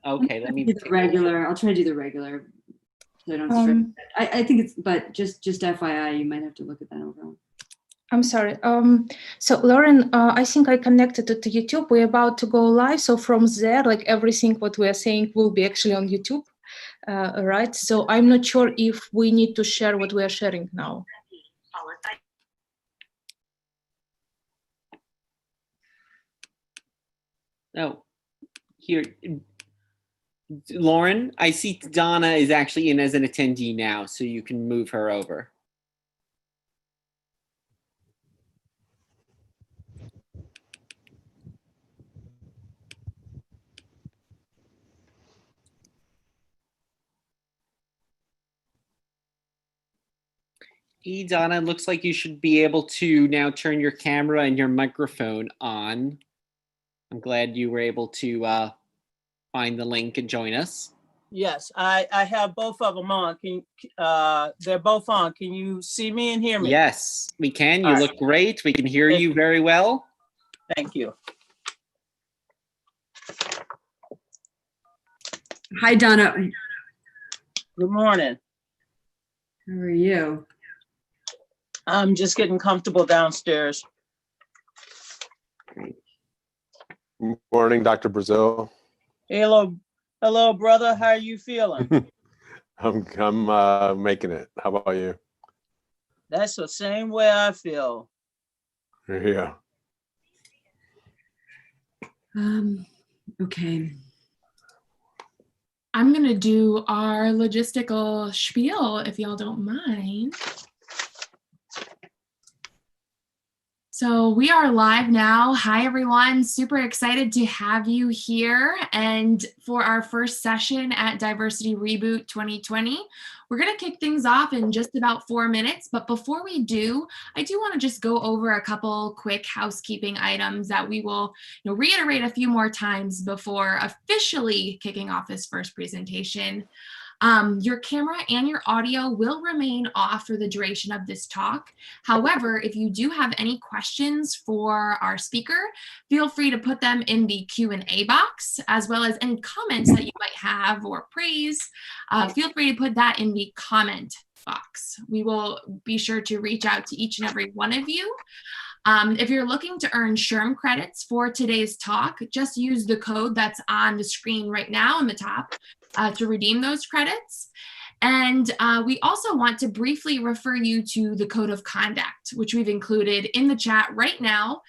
Okay, let me do the regular. I'll try to do the regular. So I don't stress. I think it's, but just FYI, you might have to look at that overall. I'm sorry. So Lauren, I think I connected it to YouTube. We're about to go live. So from there, like everything what we are saying will be actually on YouTube, right? So I'm not sure if we need to share what we are sharing now. Oh, here, Lauren, I see Donna is actually in as an attendee now, so you can move her over. Donna, looks like you should be able to now turn your camera and your microphone on. I'm glad you were able to find the link and join us. Yes, I have both of them on. They're both on. Can you see me and hear me? Yes, we can. You look great. We can hear you very well. Thank you. Hi, Donna. Good morning. How are you? I'm just getting comfortable downstairs. Great. Morning, Dr. Brazil. Hello, brother. How are you feeling? I'm making it. How about you? That's the same way I feel. Yeah. Okay. I'm going to do our logistical spiel, if y'all don't mind. So we are live now. Hi, everyone. Super excited to have you here. And for our first session at Diversity Reboot 2020, we're going to kick things off in just about 4 minutes. But before we do, I do want to just go over a couple quick housekeeping items that we will reiterate a few more times before officially kicking off this first presentation. Your camera and your audio will remain off for the duration of this talk. However, if you do have any questions for our speaker, feel free to put them in the Q&A box, as well as any comments that you might have or praise. Feel free to put that in the comment box. We will be sure to reach out to each and every one of you. If you're looking to earn SHRM credits for today's talk, just use the code that's on the screen right now on the top to redeem those credits. And we also want to briefly refer you to the code of conduct, which we've included in the chat right now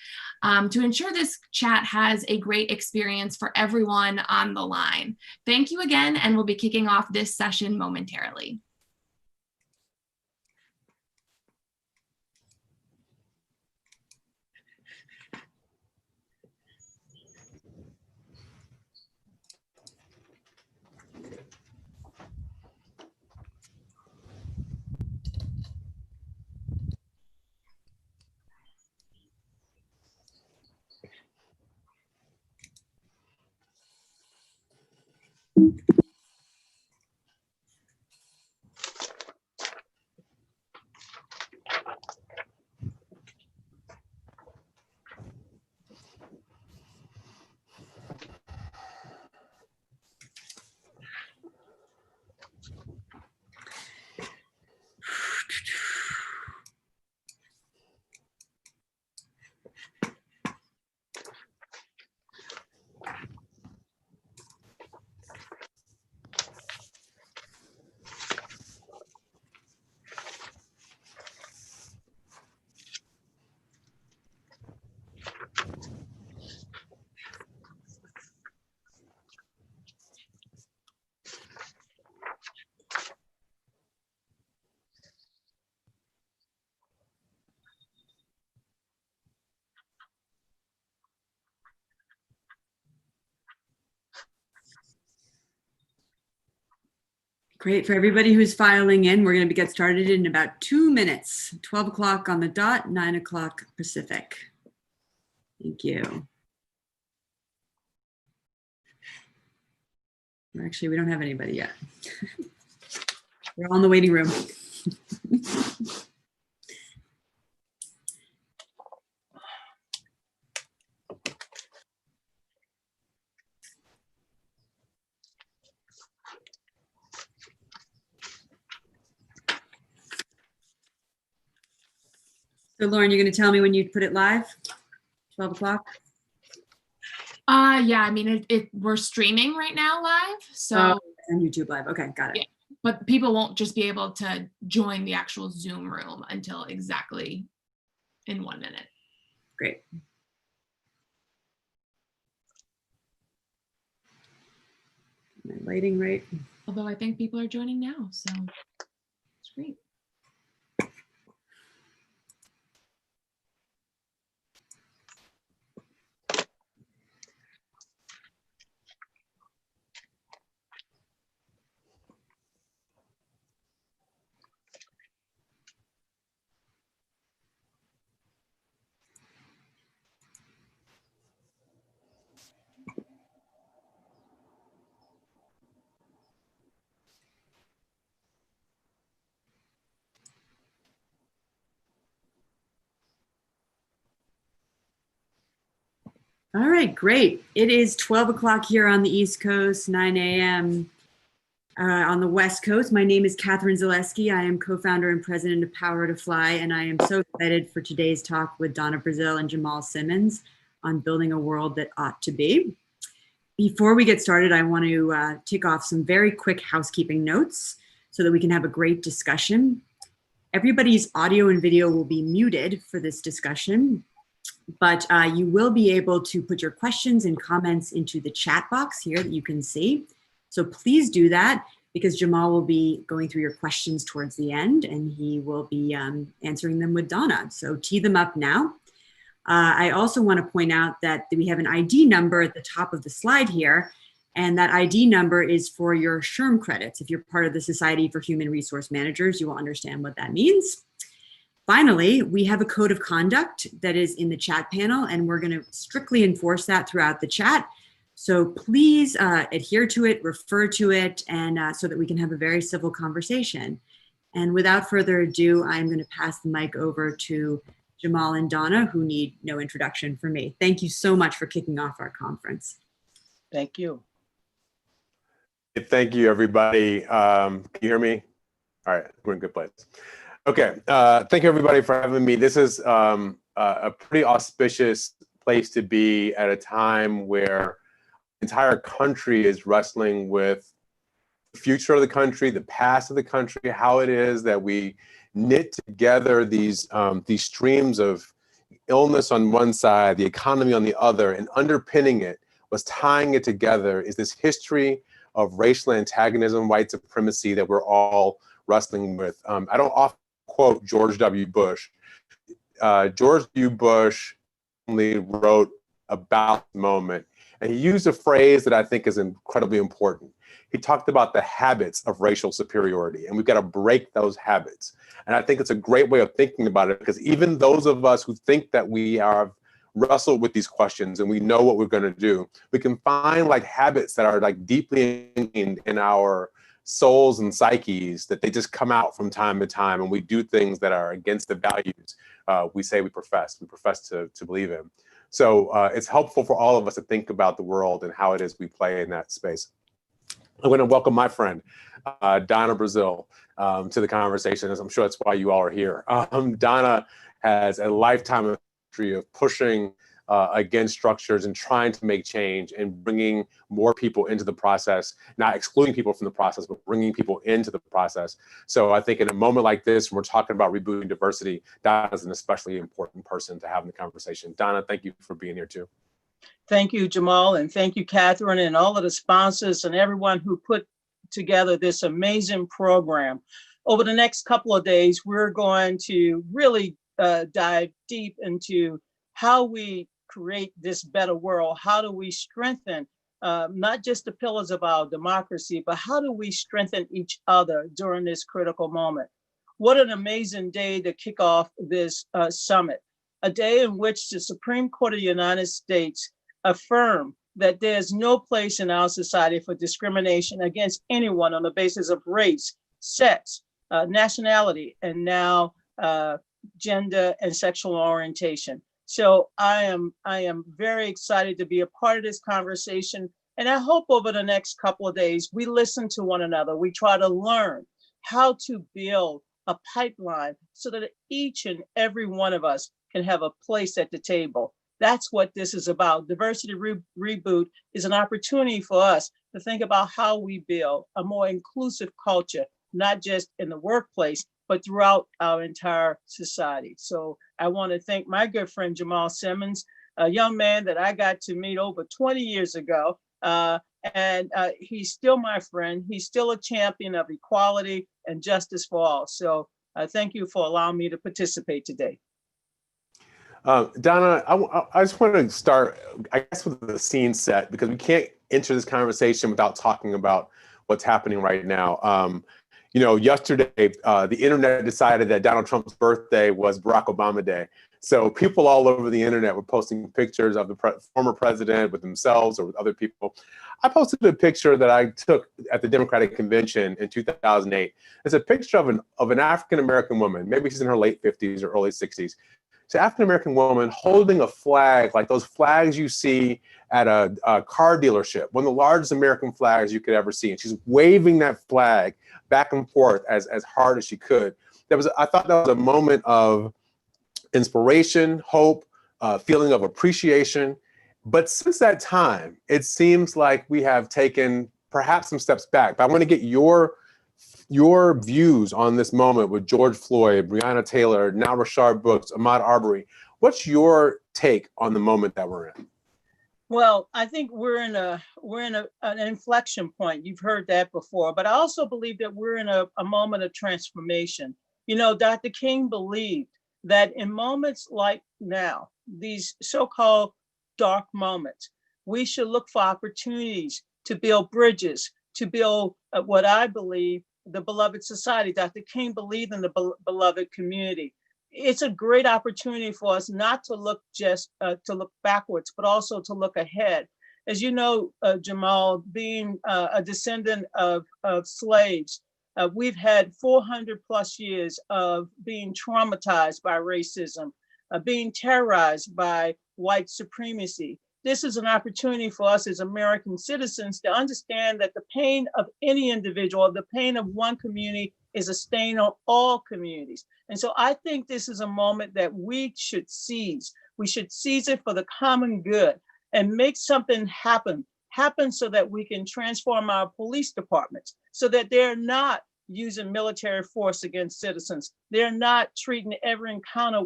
to ensure this chat has a great experience for everyone on the line. Thank you again, and we'll be kicking off this session momentarily. Great. For everybody who's filing in, we're going to get started in about 2 minutes, 12 o'clock on the dot, 9 o'clock Pacific. Thank you. Actually, we don't have anybody yet. We're all in the waiting room. So Lauren, you're going to tell me when you put it live? 12 o'clock? Yeah, I mean, we're streaming right now live, so. Oh, on YouTube live. Okay, got it. Yeah, but people won't just be able to join the actual Zoom room until exactly in 1 minute. Great. My lighting right. Although I think people are joining now, so it's great. All right, great. It is 12 o'clock here on the East Coast, 9 a.m. On the West Coast. My name is Catherine Zaleski. I am co-founder and president of Power to Fly, and I am so excited for today's talk with Donna Brazil and Jamal Simmons on building a world that ought to be. Before we get started, I want to tick off some very quick housekeeping notes so that we can have a great discussion. Everybody's audio and video will be muted for this discussion, but you will be able to put your questions and comments into the chat box here that you can see. So please do that, because Jamal will be going through your questions towards the end, and he will be answering them with Donna. So tee them up now. I also want to point out that we have an ID number at the top of the slide here, and that ID number is for your SHRM credits. If you're part of the Society for Human Resource Managers, you will understand what that means. Finally, we have a code of conduct that is in the chat panel, and we're going to strictly enforce that throughout the chat. So please adhere to it, refer to it, and so that we can have a very civil conversation. And without further ado, I'm going to pass the mic over to Jamal and Donna, who need no introduction from me. Thank you so much for kicking off our conference. Thank you. Thank you, everybody. Can you hear me? All right, we're in a good place. Okay, thank you, everybody, for having me. This is a pretty auspicious place to be at a time where the entire country is wrestling with the future of the country, the past of the country, how it is that we knit together these streams of illness on one side, the economy on the other, and underpinning it, what's tying it together is this history of racial antagonism, white supremacy that we're all wrestling with. I don't often quote George W. Bush. George W. Bush only wrote about the moment, and he used a phrase that I think is incredibly important. He talked about the habits of racial superiority, and we've got to break those habits. And I think it's a great way of thinking about it, because even those of us who think that we are wrestled with these questions and we know what we're going to do, we can find like habits that are like deeply in our souls and psyches, that they just come out from time to time, and we do things that are against the values we say we profess to believe in. So it's helpful for all of us to think about the world and how it is we play in that space. I'm going to welcome my friend, Donna Brazil, to the conversation, as I'm sure that's why you all are here. Donna has a lifetime history of pushing against structures and trying to make change and bringing more people into the process, not excluding people from the process, but bringing people into the process. So I think in a moment like this, when we're talking about rebooting diversity, Donna's an especially important person to have in the conversation. Donna, thank you for being here too. Thank you, Jamal, and thank you, Catherine, and all of the sponsors and everyone who put together this amazing program. Over the next couple of days, we're going to really dive deep into how we create this better world. How do we strengthen not just the pillars of our democracy, but how do we strengthen each other during this critical moment? What an amazing day to kick off this summit, a day in which the Supreme Court of the United States affirmed that there's no place in our society for discrimination against anyone on the basis of race, sex, nationality, and now gender and sexual orientation. So I am very excited to be a part of this conversation. And I hope over the next couple of days, we listen to one another. We try to learn how to build a pipeline, so that each and every one of us can have a place at the table. That's what this is about. Diversity Reboot is an opportunity for us to think about how we build a more inclusive culture, not just in the workplace, but throughout our entire society. So I want to thank my good friend Jamal Simmons, a young man that I got to meet over 20 years ago. And he's still my friend. He's still a champion of equality and justice for all. So thank you for allowing me to participate today. Donna, I just want to start, I guess, with the scene set, because we can't enter this conversation without talking about what's happening right now. You know, yesterday, the internet decided that Donald Trump's birthday was Barack Obama Day. So people all over the internet were posting pictures of the former president with themselves or with other people. I posted a picture that I took at the Democratic Convention in 2008. It's a picture of an African-American woman. Maybe she's in her late 50s or early 60s. It's an African-American woman holding a flag, like those flags you see at a car dealership, one of the largest American flags you could ever see. And she's waving that flag back and forth as hard as she could. I thought that was a moment of inspiration, hope, feeling of appreciation. But since that time, it seems like we have taken perhaps some steps back. But I want to get your views on this moment with George Floyd, Breonna Taylor, now Rashard Brooks, Ahmaud Arbery. What's your take on the moment that we're in? Well, I think we're in an inflection point. You've heard that before, but I also believe that we're in a moment of transformation. You know, Dr. King believed that in moments like now, these so-called dark moments, we should look for opportunities to build bridges, to build what I believe the beloved society. Dr. King believed in the beloved community. It's a great opportunity for us not to look just to look backwards, but also to look ahead. As you know, Jamal, being a descendant of slaves, we've had 400 plus years of being traumatized by racism, being terrorized by white supremacy. This is an opportunity for us as American citizens to understand that the pain of any individual, the pain of one community, is a stain on all communities. And so I think this is a moment that we should seize. We should seize it for the common good and make something happen so that we can transform our police departments, so that they're not using military force against citizens. They're not treating every encounter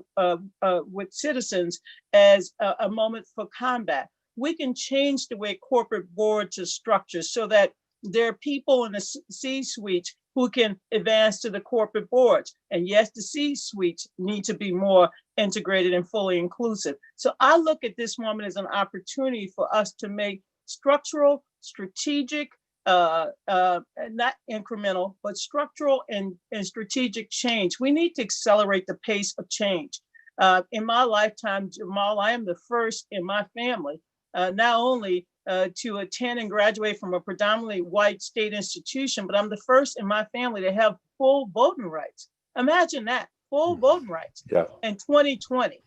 with citizens as a moment for combat. We can change the way corporate boards are structured so that there are people in the C-suite who can advance to the corporate boards. And yes, the C-suites need to be more integrated and fully inclusive. So I look at this moment as an opportunity for us to make structural, strategic, not incremental, but structural and strategic change. We need to accelerate the pace of change. In my lifetime, Jamal, I am the first in my family, not only to attend and graduate from a predominantly white state institution, but I'm the first in my family to have full voting rights. Imagine that, full voting rights in 2020.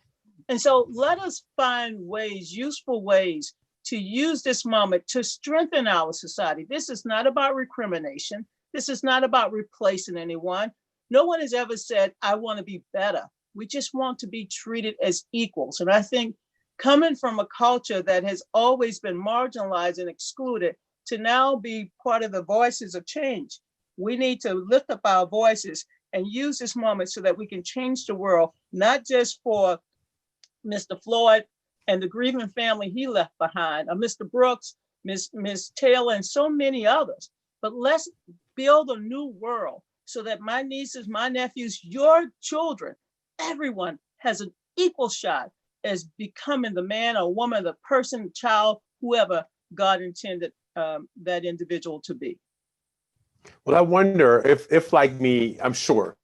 And so let us find ways, useful ways, to use this moment to strengthen our society. This is not about recrimination. This is not about replacing anyone. No one has ever said, I want to be better. We just want to be treated as equals. And I think coming from a culture that has always been marginalized and excluded to now be part of the voices of change, we need to lift up our voices and use this moment so that we can change the world, not just for Mr. Floyd and the grieving family he left behind, or Mr. Brooks, Ms. Taylor, and so many others. But let's build a new world so that my nieces, my nephews, your children, everyone has an equal shot as becoming the man or woman, the person, child, whoever God intended that individual to be. Well, I wonder if like me, I'm sure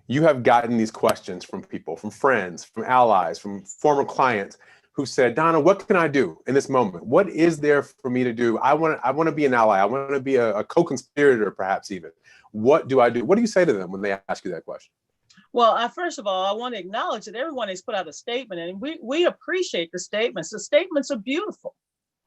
you have gotten these questions from people, from friends, from allies, from former clients who said, Donna, what can I do in this moment? What is there for me to do? I want to be an ally. I want to be a co-conspirator, perhaps even. What do I do? What do you say to them when they ask you that question? Well, first of all, I want to acknowledge that everyone has put out a statement, and we appreciate the statements. The statements are beautiful.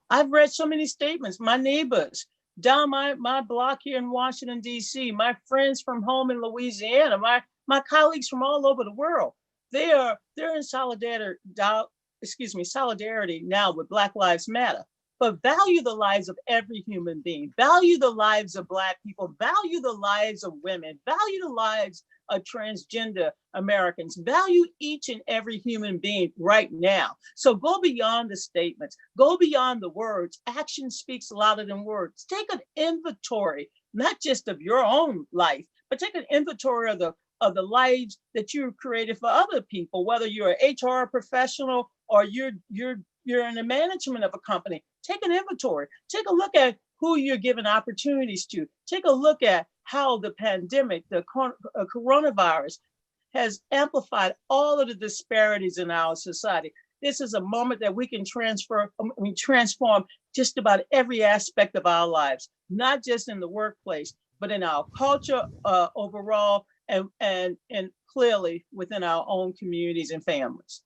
I've read so many statements. My neighbors down my block here in Washington, D.C., my friends from home in Louisiana, My colleagues from all over the world, they're in solidarity now with Black Lives Matter. But value the lives of every human being. Value the lives of Black people. Value the lives of women. Value the lives of transgender Americans. Value each and every human being right now. So go beyond the statements. Go beyond the words. Action speaks louder than words. Take an inventory, not just of your own life, but take an inventory of the lives that you've created for other people, whether you're an HR professional or you're in the management of a company. Take an inventory. Take a look at who you're giving opportunities to. Take a look at how the pandemic, the coronavirus, has amplified all of the disparities in our society. This is a moment that we can transform just about every aspect of our lives, not just in the workplace, but in our culture overall, and clearly within our own communities and families.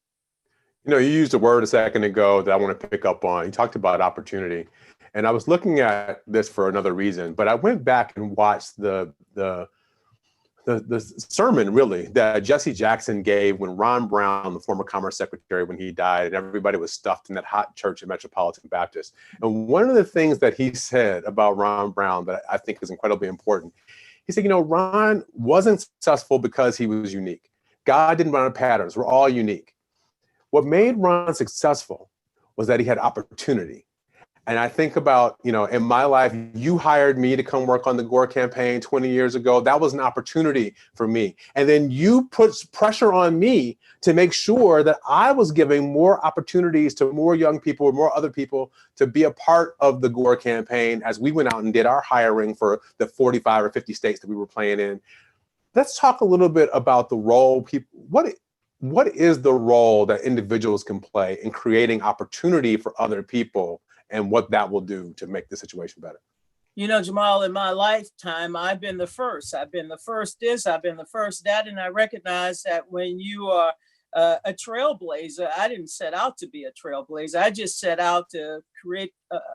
You know, you used a word a second ago that I want to pick up on. You talked about opportunity, and I was looking at this for another reason. But I went back and watched the sermon, really, that Jesse Jackson gave when Ron Brown, the former Commerce Secretary, when he died, and everybody was stuffed in that hot church at Metropolitan Baptist. And one of the things that he said about Ron Brown that I think is incredibly important, he said, you know, Ron wasn't successful because he was unique. God didn't run on patterns. We're all unique. What made Ron successful was that he had opportunity. And I think about, you know, in my life, you hired me to come work on the Gore campaign 20 years ago. That was an opportunity for me. And then you put pressure on me to make sure that I was giving more opportunities to more young people, more other people to be a part of the Gore campaign as we went out and did our hiring for the 45 or 50 states that we were playing in. Let's talk a little bit about the role people, what is the role that individuals can play in creating opportunity for other people and what that will do to make the situation better? You know, Jamal, in my lifetime, I've been the first. I've been the first this, I've been the first that. And I recognize that when you are a trailblazer, I didn't set out to be a trailblazer. I just set out to create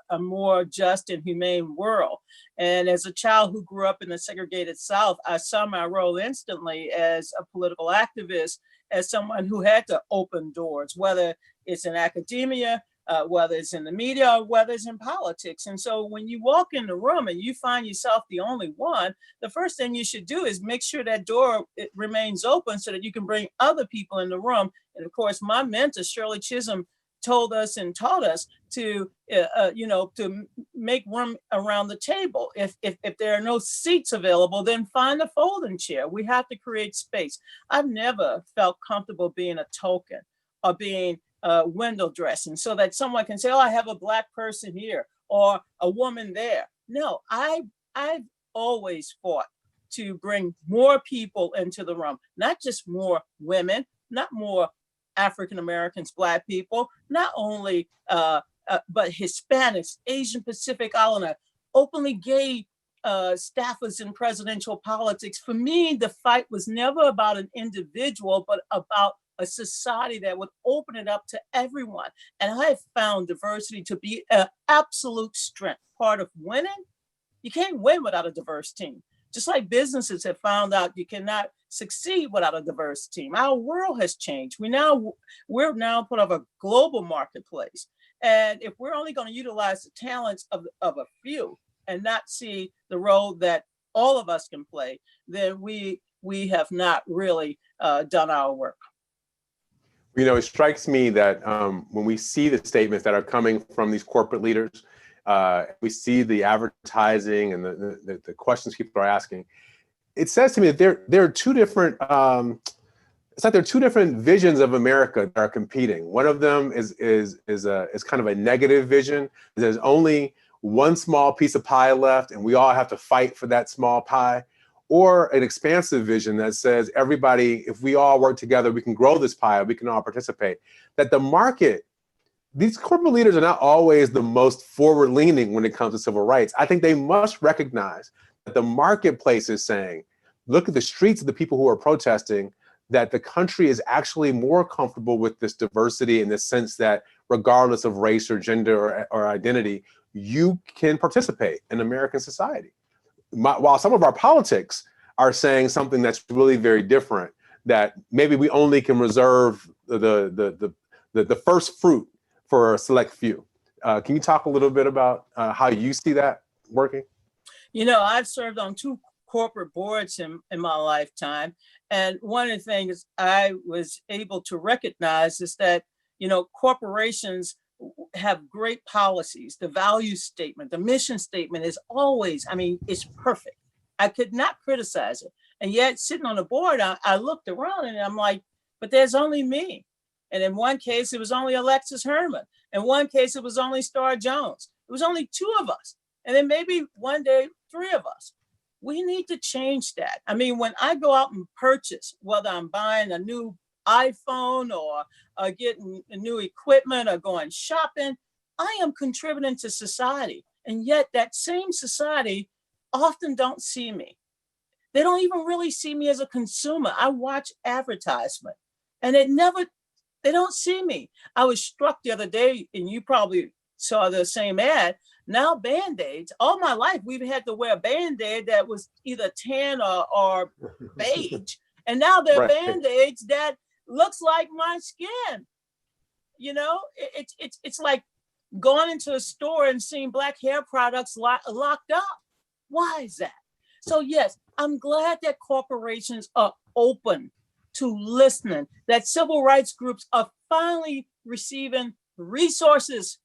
a more just and humane world. And as a child who grew up in the segregated South, I saw my role instantly as a political activist, as someone who had to open doors, whether it's in academia, whether it's in the media, or whether it's in politics. And so when you walk in the room and you find yourself the only one, the first thing you should do is make sure that door remains open so that you can bring other people in the room. And of course, my mentor, Shirley Chisholm, told us and taught us to, to make room around the table. If there are no seats available, then find a folding chair. We have to create space. I've never felt comfortable being a token or being window dressing so that someone can say, oh, I have a Black person here or a woman there. No, I've always fought to bring more people into the room, not just more women, not more African Americans, Black people, not only, but Hispanics, Asian Pacific Islander, openly gay staffers in presidential politics. For me, the fight was never about an individual, but about a society that would open it up to everyone. And I have found diversity to be an absolute strength. Part of winning, you can't win without a diverse team. Just like businesses have found out you cannot succeed without a diverse team. Our world has changed. We're now part of a global marketplace. And if we're only going to utilize the talents of a few and not see the role that all of us can play, then we have not really done our work. You know, it strikes me that when we see the statements that are coming from these corporate leaders, we see the advertising and the questions people are asking. It says to me that there are two different. It's like there are two different visions of America that are competing. One of them is kind of a negative vision. There's only one small piece of pie left, and we all have to fight for that small pie. Or an expansive vision that says everybody, if we all work together, we can grow this pie, we can all participate. That the market, these corporate leaders are not always the most forward-leaning when it comes to civil rights. I think they must recognize that the marketplace is saying, look at the streets of the people who are protesting, that the country is actually more comfortable with this diversity in the sense that regardless of race or gender or identity, you can participate in American society. While some of our politics are saying something that's really very different, that maybe we only can reserve the first fruit for a select few. Can you talk a little bit about how you see that working? You know, I've served on 2 corporate boards in my lifetime. And one of the things I was able to recognize is that, you know, corporations have great policies. The value statement, the mission statement is always, I mean, it's perfect. I could not criticize it. And yet sitting on the board, I looked around and I'm like, but there's only me. And in one case, it was only Alexis Herman. In one case, it was only Star Jones. It was only 2 of us. And then maybe one day, 3 of us. We need to change that. I mean, when I go out and purchase, whether I'm buying a new iPhone or getting new equipment or going shopping, I am contributing to society. And yet that same society often don't see me. They don't even really see me as a consumer. I watch advertisement and they don't see me. I was struck the other day, and you probably saw the same ad. Now Band-Aids, all my life, we've had to wear a Band-Aid that was either tan or beige. And now there are Band-Aids that looks like my skin. You know, it's like going into a store and seeing Black hair products locked up. Why is that? So yes, I'm glad that corporations are open to listening, that civil rights groups are finally receiving resources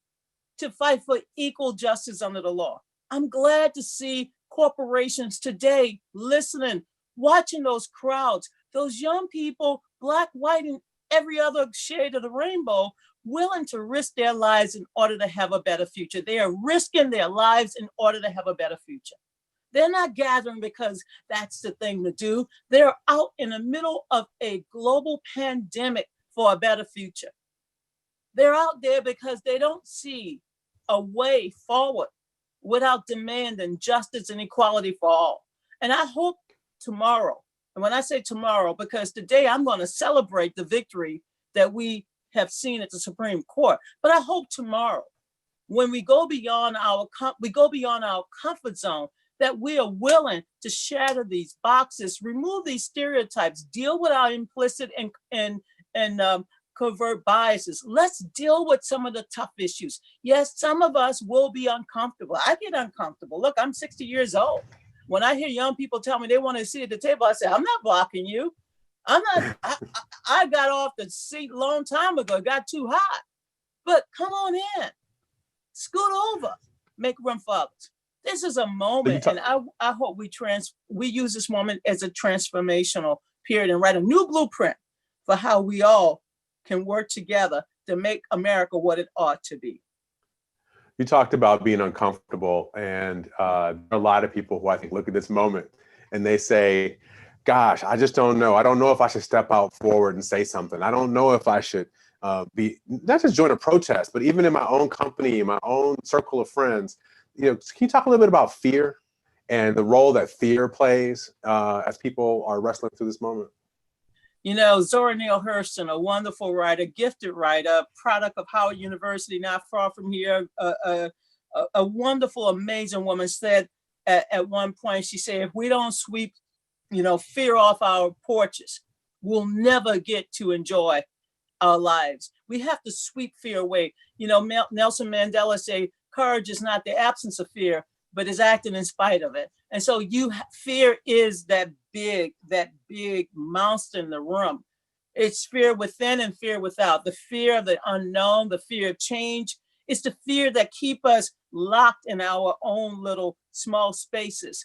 to fight for equal justice under the law. I'm glad to see corporations today listening, watching those crowds, those young people, Black, white, and every other shade of the rainbow, willing to risk their lives in order to have a better future. They are risking their lives in order to have a better future. They're not gathering because that's the thing to do. They're out in the middle of a global pandemic for a better future. They're out there because they don't see a way forward without demanding justice and equality for all. And I hope tomorrow, and when I say tomorrow, because today I'm going to celebrate the victory that we have seen at the Supreme Court, but I hope tomorrow, when we go beyond our comfort zone, that we are willing to shatter these boxes, remove these stereotypes, deal with our implicit and covert biases. Let's deal with some of the tough issues. Yes, some of us will be uncomfortable. I get uncomfortable. Look, I'm 60 years old. When I hear young people tell me they want to sit at the table, I say, I'm not blocking you. I got off the seat a long time ago. It got too hot. But come on in. Scoot over. Make room for others. This is a moment, and I hope we use this moment as a transformational period and write a new blueprint for how we all can work together to make America what it ought to be. You talked about being uncomfortable, and there are a lot of people who I think look at this moment and they say, gosh, I just don't know. I don't know if I should step out forward and say something. I don't know if I should be, not just join a protest, but even in my own company, in my own circle of friends. You know, can you talk a little bit about fear and the role that fear plays as people are wrestling through this moment? You know, Zora Neale Hurston, a wonderful writer, gifted writer, product of Howard University, not far from here, a wonderful, amazing woman said at one point, she said, if we don't sweep, you know, fear off our porches, we'll never get to enjoy our lives. We have to sweep fear away. You know, Nelson Mandela said, courage is not the absence of fear, but is acting in spite of it. And so fear is that big monster in the room. It's fear within and fear without. The fear of the unknown, the fear of change. It's the fear that keep us locked in our own little small spaces,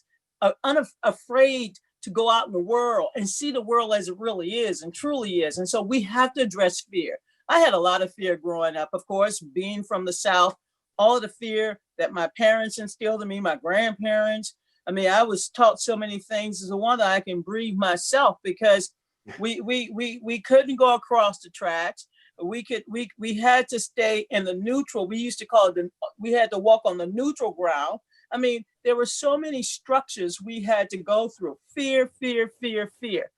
unafraid to go out in the world and see the world as it really is and truly is. And so we have to address fear. I had a lot of fear growing up, of course, being from the South. All the fear that my parents instilled in me, my grandparents. I mean, I was taught so many things. It's a wonder I can breathe myself because we couldn't go across the tracks. We had to stay in the neutral. We used to call it we had to walk on the neutral ground. I mean, there were so many structures we had to go through. Fear, fear, fear, fear.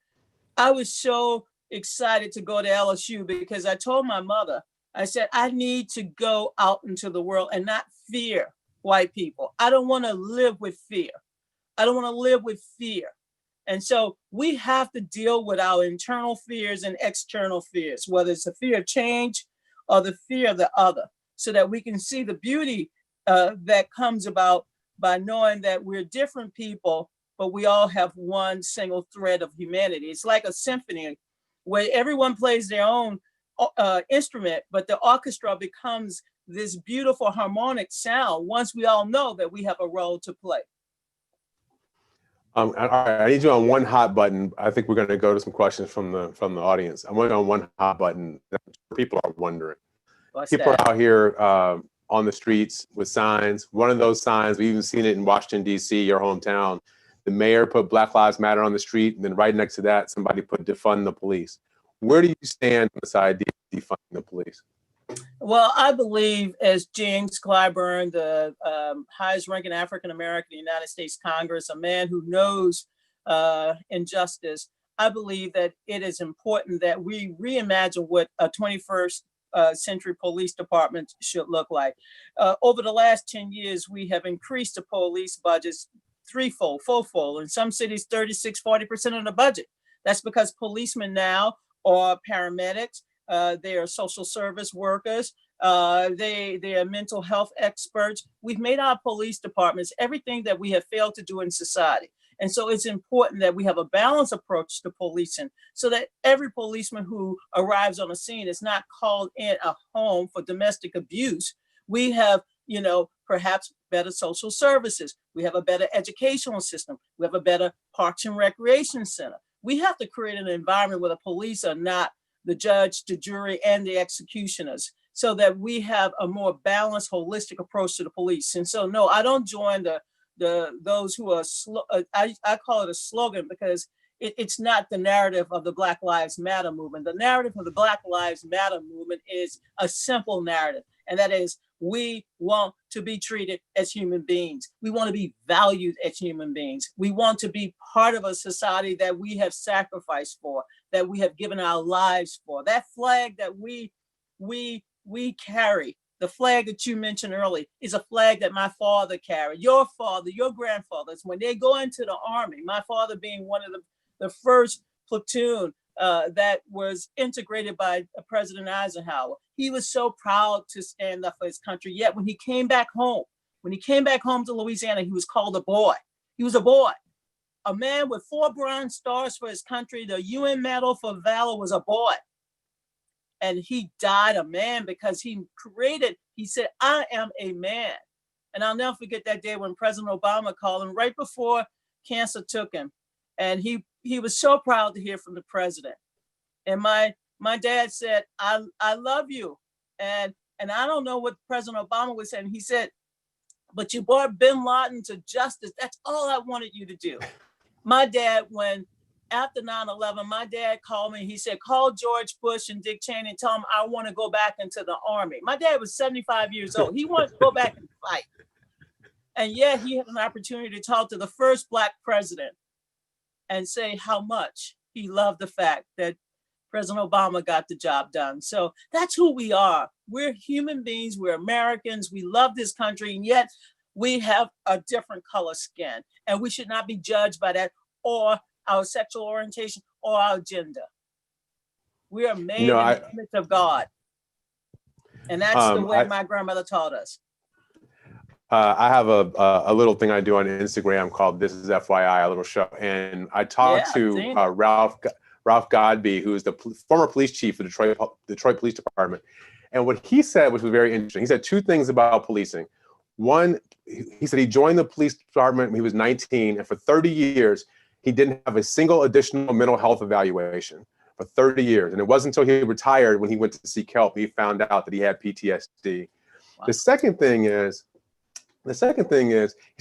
I was so excited to go to LSU because I told my mother, I said, I need to go out into the world and not fear white people. I don't want to live with fear. I don't want to live with fear. And so we have to deal with our internal fears and external fears, whether it's the fear of change or the fear of the other, so that we can see the beauty that comes about by knowing that we're different people, but we all have one single thread of humanity. It's like a symphony where everyone plays their own instrument, but the orchestra becomes this beautiful harmonic sound once we all know that we have a role to play. All right, I need you on one hot button. I think we're going to go to some questions from the audience. I'm on one hot button. People are wondering. People are out here on the streets with signs. One of those signs, we've even seen it in Washington, D.C., your hometown. The mayor put Black Lives Matter on the street, and then right next to that, somebody put defund the police. Where do you stand on this idea of defunding the police? Well, I believe, as James Clyburn, the highest ranking African-American in the United States Congress, a man who knows injustice, I believe that it is important that we reimagine what a 21st century police department should look like. Over the last 10 years, we have increased the police budgets threefold, fourfold, in some cities 36, 40% of the budget. That's because policemen now are paramedics. They are social service workers. They are mental health experts. We've made our police departments everything that we have failed to do in society. And so it's important that we have a balanced approach to policing so that every policeman who arrives on a scene is not called in a home for domestic abuse. We have, perhaps better social services. We have a better educational system. We have a better parks and recreation center. We have to create an environment where the police are not the judge, the jury, and the executioners, so that we have a more balanced, holistic approach to the police. And so, no, I don't join those who are I call it a slogan because it's not the narrative of the Black Lives Matter movement. The narrative of the Black Lives Matter movement is a simple narrative, and that is we want to be treated as human beings. We want to be valued as human beings. We want to be part of a society that we have sacrificed for, that we have given our lives for. That flag that we carry, the flag that you mentioned earlier, is a flag that my father carried, your father, your grandfathers. When they go into the Army, my father being one of the first platoon that was integrated by President Eisenhower, he was so proud to stand up for his country. Yet when he came back home to Louisiana, he was called a boy. He was a boy. A man with 4 Bronze Stars for his country, the UN Medal for Valor, was a boy. And he died a man because he said, I am a man. And I'll never forget that day when President Obama called him right before cancer took him. And he was so proud to hear from the president. And my dad said, I love you. And I don't know what President Obama was saying. He said, but you brought bin Laden to justice. That's all I wanted you to do. My dad, after 9/11, my dad called me. He said, call George Bush and Dick Cheney and tell them I want to go back into the Army. My dad was 75 years old. He wanted to go back and fight. And yet he had an opportunity to talk to the first Black president and say how much he loved the fact that President Obama got the job done. So that's who we are. We're human beings. We're Americans. We love this country. And yet we have a different color skin. And we should not be judged by that or our sexual orientation or our gender. We are made in the image of God. And that's the way my grandmother taught us. I have a little thing I do on Instagram called This Is FYI, a little show. And I talked to Ralph Godby, who is the former police chief of Detroit Police Department. And what he said, which was very interesting, he said 2 things about policing. One, he said he joined the police department when he was 19, and for 30 years, he didn't have a single additional mental health evaluation for 30 years. And it wasn't until he retired when he went to seek help, he found out that he had PTSD. Wow. The second thing is, he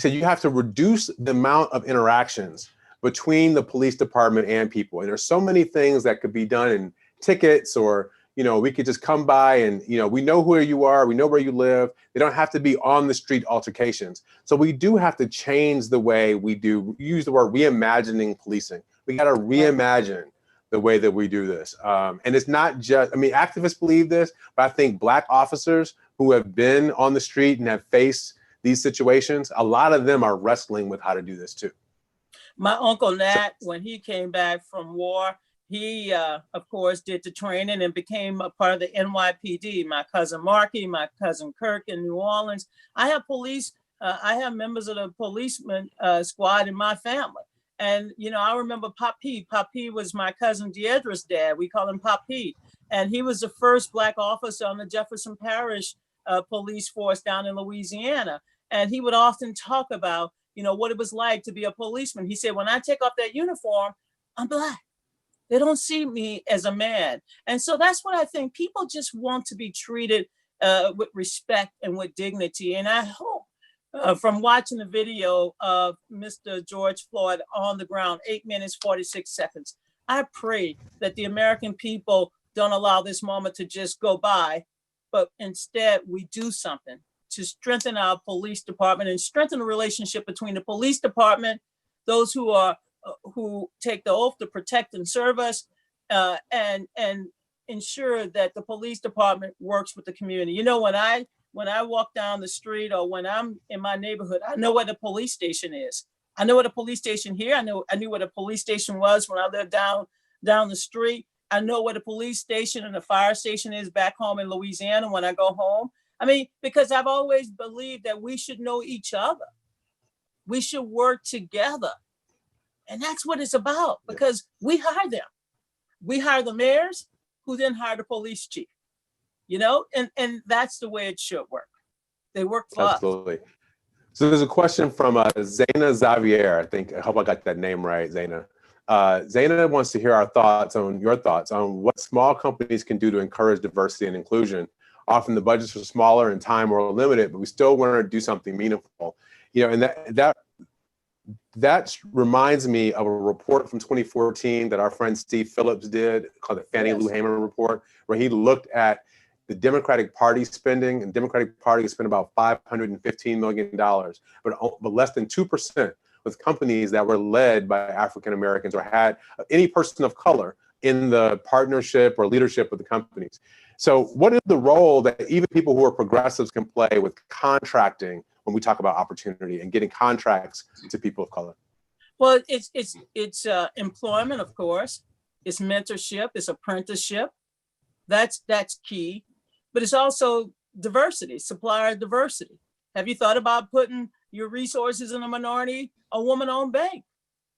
said you have to reduce the amount of interactions between the police department and people. And there's so many things that could be done in tickets, or, we could just come by and, we know who you are, we know where you live. They don't have to be on the street altercations. So we do have to change the way we do, use the word reimagining policing. We got to reimagine the way that we do this. And it's not just, activists believe this, but I think Black officers who have been on the street and have faced these situations, a lot of them are wrestling with how to do this too. My Uncle Nat, when he came back from war, he, of course, did the training and became a part of the NYPD. My cousin Marky, my cousin Kirk in New Orleans. I have members of the policeman squad in my family. And, you know, I remember Papi. Papi was my cousin Deidre's dad. We call him Papi. And he was the first Black officer on the Jefferson Parish police force down in Louisiana. And he would often talk about, you know, what it was like to be a policeman. He said, when I take off that uniform, I'm Black. They don't see me as a man. And so that's what I think. People just want to be treated with respect and with dignity. And I hope from watching the video of Mr. George Floyd on the ground, 8 minutes, 46 seconds, I pray that the American people don't allow this moment to just go by, but instead we do something to strengthen our police department and strengthen the relationship between the police department, those who take the oath to protect and serve us, and ensure that the police department works with the community. You know, when I walk down the street or when I'm in my neighborhood, I know where the police station is. I know what a police station here. I knew what a police station was when I lived down the street. I know what a police station and a fire station is back home in Louisiana when I go home. I mean, because I've always believed that we should know each other. We should work together. And that's what it's about, because we hire them. We hire the mayors who then hire the police chief, you know, and that's the way it should work. They work for us. Absolutely. So there's a question from Zaina Xavier. I hope I got that name right, Zaina. Zaina wants to hear your thoughts on what small companies can do to encourage diversity and inclusion. Often the budgets are smaller and time are limited, but we still want to do something meaningful. You know, and that reminds me of a report from 2014 that our friend Steve Phillips did called the Fannie Lou Hamer report, where he looked at the Democratic Party spending, and Democratic Party spent about $515 million, but less than 2% with companies that were led by African Americans or had any person of color in the partnership or leadership of the companies. So what is the role that even people who are progressives can play with contracting when we talk about opportunity and getting contracts to people of color? Well, it's employment, of course. It's mentorship. It's apprenticeship. That's key. But it's also diversity, supplier diversity. Have you thought about putting your resources in a woman-owned bank?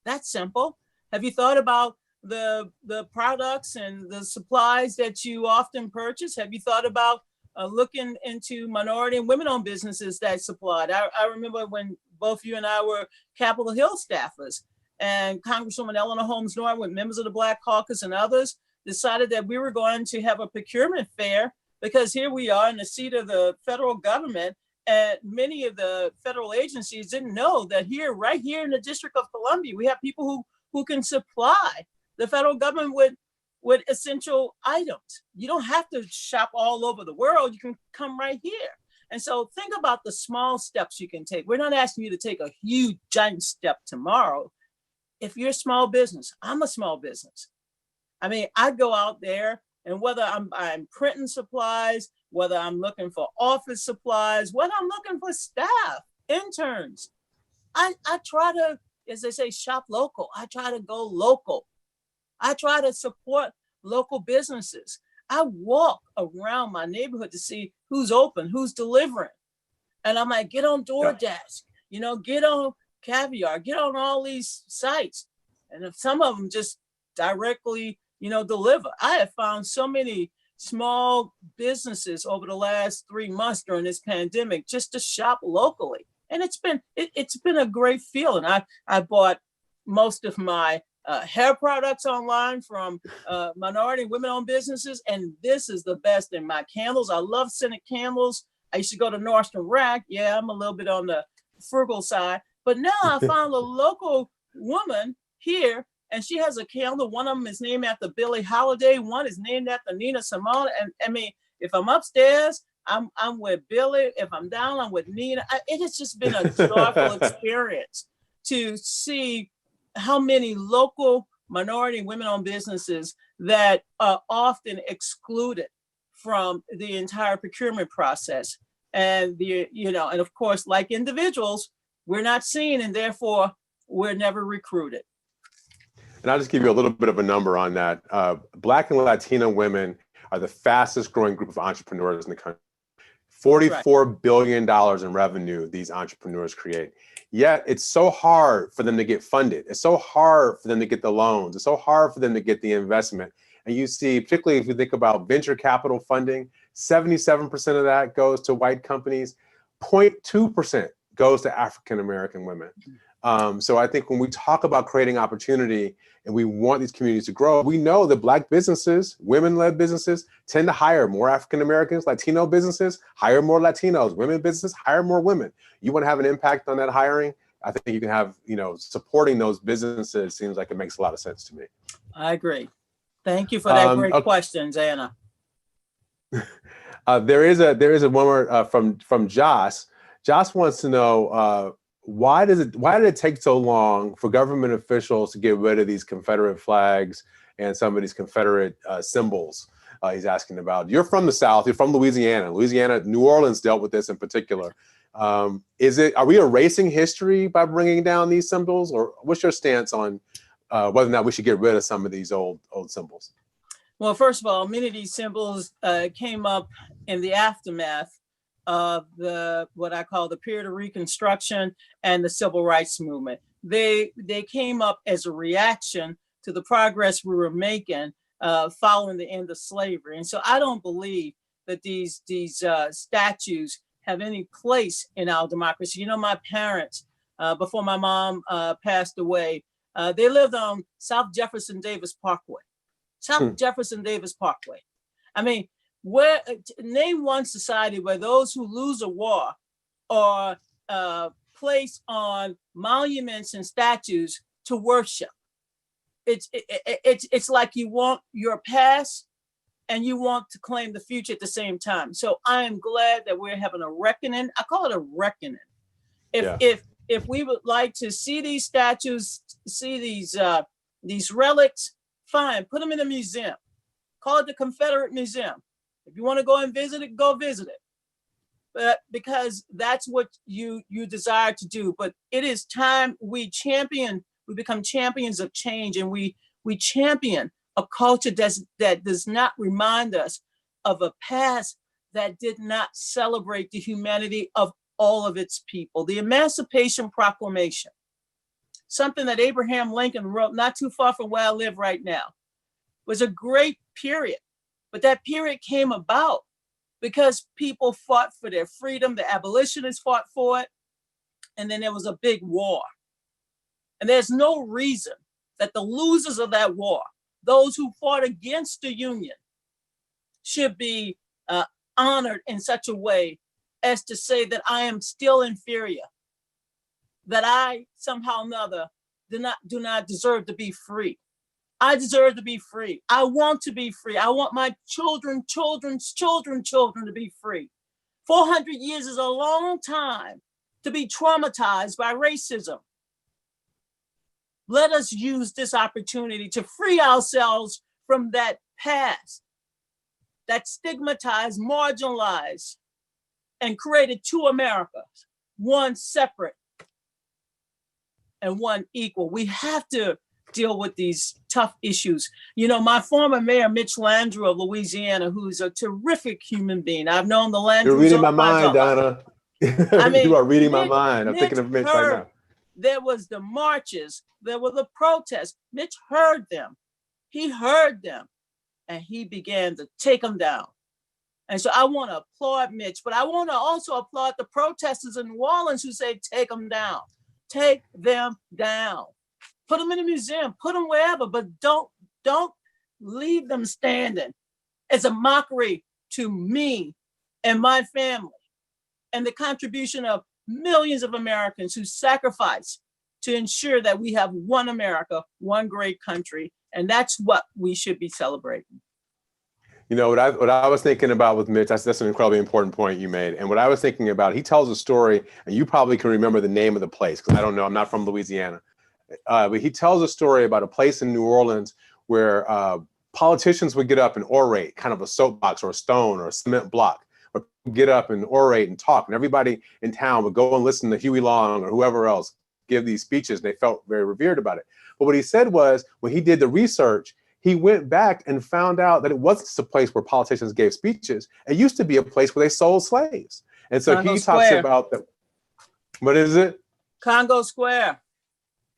That's simple. Have you thought about the products and the supplies that you often purchase? Have you thought about looking into minority and women-owned businesses that supplied? I remember when both you and I were Capitol Hill staffers, and Congresswoman Eleanor Holmes Norton with members of the Black Caucus and others decided that we were going to have a procurement fair, because here we are in the seat of the federal government, and many of the federal agencies didn't know that right here in the District of Columbia, we have people who can supply the federal government with essential items. You don't have to shop all over the world. You can come right here. And so think about the small steps you can take. We're not asking you to take a huge, giant step tomorrow. If you're a small business, I'm a small business. I mean, I go out there, and whether I'm printing supplies, whether I'm looking for office supplies, whether I'm looking for staff, interns, I try to, as they say, shop local. I try to go local. I try to support local businesses. I walk around my neighborhood to see who's open, who's delivering. And I'm like, get on DoorDash, you know, get on Caviar, get on all these sites. And if some of them just directly, you know, deliver. I have found so many small businesses over the last 3 months during this pandemic just to shop locally. And it's been a great feeling. I bought most of my hair products online from minority women-owned businesses, and this is the best. In my candles, I love scented candles. I used to go to Nordstrom Rack. Yeah, I'm a little bit on the frugal side, but now I found a local woman here, and she has a candle. One of them is named after Billie Holiday. One is named after Nina Simone. And I mean, if I'm upstairs, I'm with Billie. If I'm down, I'm with Nina. It has just been a joyful experience to see how many local minority and women-owned businesses that are often excluded from the entire procurement process. And and of course, like individuals, we're not seen, and therefore we're never recruited. And I'll just give you a little bit of a number on that. Black and Latino women are the fastest growing group of entrepreneurs in the country. $44 billion in revenue these entrepreneurs create. Yet it's so hard for them to get funded. It's so hard for them to get the loans. It's so hard for them to get the investment. And you see, particularly if you think about venture capital funding, 77% of that goes to white companies, 0.2% goes to African-American women. So I think when we talk about creating opportunity and we want these communities to grow, we know that Black businesses, women-led businesses tend to hire more African-Americans, Latino businesses hire more Latinos, women businesses hire more women. You want to have an impact on that hiring? I think you can have, supporting those businesses seems like it makes a lot of sense to me. I agree. Thank you for that great question, Anna. There is a one more from Joss. Joss wants to know, why did it take so long for government officials to get rid of these Confederate flags and some of these Confederate symbols? He's asking about. You're from the South. You're from Louisiana. New Orleans dealt with this in particular. Are we erasing history by bringing down these symbols, or what's your stance on whether or not we should get rid of some of these old symbols? Well, first of all, many of these symbols came up in the aftermath of what I call the period of Reconstruction and the Civil Rights Movement. They came up as a reaction to the progress we were making following the end of slavery. And so I don't believe that these statues have any place in our democracy. My parents, before my mom passed away, they lived on South Jefferson Davis Parkway. Jefferson Davis Parkway. I mean, name one society where those who lose a war are placed on monuments and statues to worship. It's like you want your past and you want to claim the future at the same time. So I am glad that we're having a reckoning. I call it a reckoning. If we would like to see these statues, see these relics, fine, put them in a museum. Call it the Confederate Museum. If you want to go and visit it, go visit it. But because that's what you desire to do. But it is time we become champions of change, and we champion a culture that does not remind us of a past that did not celebrate the humanity of all of its people. The Emancipation Proclamation, something that Abraham Lincoln wrote not too far from where I live right now, was a great period. But that period came about because people fought for their freedom. The abolitionists fought for it. And then there was a big war. And there's no reason that the losers of that war, those who fought against the Union, should be honored in such a way as to say that I am still inferior, that I somehow or another do not deserve to be free. I deserve to be free. I want to be free. I want my children's children to be free. 400 years is a long time to be traumatized by racism. Let us use this opportunity to free ourselves from that past that stigmatized, marginalized, and created two Americas, one separate and one equal. We have to deal with these tough issues. My former mayor, Mitch Landrieu of Louisiana, who's a terrific human being. I've known the Landrieu. You're reading my mind, Donna. I mean, you are reading my mind. I'm thinking of Mitch right now. There was the marches, there were the protests. Mitch heard them. He heard them, and he began to take them down. And so I want to applaud Mitch, but I want to also applaud the protesters in New Orleans who say, take them down. Take them down. Put them in a museum, put them wherever, but don't leave them standing as a mockery to me and my family and the contribution of millions of Americans who sacrifice to ensure that we have one America, one great country. And that's what we should be celebrating. What I was thinking about with Mitch, that's an incredibly important point you made. And what I was thinking about, he tells a story, and you probably can remember the name of the place, because I don't know, I'm not from Louisiana. But he tells a story about a place in New Orleans where politicians would get up and orate, kind of a soapbox or a stone or a cement block, or get up and orate and talk. And everybody in town would go and listen to Huey Long or whoever else give these speeches. They felt very revered about it. But what he said was, when he did the research, he went back and found out that it wasn't just a place where politicians gave speeches. It used to be a place where they sold slaves. And so Congo he Square. talks about that. What is it? Congo Square.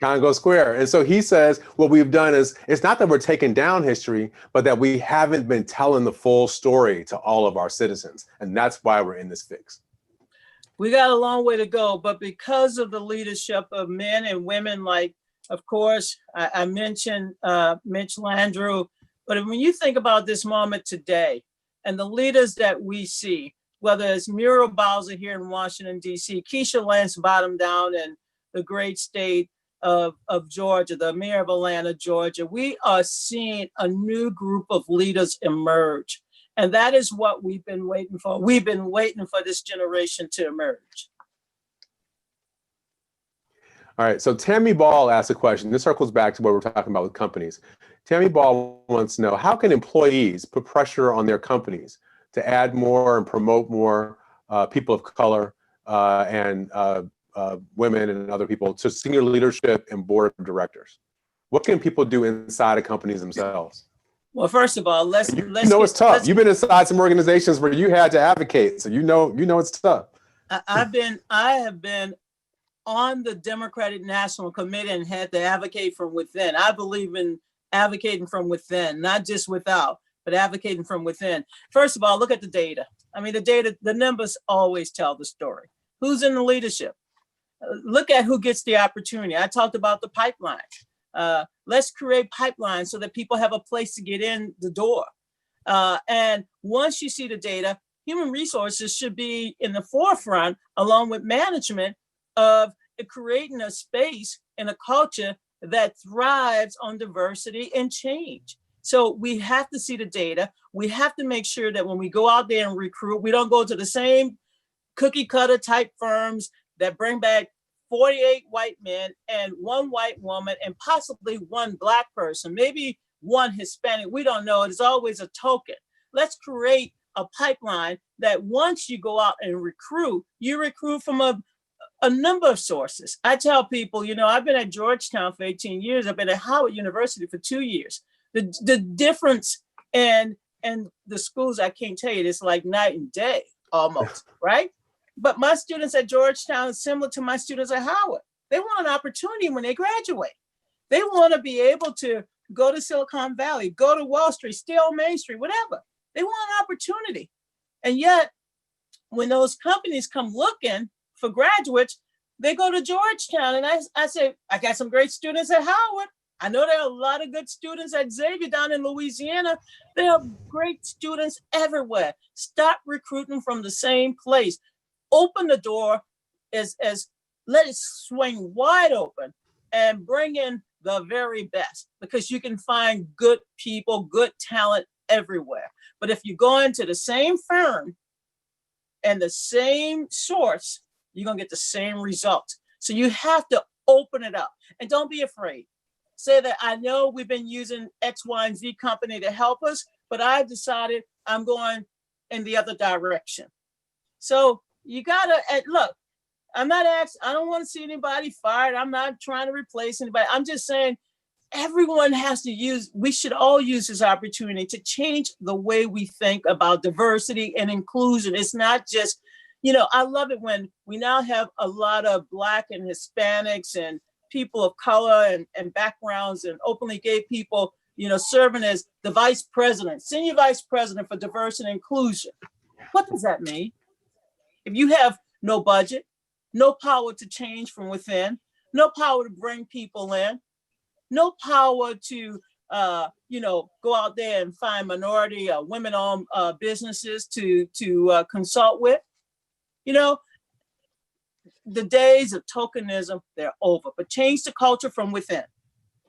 Congo Square. And so he says, what we've done is, it's not that we're taking down history, but that we haven't been telling the full story to all of our citizens. And that's why we're in this fix. We got a long way to go, but because of the leadership of men and women, like, of course, I mentioned Mitch Landrieu, but when you think about this moment today and the leaders that we see, whether it's Muriel Bowser here in Washington, D.C., Keisha Lance Bottom down in the great state of Georgia, the mayor of Atlanta, Georgia, we are seeing a new group of leaders emerge. And that is what we've been waiting for. We've been waiting for this generation to emerge. All right, so Tammy Ball asked a question. This circles back to what we're talking about with companies. Tammy Ball wants to know, how can employees put pressure on their companies to add more and promote more people of color and women and other people to senior leadership and board of directors? What can people do inside of companies themselves? Well, first of all, let's it's tough. You've been inside some organizations where you had to advocate, so you know it's tough. I have been on the Democratic National Committee and had to advocate from within. I believe in advocating from within, not just without, but advocating from within. First of all, look at the data. I mean, the numbers always tell the story. Who's in the leadership? Look at who gets the opportunity. I talked about the pipeline. Let's create pipelines so that people have a place to get in the door. And once you see the data, human resources should be in the forefront, along with management, of creating a space and a culture that thrives on diversity and change. So we have to see the data. We have to make sure that when we go out there and recruit, we don't go to the same cookie cutter type firms that bring back 48 white men and 1 white woman and possibly 1 Black person, maybe 1 Hispanic. We don't know. It's always a token. Let's create a pipeline that once you go out and recruit, you recruit from a number of sources. I tell people, I've been at Georgetown for 18 years. I've been at Howard University for 2 years. The difference in the schools, I can't tell you, it's like night and day almost, right? But my students at Georgetown is similar to my students at Howard. They want an opportunity when they graduate. They want to be able to go to Silicon Valley, go to Wall Street, stay on Main Street, whatever. They want an opportunity. And yet, when those companies come looking for graduates, they go to Georgetown. And I say, I got some great students at Howard. I know there are a lot of good students at Xavier down in Louisiana. There are great students everywhere. Stop recruiting from the same place. Open the door, let it swing wide open and bring in the very best, because you can find good people, good talent everywhere. But if you go into the same firm and the same source, you're going to get the same results. So you have to open it up and don't be afraid. Say that, I know we've been using X, Y, and Z company to help us, but I've decided I'm going in the other direction. So you gotta look. I don't want to see anybody fired. I'm not trying to replace anybody. I'm just saying everyone has to we should all use this opportunity to change the way we think about diversity and inclusion. It's not just, I love it when we now have a lot of Black and Hispanics and people of color and backgrounds and openly gay people, serving as the vice president, senior vice president for diversity and inclusion. What does that mean? If you have no budget, no power to change from within, no power to bring people in, no power to, go out there and find minority women-owned businesses to consult with, the days of tokenism, they're over. But change the culture from within.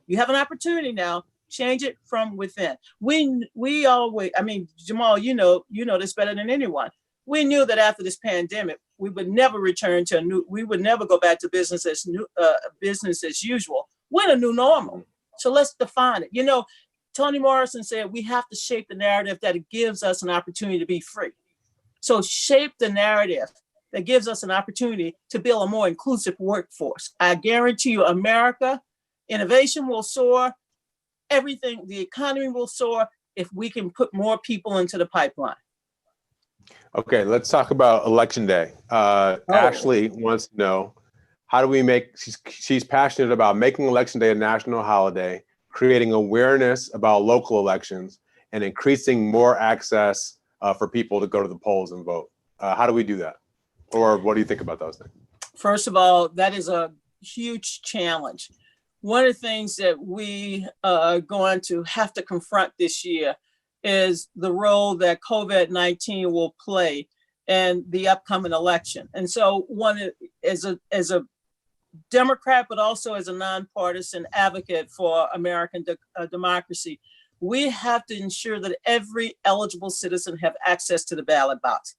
You have an opportunity now. Change it from within. We always, Jamal, you know this better than anyone. We knew that after this pandemic, we would never return to we would never go back to business as usual. We're in a new normal. So let's define it. Toni Morrison said we have to shape the narrative that it gives us an opportunity to be free. So shape the narrative that gives us an opportunity to build a more inclusive workforce. I guarantee you, America, innovation will soar, everything, the economy will soar if we can put more people into the pipeline. Okay, let's talk about Election Day. Ashley wants to know, how do we make, she's passionate about making Election Day a national holiday, creating awareness about local elections, and increasing more access for people to go to the polls and vote. How do we do that? Or what do you think about those things? First of all, that is a huge challenge. One of the things that we are going to have to confront this year is the role that COVID-19 will play in the upcoming election. And so one, as a Democrat, but also as a nonpartisan advocate for American democracy, we have to ensure that every eligible citizen have access to the ballot box.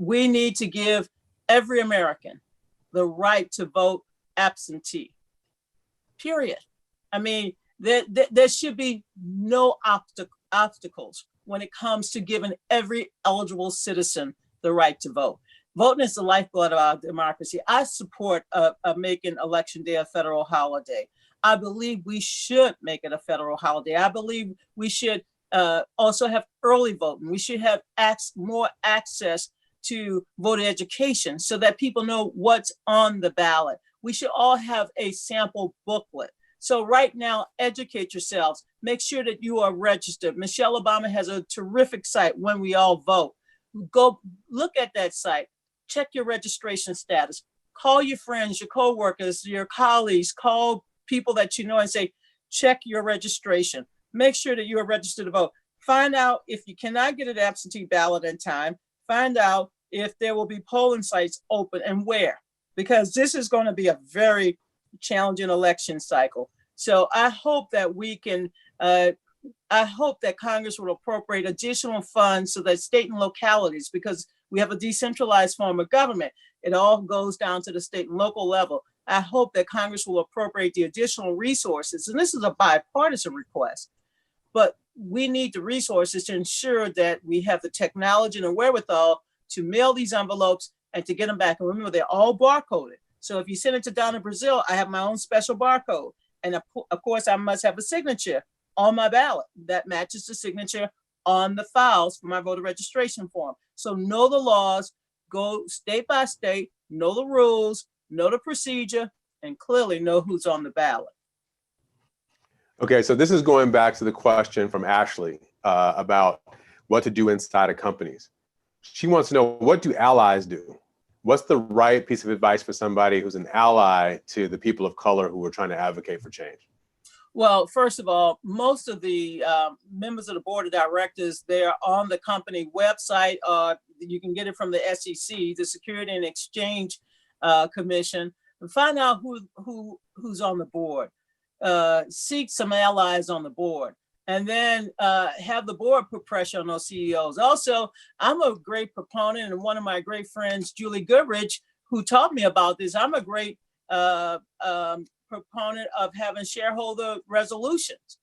We need to give every American the right to vote absentee, period. I mean, there should be no obstacles when it comes to giving every eligible citizen the right to vote. Voting is the lifeblood of our democracy. I support making Election Day a federal holiday. I believe we should make it a federal holiday. I believe we should also have early voting. We should have more access to voter education so that people know what's on the ballot. We should all have a sample booklet. So right now, educate yourselves. Make sure that you are registered. Michelle Obama has a terrific site, When We All Vote. Go look at that site. Check your registration status. Call your friends, your coworkers, your colleagues, call people that you know and say, check your registration. Make sure that you are registered to vote. Find out if you cannot get an absentee ballot in time. Find out if there will be polling sites open and where, because this is going to be a very challenging election cycle. So I hope that we can, I hope that Congress will appropriate additional funds so that state and localities, because we have a decentralized form of government, it all goes down to the state and local level. I hope that Congress will appropriate the additional resources, and this is a bipartisan request, but we need the resources to ensure that we have the technology and the wherewithal to mail these envelopes and to get them back. And remember, they're all barcoded. So if you send it to down in Brazil, I have my own special barcode. And of course, I must have a signature on my ballot that matches the signature on the files for my voter registration form. So know the laws, go state by state, know the rules, know the procedure, and clearly know who's on the ballot. Okay, so this is going back to the question from Ashley about what to do inside of companies. She wants to know, what do allies do? What's the right piece of advice for somebody who's an ally to the people of color who are trying to advocate for change? Well, first of all, most of the members of the board of directors, they're on the company website. You can get it from the SEC, the Security and Exchange Commission, and find out who's on the board. Seek some allies on the board, and then have the board put pressure on those CEOs. Also, I'm a great proponent, and one of my great friends, Julie Goodrich, who taught me about this, I'm a great proponent of having shareholder resolutions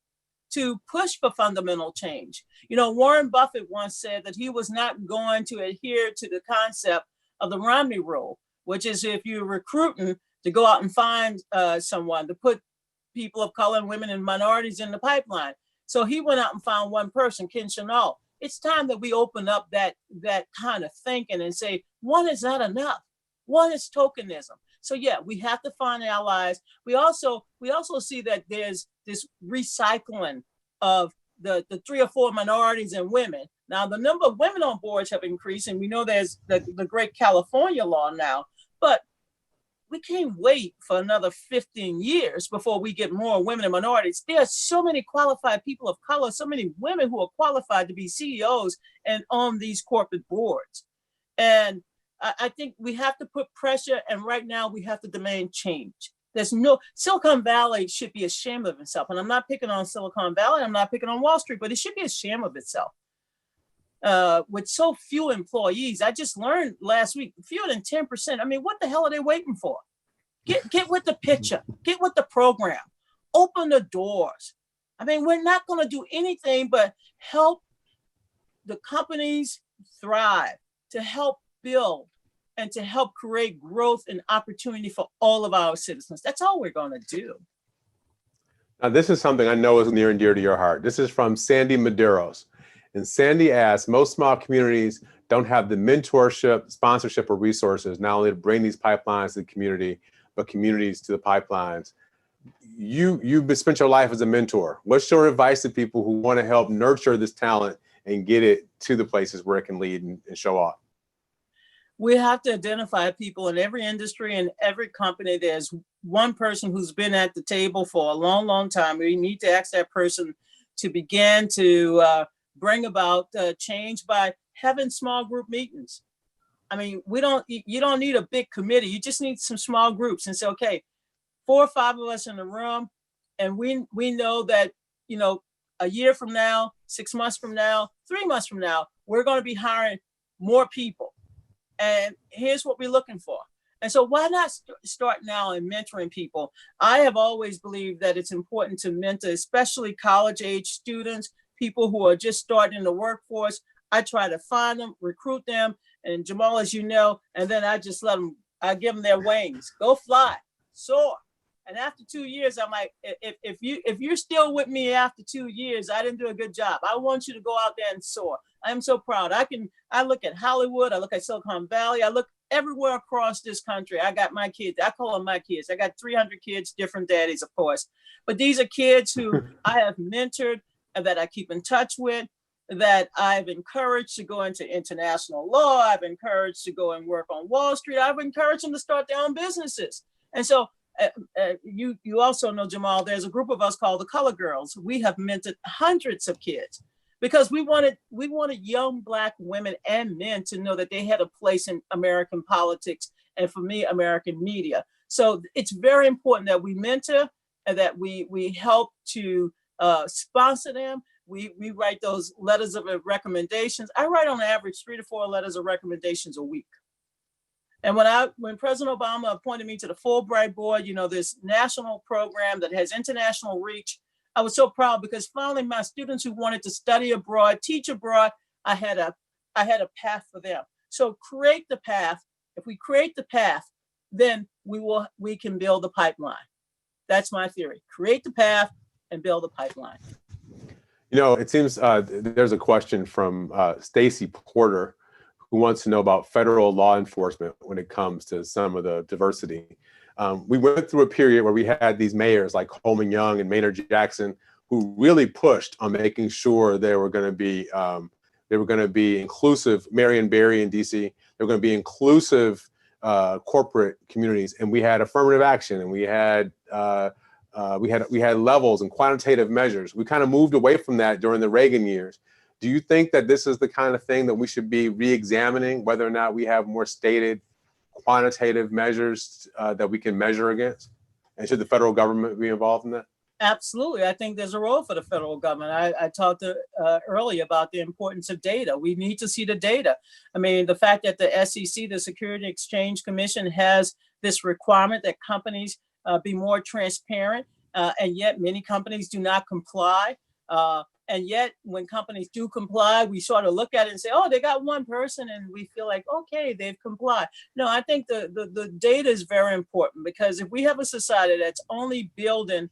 to push for fundamental change. You know, Warren Buffett once said that he was not going to adhere to the concept of the Romney rule, which is if you're recruiting to go out and find someone to put people of color and women and minorities in the pipeline. So he went out and found one person, Ken Chenault. It's time that we open up that kind of thinking and say, one is not enough. One is tokenism. So yeah, we have to find allies. We also see that there's this recycling of the 3 or 4 minorities and women. Now the number of women on boards have increased, and we know there's the great California law now, but we can't wait for another 15 years before we get more women and minorities. There are so many qualified people of color, so many women who are qualified to be CEOs and on these corporate boards. And I think we have to put pressure, and right now we have to demand change. Silicon Valley should be ashamed of itself. And I'm not picking on Silicon Valley, I'm not picking on Wall Street, but it should be ashamed of itself. With so few employees, I just learned last week, fewer than 10%. I mean, what the hell are they waiting for? Get with the picture, get with the program, open the doors. I mean, we're not going to do anything but help the companies thrive, to help build and to help create growth and opportunity for all of our citizens. That's all we're going to do. Now, this is something I know is near and dear to your heart. This is from Sandy Medeiros. And Sandy asks, most small communities don't have the mentorship, sponsorship, or resources, not only to bring these pipelines to the community, but communities to the pipelines. You've spent your life as a mentor. What's your advice to people who want to help nurture this talent and get it to the places where it can lead and show off? We have to identify people in every industry and every company. There's one person who's been at the table for a long, long time. We need to ask that person to begin to bring about change by having small group meetings. I mean, you don't need a big committee. You just need some small groups and say, okay, 4 or 5 of us in the room, and we know that, you know, a year from now, 6 months from now, 3 months from now, we're going to be hiring more people. And here's what we're looking for. And so why not start now in mentoring people? I have always believed that it's important to mentor, especially college age students, people who are just starting the workforce. I try to find them, recruit them, and Jamal, as you know, and then I just I give them their wings. Go fly, soar. And after 2 years, I'm like, if you're still with me after 2 years, I didn't do a good job. I want you to go out there and soar. I'm so proud. I look at Hollywood, I look at Silicon Valley, I look everywhere across this country. I got my kids. I call them my kids. I got 300 kids, different daddies, of course. But these are kids who I have mentored and that I keep in touch with, that I've encouraged to go into international law. I've encouraged to go and work on Wall Street. I've encouraged them to start their own businesses. And so you also know, Jamal, there's a group of us called the Color Girls. We have mentored hundreds of kids because we wanted young Black women and men to know that they had a place in American politics and, for me, American media. So it's very important that we mentor and that we help to sponsor them. We write those letters of recommendations. I write on average 3 to 4 letters of recommendations a week. And when President Obama appointed me to the Fulbright Board, you know, this national program that has international reach, I was so proud because finally my students who wanted to study abroad, teach abroad, I had a path for them. So create the path. If we create the path, then we can build the pipeline. That's my theory. Create the path and build the pipeline. You know, it seems there's a question from Stacy Porter, who wants to know about federal law enforcement when it comes to some of the diversity. We went through a period where we had these mayors like Coleman Young and Maynard Jackson, who really pushed on making sure they were going to be inclusive. Marion Barry in DC, they were going to be inclusive corporate communities, and we had affirmative action, and we had levels and quantitative measures. We kind of moved away from that during the Reagan years. Do you think that this is the kind of thing that we should be re-examining, whether or not we have more stated quantitative measures that we can measure against? And should the federal government be involved in that? Absolutely. I think there's a role for the federal government. I talked earlier about the importance of data. We need to see the data. I mean, the fact that the SEC, the Security Exchange Commission, has this requirement that companies be more transparent, and yet many companies do not comply. And yet when companies do comply, we sort of look at it and say, oh, they got one person, and we feel like, okay, they've complied. No, I think the data is very important, because if we have a society that's only building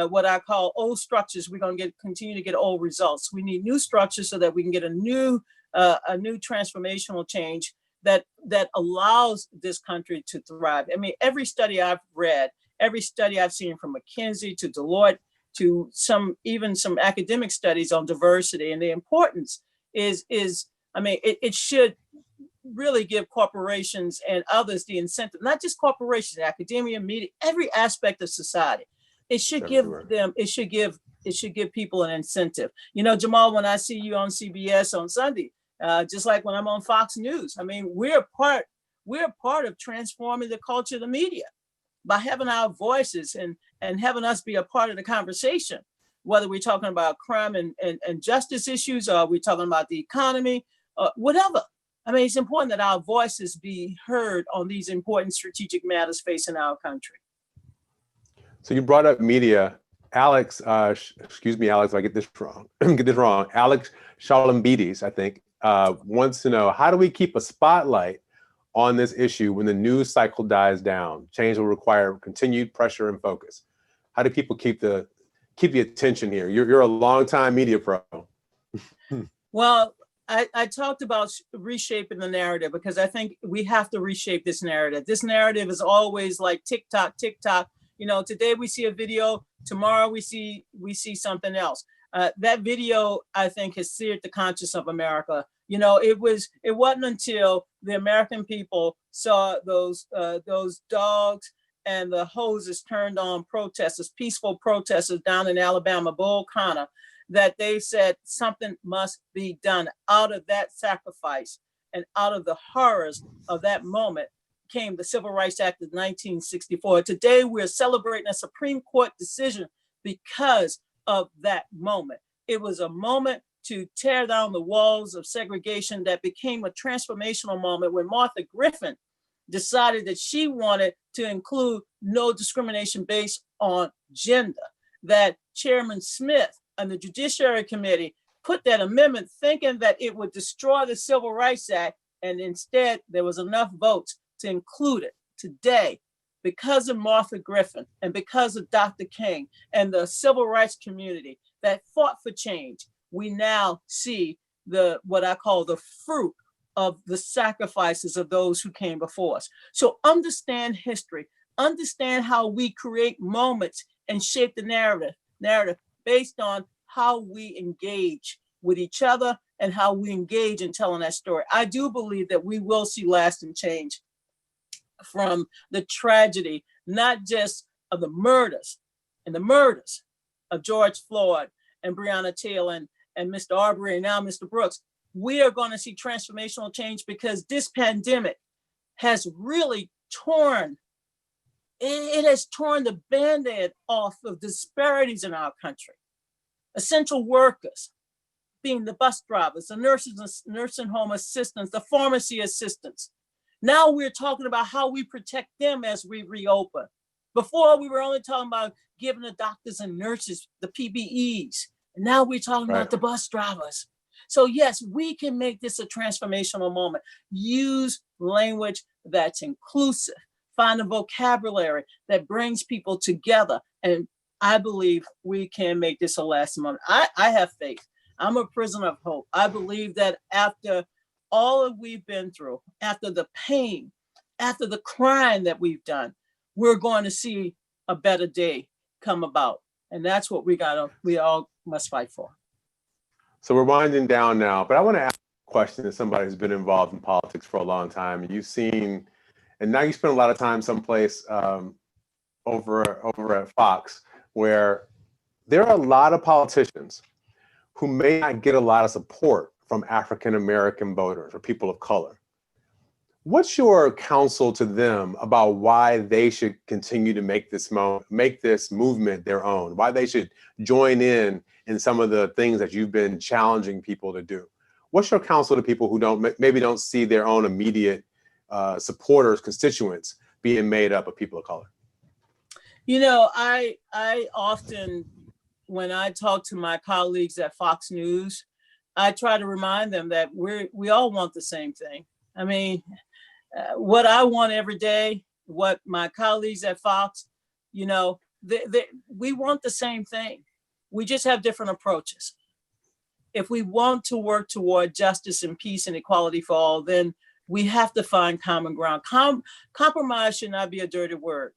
what I call old structures, we're going to continue to get old results. We need new structures so that we can get a new transformational change that allows this country to thrive. I mean, every study I've read, every study I've seen from McKinsey to Deloitte, to even some academic studies on diversity and the importance it should really give corporations and others the incentive, not just corporations, academia, media, every aspect of society. It should give people an incentive. You know, Jamal, when I see you on CBS on Sunday, just like when I'm on Fox News, I mean, we're part of transforming the culture of the media by having our voices and having us be a part of the conversation, whether we're talking about crime and justice issues, or we're talking about the economy, whatever. I mean, it's important that our voices be heard on these important strategic matters facing our country. So you brought up media. Alex, excuse me, Alex, if I get this wrong. Alex Shalambides, I think, wants to know, how do we keep a spotlight on this issue when the news cycle dies down? Change will require continued pressure and focus. How do people keep the attention here? You're a longtime media pro. Well, I talked about reshaping the narrative because I think we have to reshape this narrative. This narrative is always like TikTok, TikTok. You know, today we see a video, tomorrow we see something else. That video, I think, has seared the conscience of America. You know, it wasn't until the American people saw those dogs and the hoses turned on protesters, peaceful protesters down in Alabama, Bull Connor, that they said something must be done. Out of that sacrifice and out of the horrors of that moment came the Civil Rights Act of 1964. Today, we're celebrating a Supreme Court decision because of that moment. It was a moment to tear down the walls of segregation that became a transformational moment when Martha Griffin decided that she wanted to include no discrimination based on gender, that Chairman Smith and the Judiciary Committee put that amendment thinking that it would destroy the Civil Rights Act, and instead there was enough votes to include it. Today, because of Martha Griffin and because of Dr. King and the civil rights community that fought for change, we now see what I call the fruit of the sacrifices of those who came before us. So understand history, understand how we create moments and shape the narrative based on how we engage with each other and how we engage in telling that story. I do believe that we will see lasting change from the tragedy, not just of the murders of George Floyd and Breonna Taylor and Mr. Arbery and now Mr. Brooks. We are going to see transformational change because this pandemic has really torn the Band-Aid off of disparities in our country. Essential workers, being the bus drivers, the nurses, nursing home assistants, the pharmacy assistants. Now we're talking about how we protect them as we reopen. Before we were only talking about giving the doctors and nurses the PPEs. And now we're talking about the bus drivers. So yes, we can make this a transformational moment. Use language that's inclusive. Find a vocabulary that brings people together. And I believe we can make this a lasting moment. I have faith. I'm a prisoner of hope. I believe that after all that we've been through, after the pain, after the crime that we've done, we're going to see a better day come about. And that's what we all must fight for. So we're winding down now, but I want to ask a question to somebody who's been involved in politics for a long time. You've seen, and now you spend a lot of time someplace over at Fox, where there are a lot of politicians who may not get a lot of support from African-American voters or people of color. What's your counsel to them about why they should continue to make this movement their own, why they should join in some of the things that you've been challenging people to do? What's your counsel to people who maybe don't see their own immediate supporters, constituents being made up of people of color? You know, I often, when I talk to my colleagues at Fox News, I try to remind them that we all want the same thing. I mean, what I want every day, what my colleagues at Fox, you know, we want the same thing. We just have different approaches. If we want to work toward justice and peace and equality for all, then we have to find common ground. Compromise should not be a dirty word.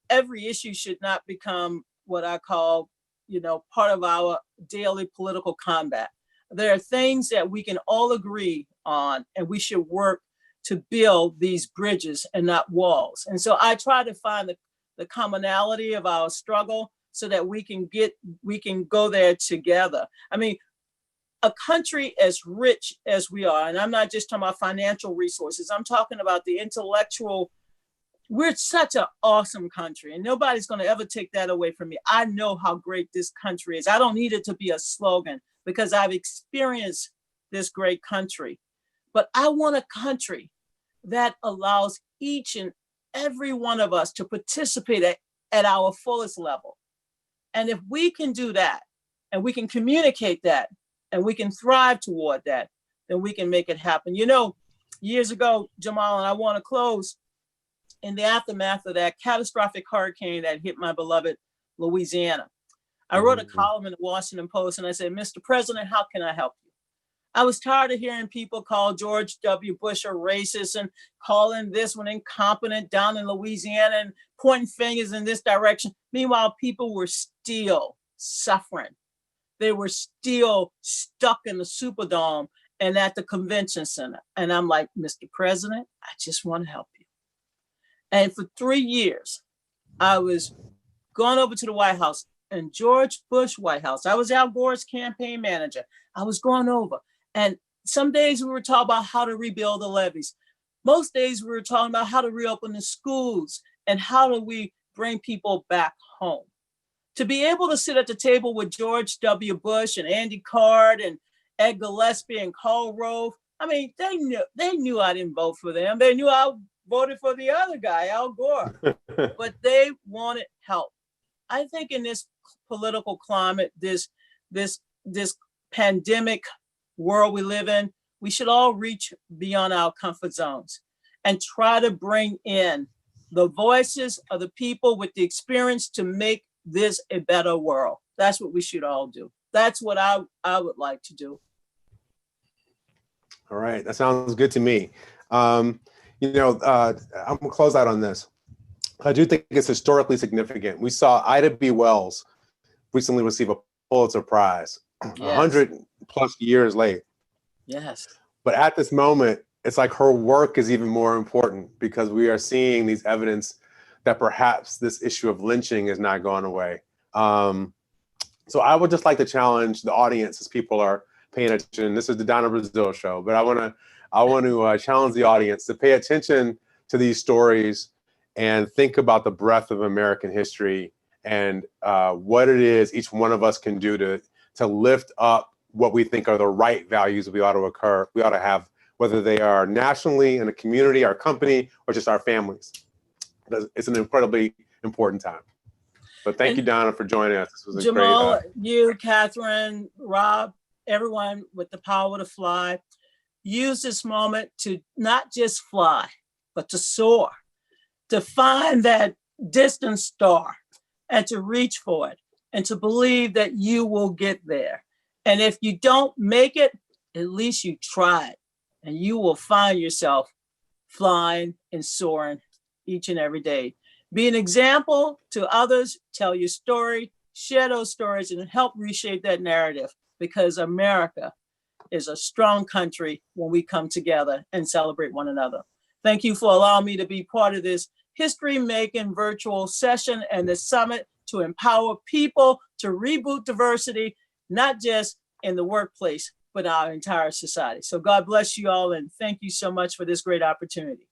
Every issue should not become what I call, you know, part of our daily political combat. There are things that we can all agree on, and we should work to build these bridges and not walls. And so I try to find the commonality of our struggle so that we can go there together. I mean, a country as rich as we are, and I'm not just talking about financial resources, I'm talking about the intellectual. We're such an awesome country, and nobody's going to ever take that away from me. I know how great this country is. I don't need it to be a slogan because I've experienced this great country. But I want a country that allows each and every one of us to participate at our fullest level. And if we can do that, and we can communicate that, and we can thrive toward that, then we can make it happen. You know, years ago, Jamal, and I want to close, in the aftermath of that catastrophic hurricane that hit my beloved Louisiana, I wrote a column in the Washington Post and I said, Mr. President, how can I help you? I was tired of hearing people call George W. Bush a racist and calling this one incompetent down in Louisiana and pointing fingers in this direction. Meanwhile, people were still suffering. They were still stuck in the Superdome and at the convention center. And I'm like, Mr. President, I just want to help you. And for 3 years, I was going over to the White House and George Bush White House. I was Al Gore's campaign manager. I was going over. And some days we were talking about how to rebuild the levees. Most days we were talking about how to reopen the schools and how do we bring people back home. To be able to sit at the table with George W. Bush and Andy Card and Ed Gillespie and Karl Rove, I mean, they knew I didn't vote for them. They knew I voted for the other guy, Al Gore, but they wanted help. I think in this political climate, this pandemic world we live in, we should all reach beyond our comfort zones and try to bring in the voices of the people with the experience to make this a better world. That's what we should all do. That's what I would like to do. All right, that sounds good to me. I'm gonna close out on this. I do think it's historically significant. We saw Ida B. Wells recently receive a Pulitzer Prize, Yes. 100 plus years late. Yes. But at this moment, it's like her work is even more important because we are seeing these evidence that perhaps this issue of lynching is not going away. So I would just like to challenge the audience as people are paying attention. This is the Donna Brazil show, but I want to challenge the audience to pay attention to these stories and think about the breadth of American history and what it is each one of us can do to lift up what we think are the right values we ought to have, whether they are nationally in a community, our company, or just our families. It's an incredibly important time. But thank you, Donna, for joining us. This was a Jamal, great. you, Catherine, Rob, everyone with the power to fly, use this moment to not just fly, but to soar, to find that distant star and to reach for it and to believe that you will get there. And if you don't make it, at least you tried and you will find yourself flying and soaring each and every day. Be an example to others, tell your story, share those stories and help reshape that narrative because America is a strong country when we come together and celebrate one another. Thank you for allowing me to be part of this history-making virtual session and the summit to empower people to reboot diversity, not just in the workplace, but our entire society. So God bless you all and thank you so much for this great opportunity.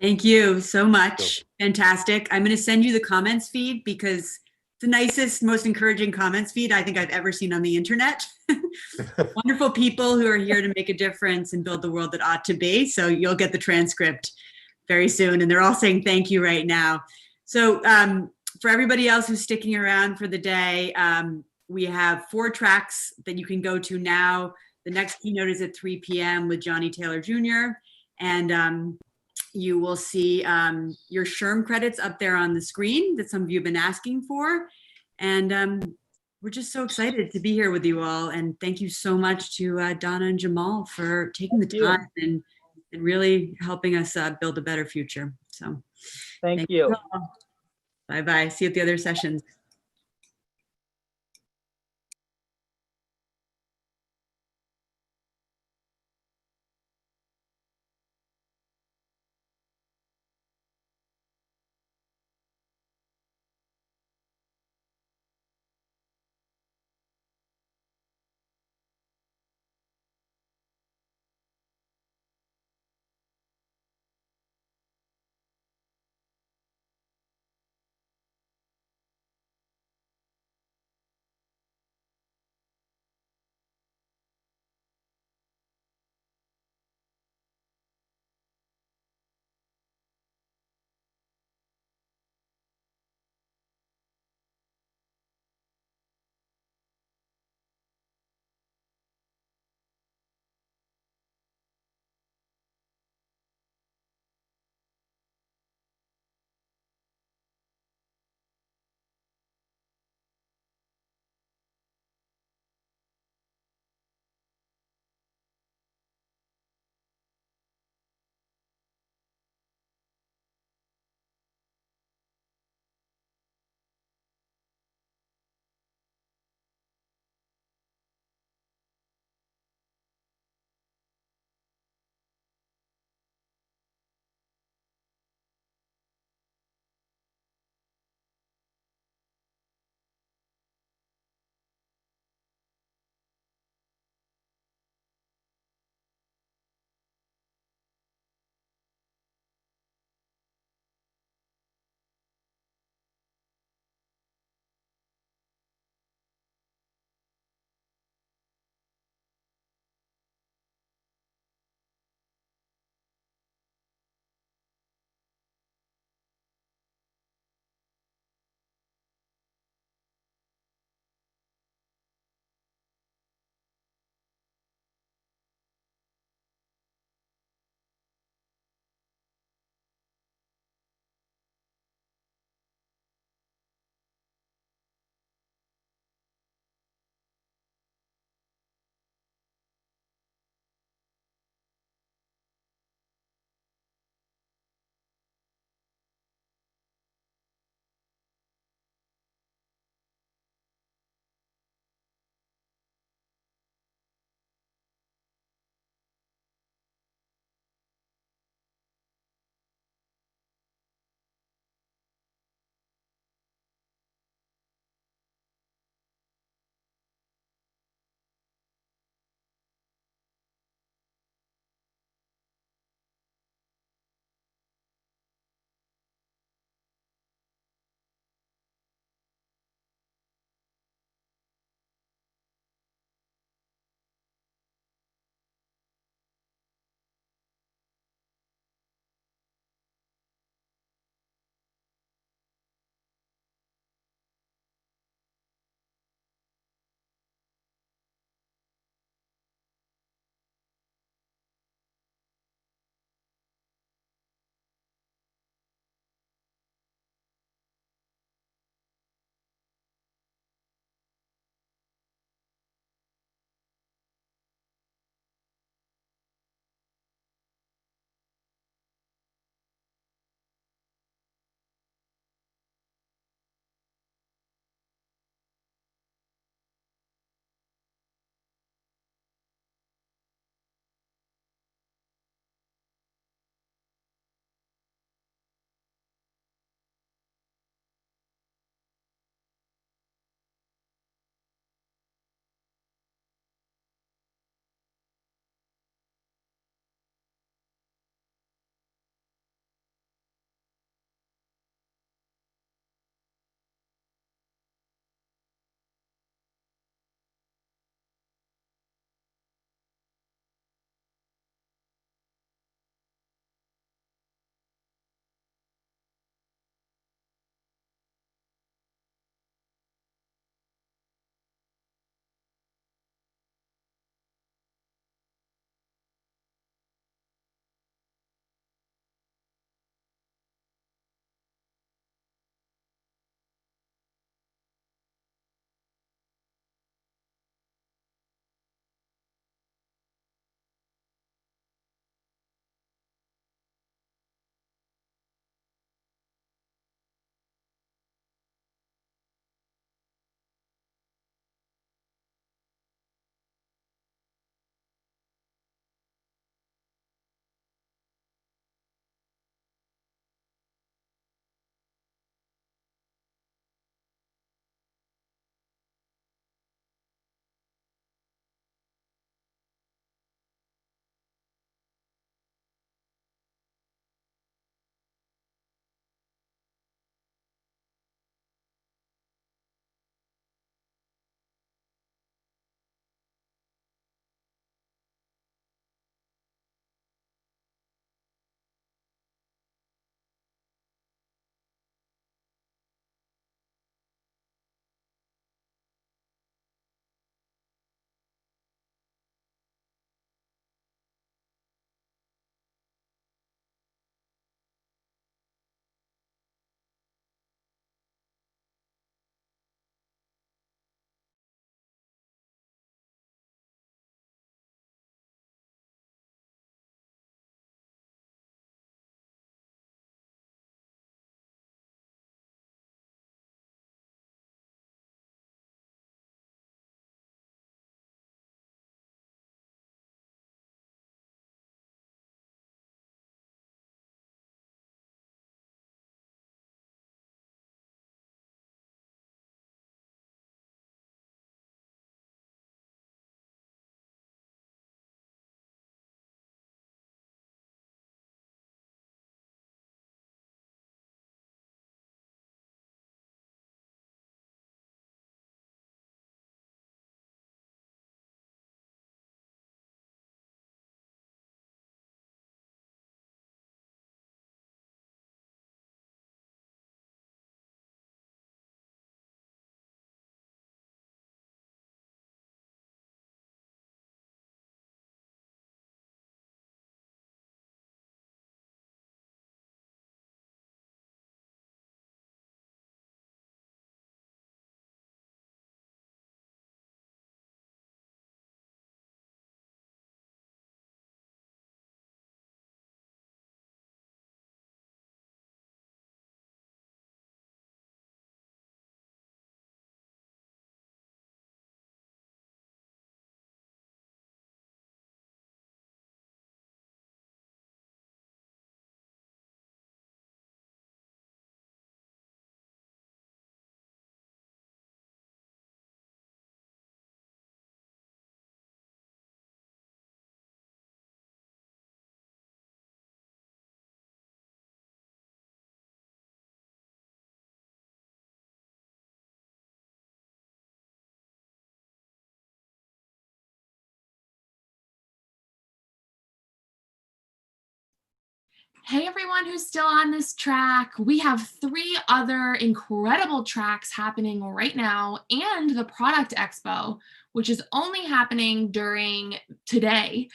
Thank you so much. Fantastic. I'm going to send you the comments feed because it's the nicest, most encouraging comments feed I think I've ever seen on the internet. Wonderful people who are here to make a difference and build the world that ought to be. So you'll get the transcript very soon. And they're all saying thank you right now. So for everybody else who's sticking around for the day, we have 4 tracks that you can go to now. The next keynote is at 3 p.m. with Johnny Taylor Jr. And you will see your SHRM credits up there on the screen that some of you have been asking for. And we're just so excited to be here with you all. And thank you so much to Donna and Jamal for taking the time and really helping us build a better future. So thank you. Bye-bye. See you at the other sessions. Hey everyone who's still on this track. We have 3 other incredible tracks happening right now and the Product Expo, which is only happening during today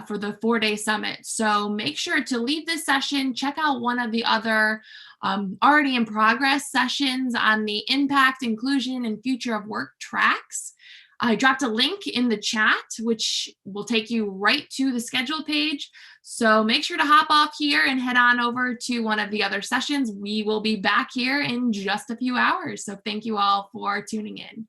for the 4-day summit. So make sure to leave this session, check out one of the other already in progress sessions on the impact, inclusion, and future of work tracks. I dropped a link in the chat, which will take you right to the schedule page. So make sure to hop off here and head on over to one of the other sessions. We will be back here in just a few hours. So thank you all for tuning in.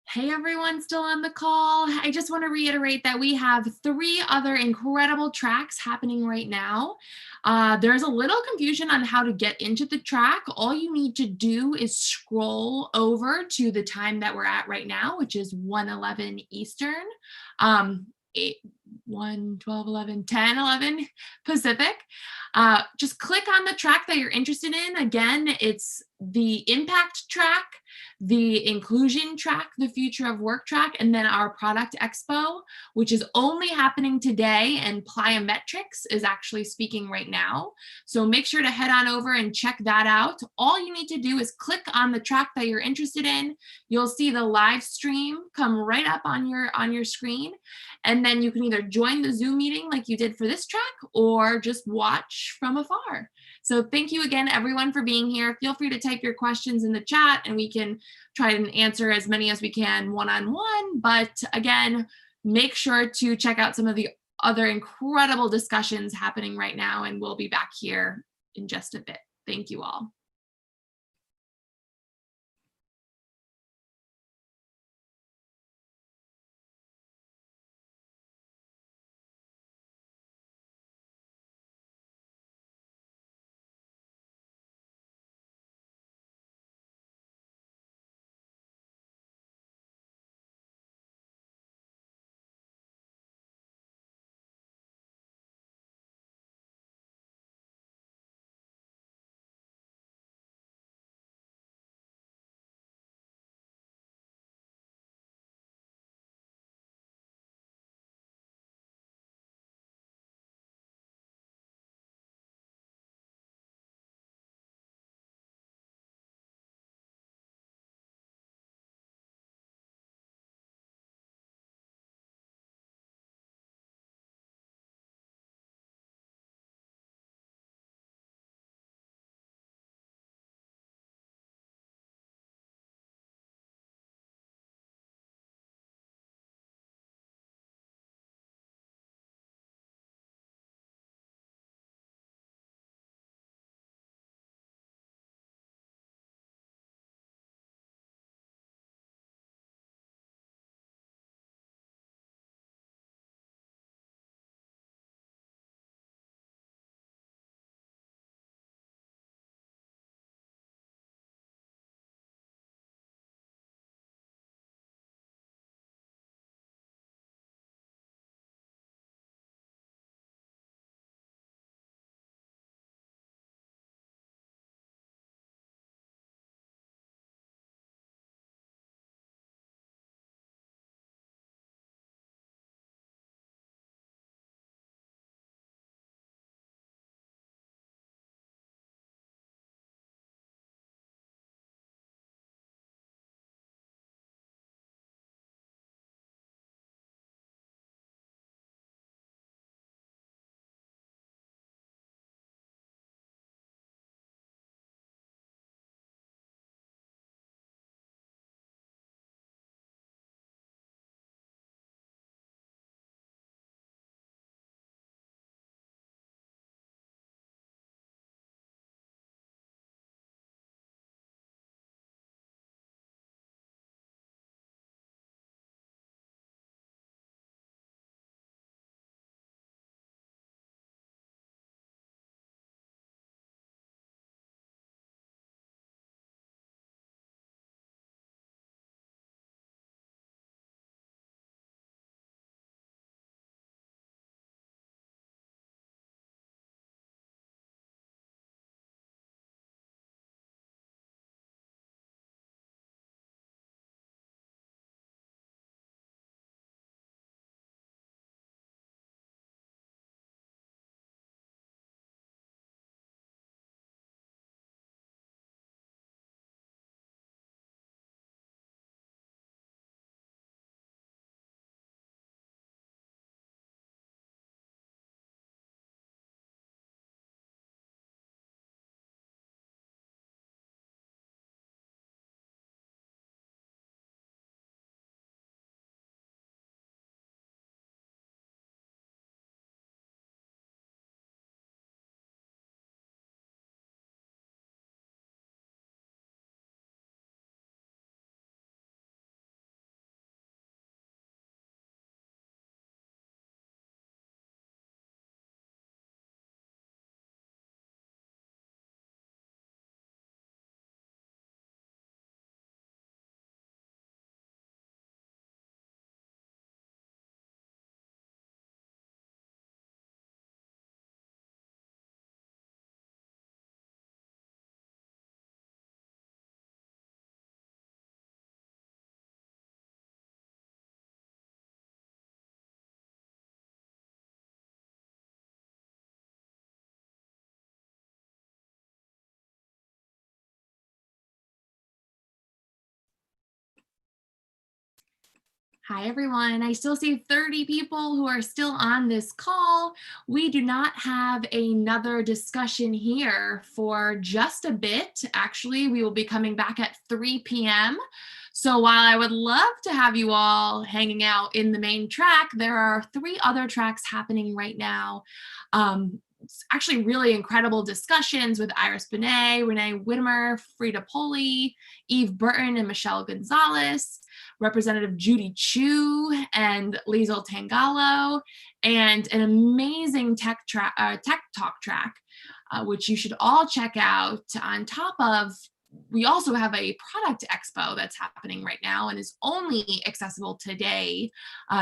Hey everyone still on the call. I just want to reiterate that we have 3 other incredible tracks happening right now. There's a little confusion on how to get into the track. All you need to do is scroll over to the time that we're at right now, which is 1:11 Eastern. 1, 12, 11, 10, 11 Pacific. Just click on the track that you're interested in. Again, it's the impact track, the inclusion track, the future of work track, and then our product expo, which is only happening today, and Plyometrics is actually speaking right now. So make sure to head on over and check that out. All you need to do is click on the track that you're interested in. You'll see the live stream come right up on your screen, and then you can either join the Zoom meeting like you did for this track or just watch from afar. So thank you again, everyone, for being here. Feel free to type your questions in the chat and we can try and answer as many as we can one-on-one. But again, make sure to check out some of the other incredible discussions happening right now, and we'll be back here in just a bit. Thank you all. Hi, everyone. I still see 30 people who are still on this call. We do not have another discussion here for just a bit. Actually, we will be coming back at 3 p.m. So while I would love to have you all hanging out in the main track, there are 3 other tracks happening right now. It's actually really incredible discussions with Iris Benet, Renee Whittemer, Frida Poli, Eve Burton, and Michelle Gonzalez. Representative Judy Chu and Liesl Tangalo, and an amazing tech talk track, which you should all check out. On top of, we also have a product expo that's happening right now and is only accessible today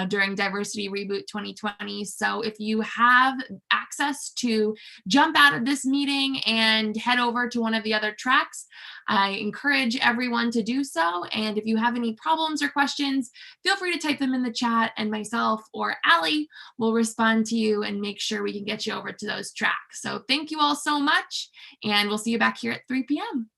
during Diversity Reboot 2020. So if you have access to jump out of this meeting and head over to one of the other tracks, I encourage everyone to do so. And if you have any problems or questions, feel free to type them in the chat, and myself or Allie will respond to you and make sure we can get you over to those tracks. So thank you all so much, and we'll see you back here at 3 p.m.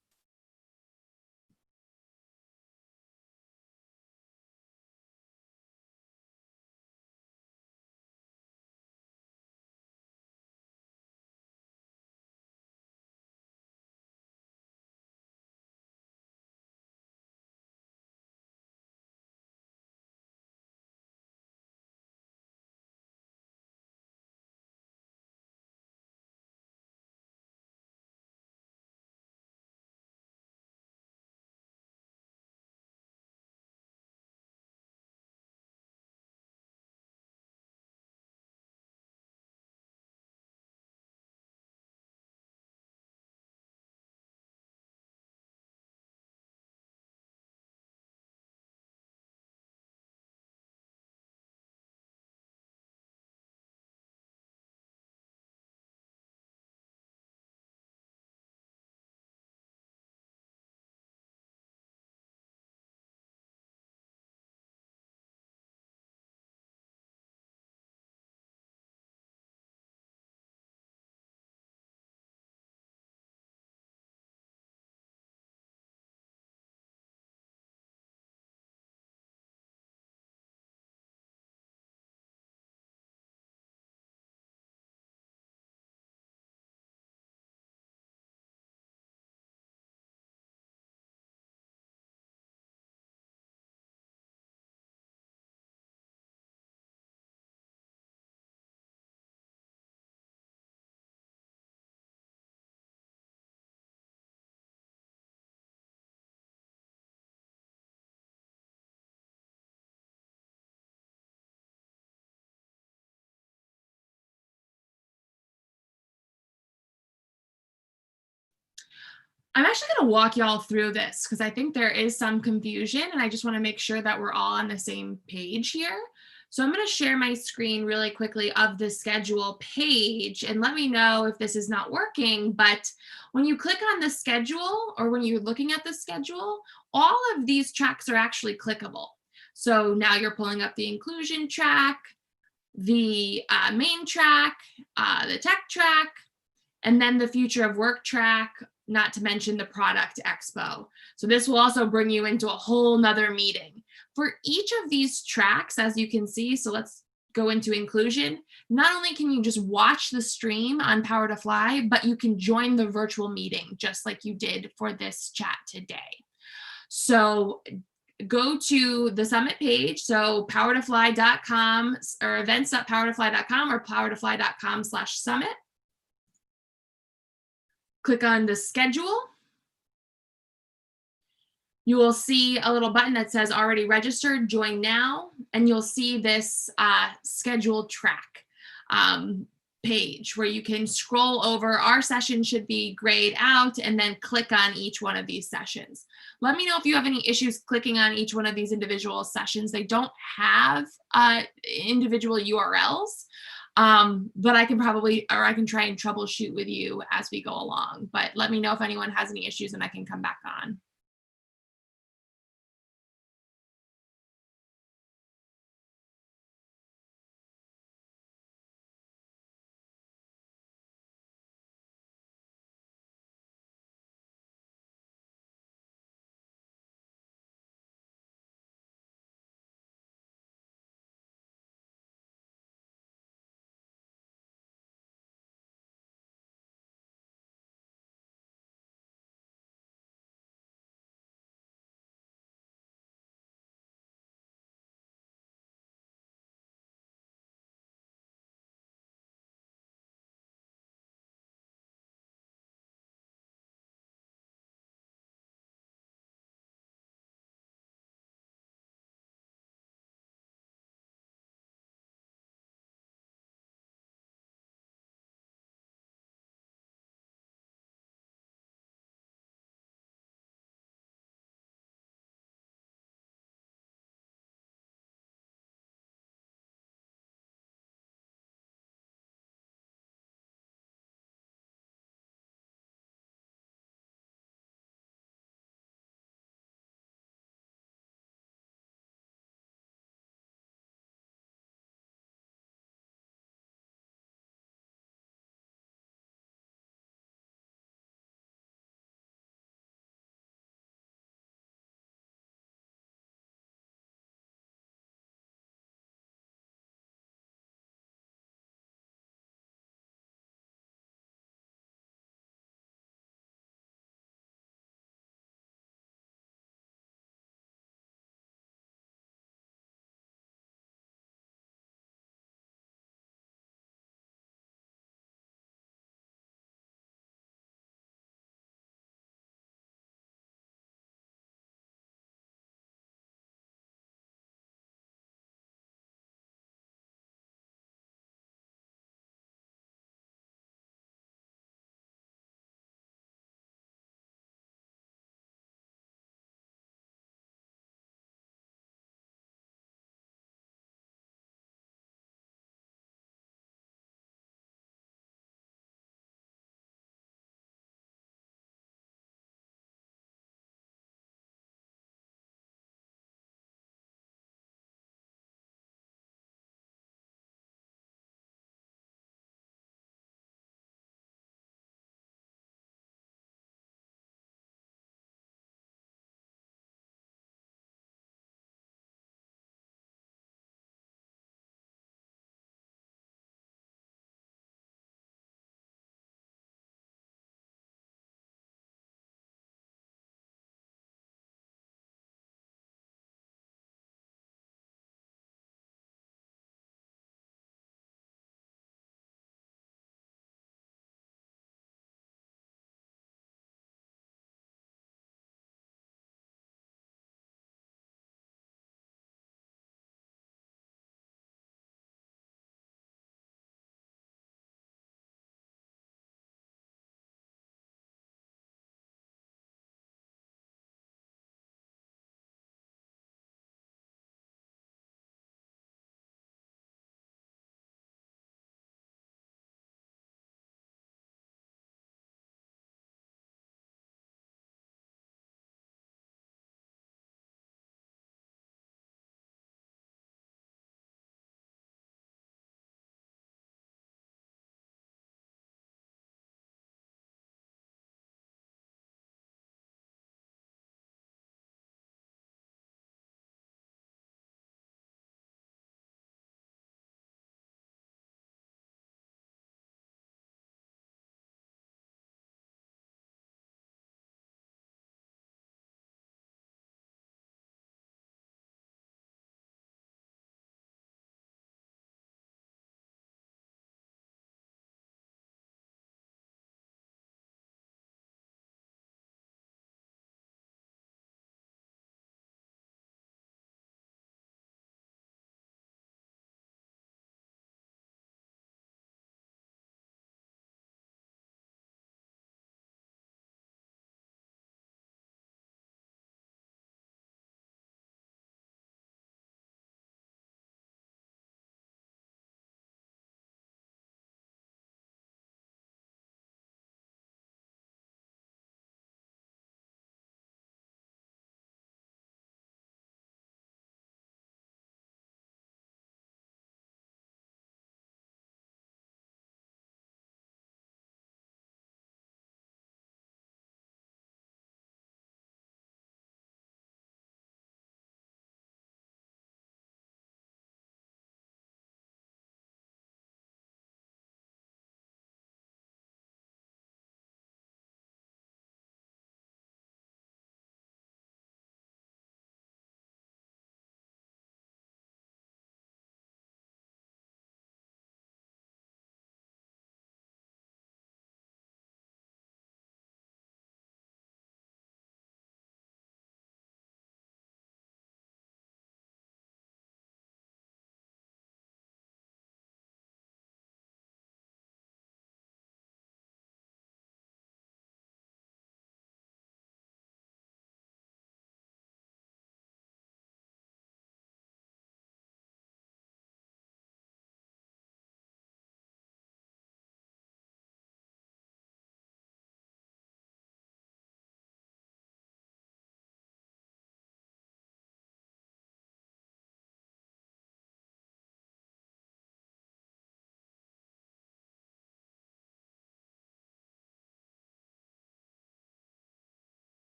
I'm actually going to walk y'all through this because I think there is some confusion, and I just want to make sure that we're all on the same page here. So I'm going to share my screen really quickly of the schedule page, and let me know if this is not working. But when you click on the schedule, or when you're looking at the schedule, all of these tracks are actually clickable. So now you're pulling up the inclusion track, the main track, the tech track, and then the future of work track, not to mention the product expo. So this will also bring you into a whole nother meeting. For each of these tracks, as you can see, so let's go into inclusion, not only can you just watch the stream on Power to Fly, but you can join the virtual meeting just like you did for this chat today. So go to the summit page, so powertofly.com or events.powertofly.com or powertofly.com/summit. Click on the schedule. You will see a little button that says already registered, join now, and you'll see this scheduled track page where you can scroll over. Our session should be grayed out, and then click on each one of these sessions. Let me know if you have any issues clicking on each one of these individual sessions. They don't have individual URLs. But I can try and troubleshoot with you as we go along. But let me know if anyone has any issues and I can come back on.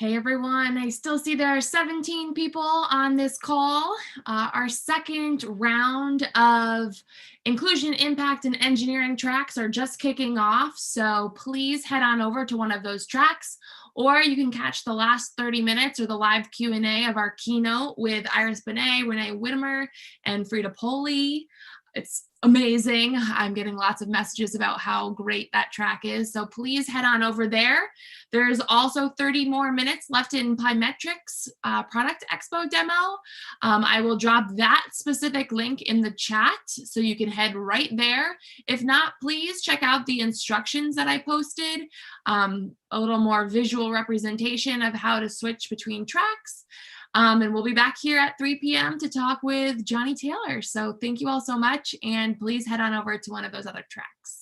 Hey everyone, I still see there are 17 people on this call. Our second round of inclusion, impact, and engineering tracks are just kicking off, so please head on over to one of those tracks, or you can catch the last 30 minutes or the live Q&A of our keynote with Iris Benet, Renee Whittemer, and Frida Poli. It's amazing. I'm getting lots of messages about how great that track is. So please head on over there. There's also 30 more minutes left in Pymetrics Product Expo demo. I will drop that specific link in the chat so you can head right there. If not, please check out the instructions that I posted, a little more visual representation of how to switch between tracks. And we'll be back here at 3 p.m. to talk with Johnny Taylor. So thank you all so much, and please head on over to one of those other tracks.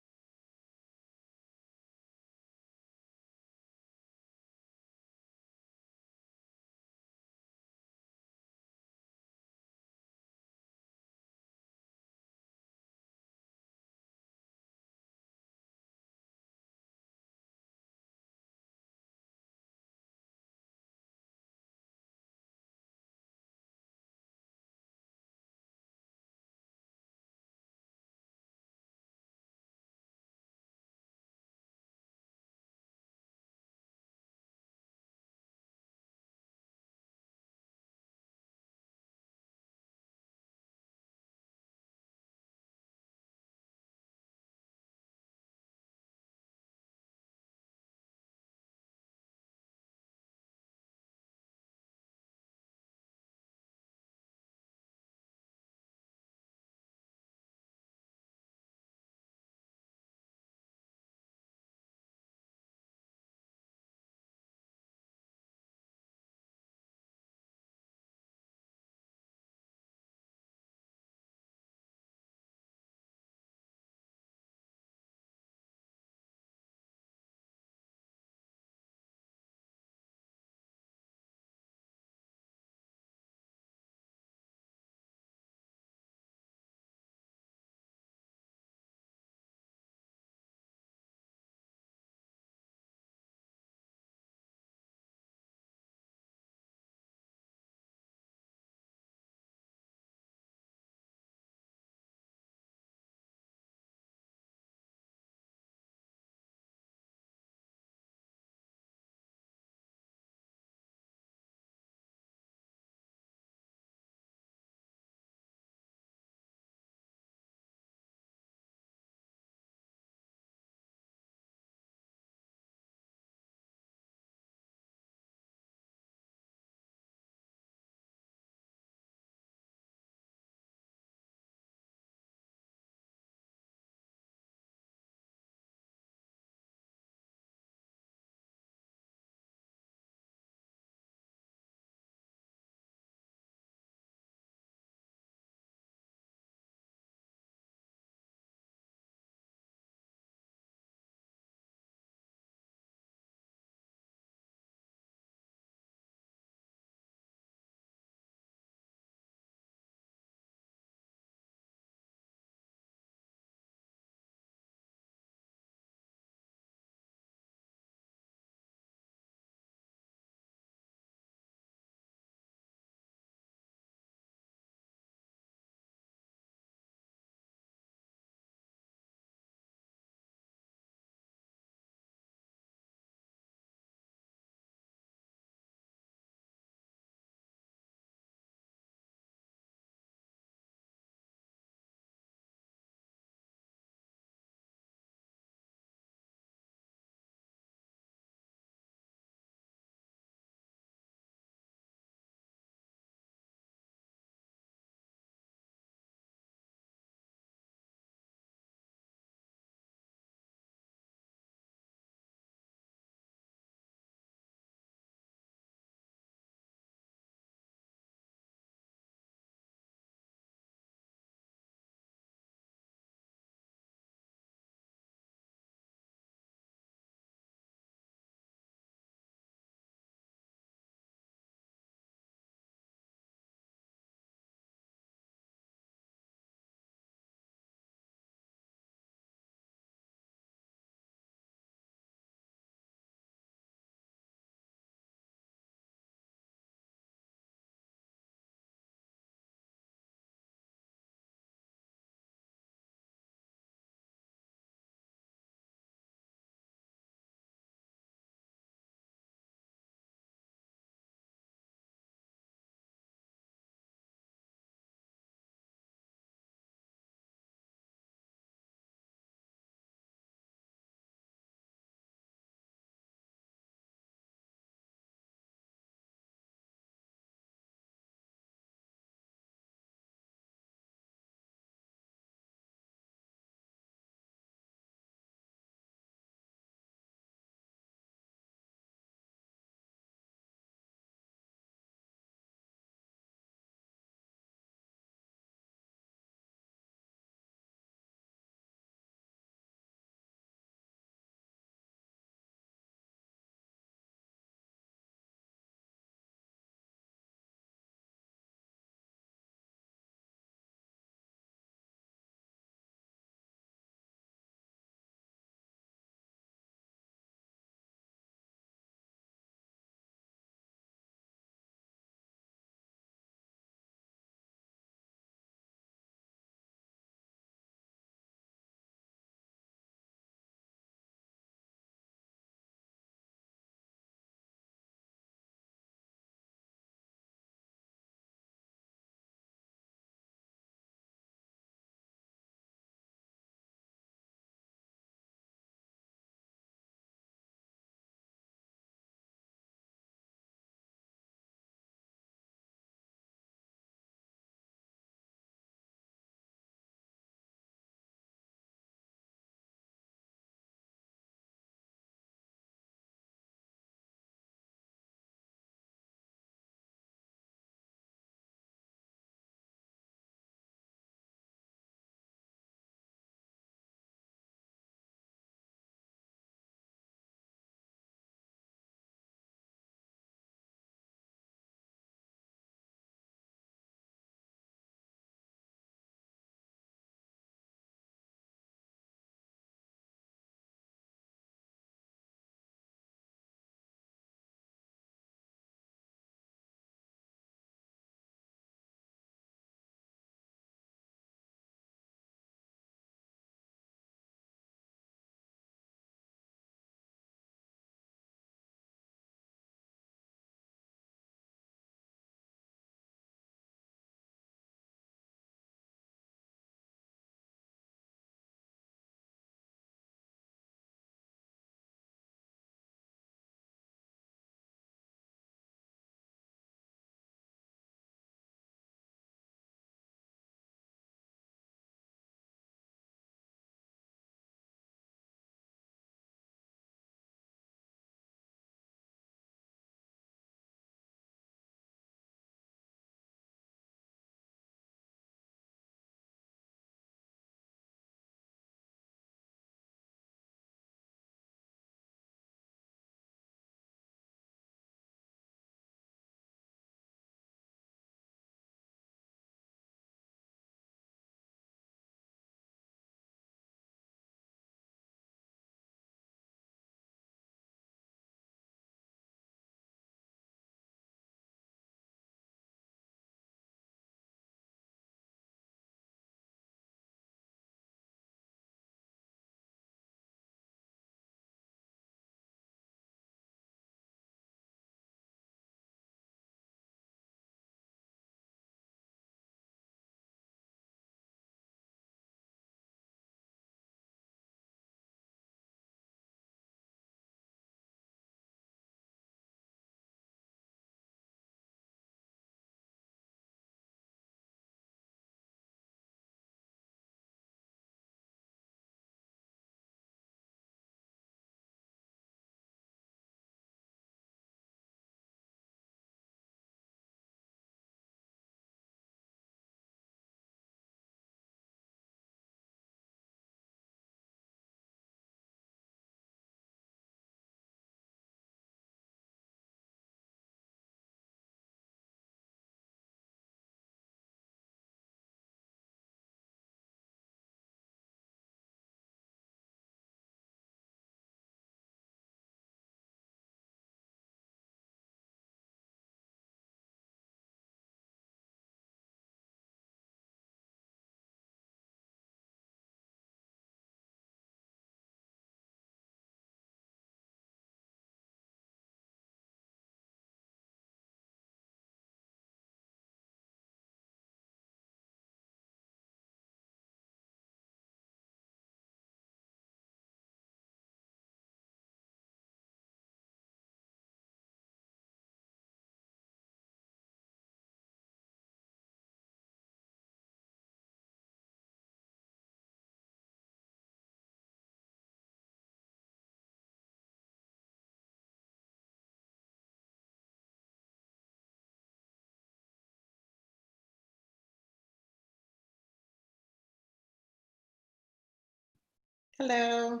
Hello.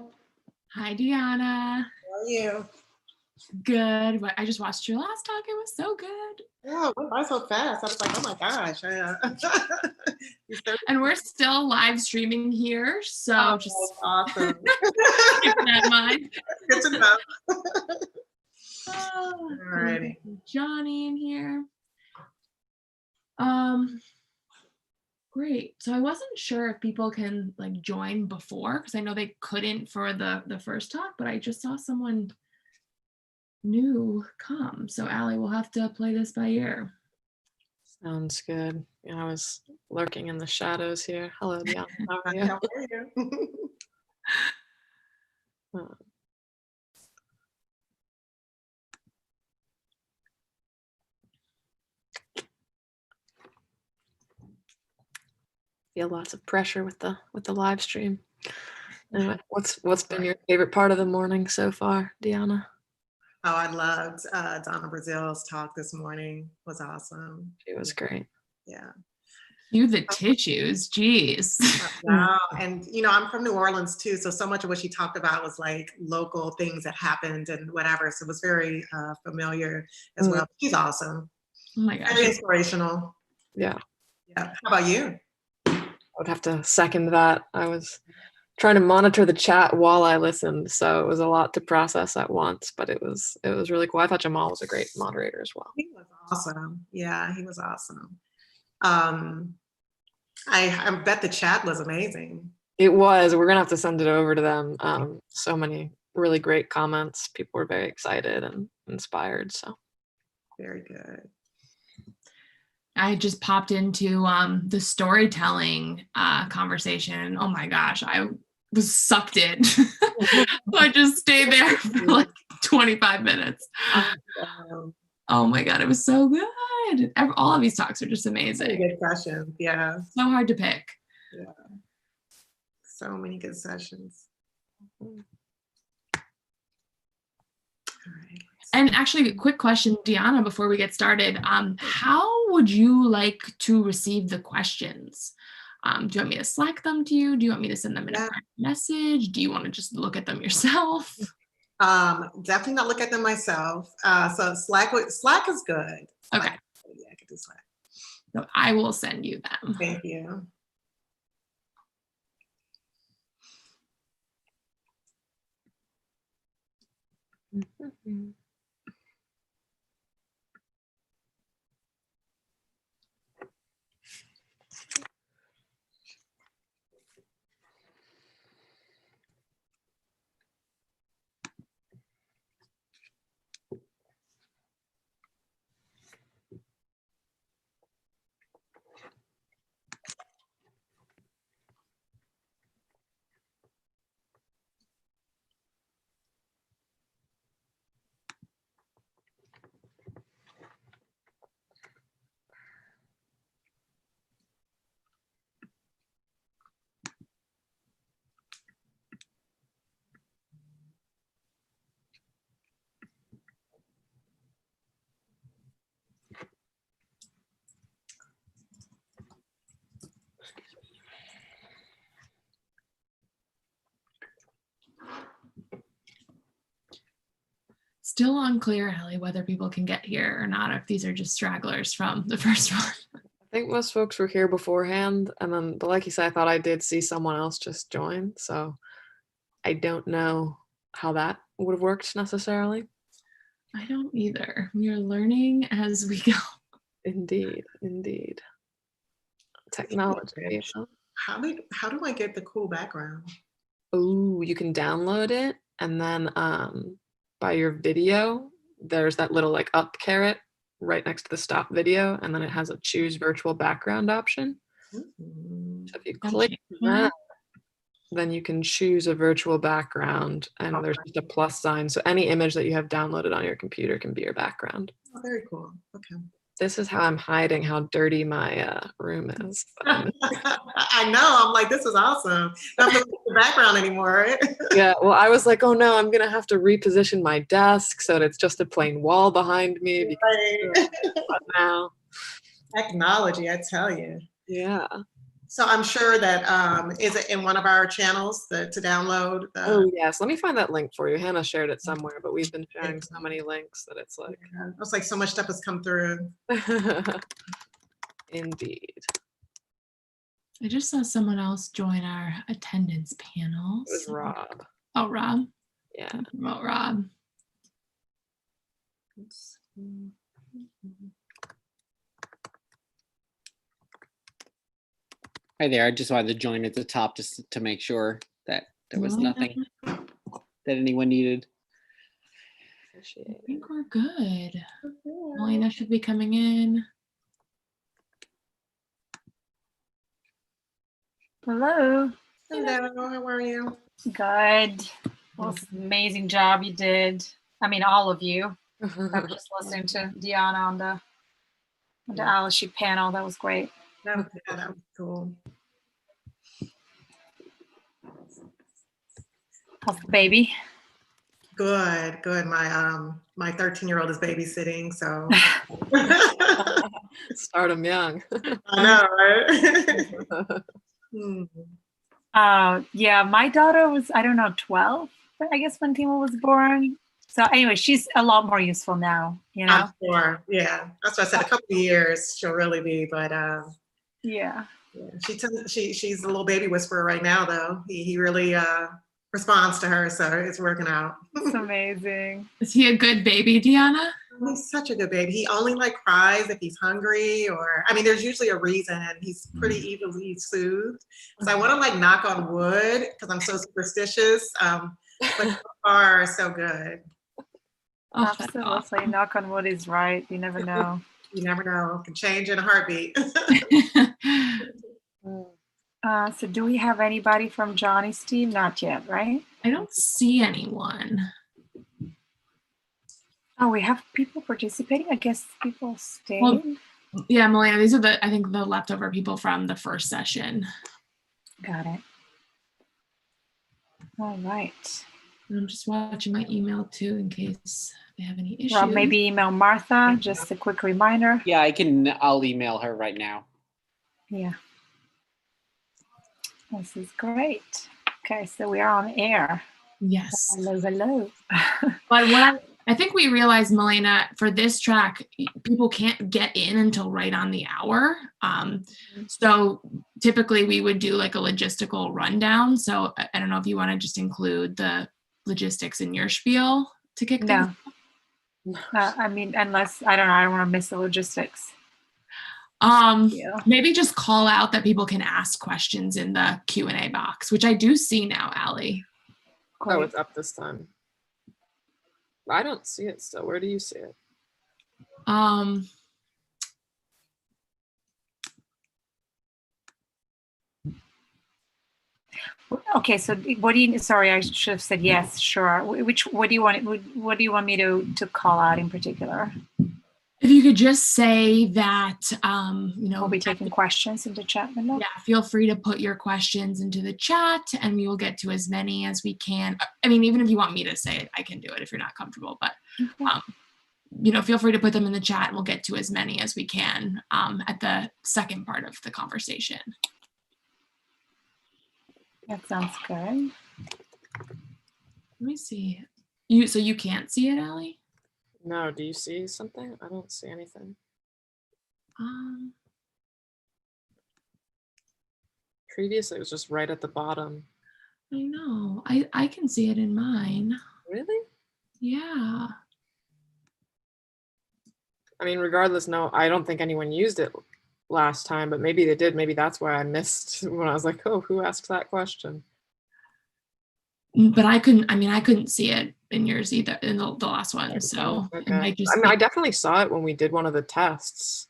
Hi, Deanna. How are you? Good. I just watched your last talk. It was so good. Yeah, it went by so fast. I was like, oh my gosh. And we're still live streaming here, so Oh, just awesome. keep that in mind. Good to know. Oh, Alrighty. Johnny in here. Great. So I wasn't sure if people can like join before because I know they couldn't for the first talk, but I just saw someone new come. So Allie, we'll have to play this by ear. Sounds good. Yeah, I was lurking in the shadows here. Hello, Diana. How are you? How are you? Feel lots of pressure with the live stream. Anyway, what's been your favorite part of the morning so far, Deanna? Oh, I loved Donna Brazil's talk this morning. It was awesome. It was great. Yeah. You the tissues, geez. Wow. And I'm from New Orleans too, so much of what she talked about was like local things that happened and whatever. So it was very familiar as well. She's awesome. Oh my gosh. Very inspirational. Yeah. Yeah. How about you? I would have to second that. I was trying to monitor the chat while I listened, so it was a lot to process at once, but it was really cool. I thought Jamal was a great moderator as well. He was awesome. Yeah, he was awesome. I bet the chat was amazing. It was. We're gonna have to send it over to them. So many really great comments. People were very excited and inspired. So very good. I just popped into the storytelling conversation. Oh my gosh, I was sucked in. So I just stayed there for like 25 minutes. Oh my God, it was so good. All of these talks are just amazing. Good sessions, yeah. So hard to pick. Yeah. So many good sessions. All right. And actually, quick question, Deanna, before we get started, how would you like to receive the questions? Do you want me to Slack them to you? Do you want me to send them in a private message? Do you want to just look at them yourself? Definitely not look at them myself. So Slack is good. Okay. Yeah, I could do Slack. So I will send you them. Thank you. Mm-hmm. Still unclear, Ellie, whether people can get here or not, or if these are just stragglers from the first one. I think most folks were here beforehand, and then, but like you said, I thought I did see someone else just join, so I don't know how that would have worked necessarily. I don't either. We are learning as we go. Indeed, indeed. Technology. How do I get the cool background? Oh, you can download it, and then by your video, there's that little like up caret right next to the stop video, and then it has a choose virtual background option. Mm-hmm. So if you click that, then you can choose a virtual background, and there's just a plus sign. So any image that you have downloaded on your computer can be your background. Oh, very cool. Okay. This is how I'm hiding how dirty my room is. I know. I'm like, this is awesome. Don't look at the background anymore, right? Yeah. Well, I was like, oh no, I'm gonna have to reposition my desk so that it's just a plain wall behind me. Because Right. now, Technology, I tell you. yeah. So I'm sure that, is it in one of our channels to download? Oh yes, let me find that link for you. Hannah shared it somewhere, but we've been sharing so many links that it's like. It's like so much stuff has come through. Indeed. I just saw someone else join our attendance panel. It was Rob. Oh, Rob. Yeah. About Rob. Hi there. I just wanted to join at the top just to make sure that there was nothing that anyone needed. I think we're good. Melina should be coming in. Hello. Hello, how are you? Good. Well, amazing job you did. I mean, all of you. I was just listening to Deanna on the Alice panel. That was great. That was cool. How's the baby? Good. My 13-year-old is babysitting, so. Start them young. I know, right? Yeah, my daughter was, I don't know, 12, but I guess when Timo was born. So anyway, she's a lot more useful now, you know? I'm sure. Yeah, that's what I said. A couple of years she'll really be, but yeah. She's a little baby whisperer right now, though. He really responds to her, so it's working out. It's amazing. Is he a good baby, Deanna? He's such a good baby. He only cries if he's hungry, or I mean, there's usually a reason, and he's pretty easily soothed. So I want to knock on wood because I'm so superstitious. But so far, so good. Oh, absolutely. Knock on wood is right. You never know. You never know. It can change in a heartbeat. So do we have anybody from Johnny's team? Not yet, right? I don't see anyone. Oh, we have people participating. I guess people stayed. Well, yeah, Melina, these are I think the leftover people from the first session. Got it. All right. I'm just watching my email too in case they have any issues. Rob, maybe email Martha, just a quick reminder. Yeah, I'll email her right now. Yeah. This is great. Okay, so we are on air. Yes. Hello. But I think we realized, Melina, for this track, people can't get in until right on the hour. So typically we would do a logistical rundown. So I don't know if you want to just include the logistics in your spiel to kick things off. I mean, unless, I don't know, I don't want to miss the logistics. Maybe just call out that people can ask questions in the Q&A box, which I do see now, Allie. Great. Oh, it's up this time. I don't see it still. Where do you see it? Okay, so what do you? Sorry, I should have said yes. Sure. What do you want? What do you want me to call out in particular? If you could just say that, we'll be taking questions in the chat window. Yeah, feel free to put your questions into the chat and we will get to as many as we can. I mean, even if you want me to say it, I can do it if you're not comfortable, but, feel free to put them in the chat and we'll get to as many as we can at the second part of the conversation. That sounds good. Let me see. So you can't see it, Allie? No, do you see something? I don't see anything. Previously, it was just right at the bottom. I know. I can see it in mine. Really? Yeah. I mean, regardless, no, I don't think anyone used it last time, but maybe they did. Maybe that's why I missed when I was like, oh, who asked that question? But I couldn't see it in yours either, in the last one. So okay. I definitely saw it when we did one of the tests.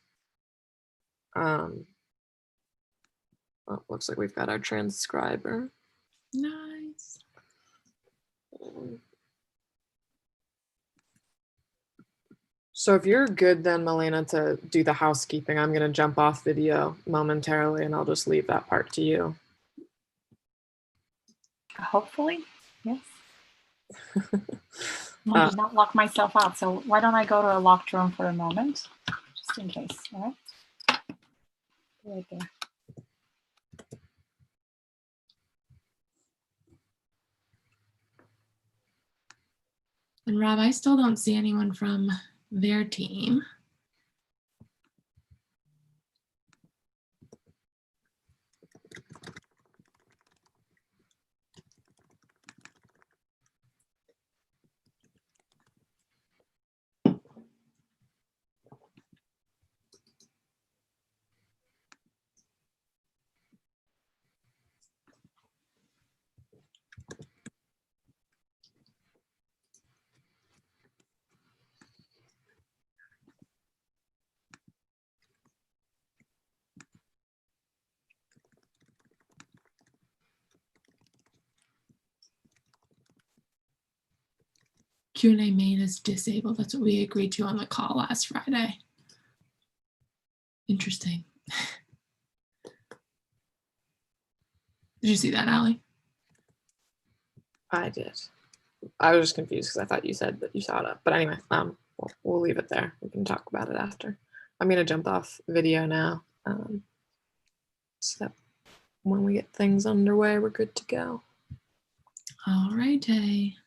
Looks like we've got our transcriber. Nice. So if you're good then, Melina, to do the housekeeping, I'm going to jump off video momentarily and I'll just leave that part to you. Hopefully, yes. I did not lock myself out, so why don't I go to a locked room for a moment, just in case, all right? Right there. And Rob, I still don't see anyone from their team. Q&A main is disabled. That's what we agreed to on the call last Friday. Interesting. Did you see that, Allie? I did. I was just confused because I thought you said that you saw it up. But anyway, we'll leave it there. We can talk about it after. I'm gonna jump off video now. So that when we get things underway, we're good to go. All righty.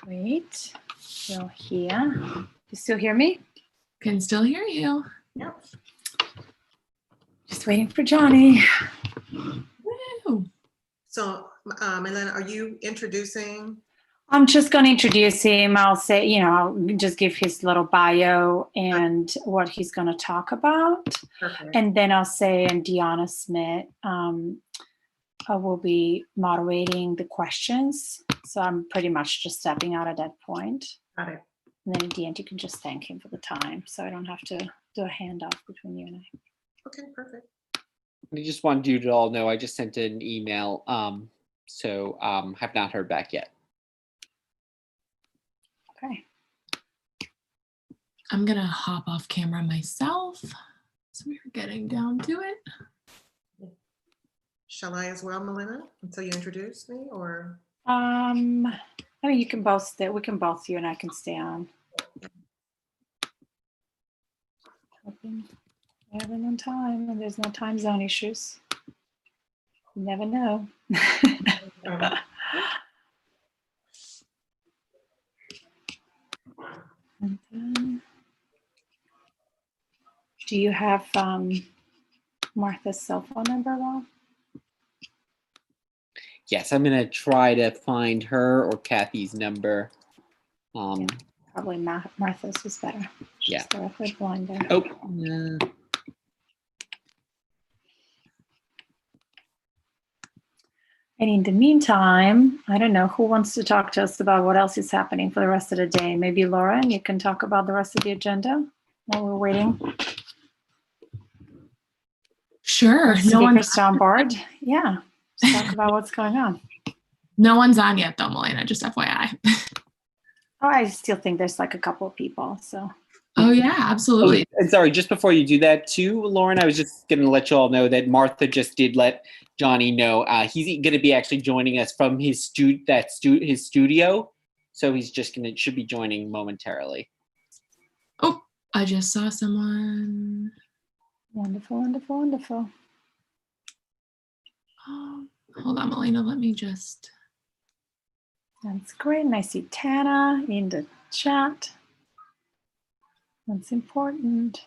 Great. You're here. You still hear me? Can still hear you. Yep. Just waiting for Johnny. Woo. So, Elena, are you introducing? I'm just going to introduce him. I'll say, you know, I'll just give his little bio and what he's going to talk about. Perfect. And then I'll say, and Deanna Smith will be moderating the questions. So I'm pretty much just stepping out at that point. Got it. And then at the end, you can just thank him for the time. So I don't have to do a handoff between you and I. Okay, perfect. I just wanted you to all know I just sent an email, so have not heard back yet. Okay. I'm gonna hop off camera myself. So we're getting down to it. Shall I as well, Melina, until you introduce me, or? I mean, you can both stay. We can both, you and I can stay on. Having on time, and there's no time zone issues. You never know. And then, do you have Martha's cell phone number, Rob? Yes, I'm gonna try to find her or Kathy's number. Probably Martha's was better. She's Yeah. directly blind there. Oh. And in the meantime, I don't know who wants to talk to us about what else is happening for the rest of the day. Maybe Laura, and you can talk about the rest of the agenda while we're waiting. Sure. Speakers on board. Yeah. Just talk about what's going on. No one's on yet though, Melina, just FYI. Oh, I still think there's like a couple of people. So. Oh yeah, absolutely. And sorry, just before you do that too, Lauren, I was just going to let you all know that Martha just did let Johnny know he's going to be actually joining us from his studio. So he's just should be joining momentarily. Oh, I just saw someone. Wonderful, wonderful, wonderful. Oh, hold on, Melina, let me just. That's great. And I see Tana in the chat. That's important.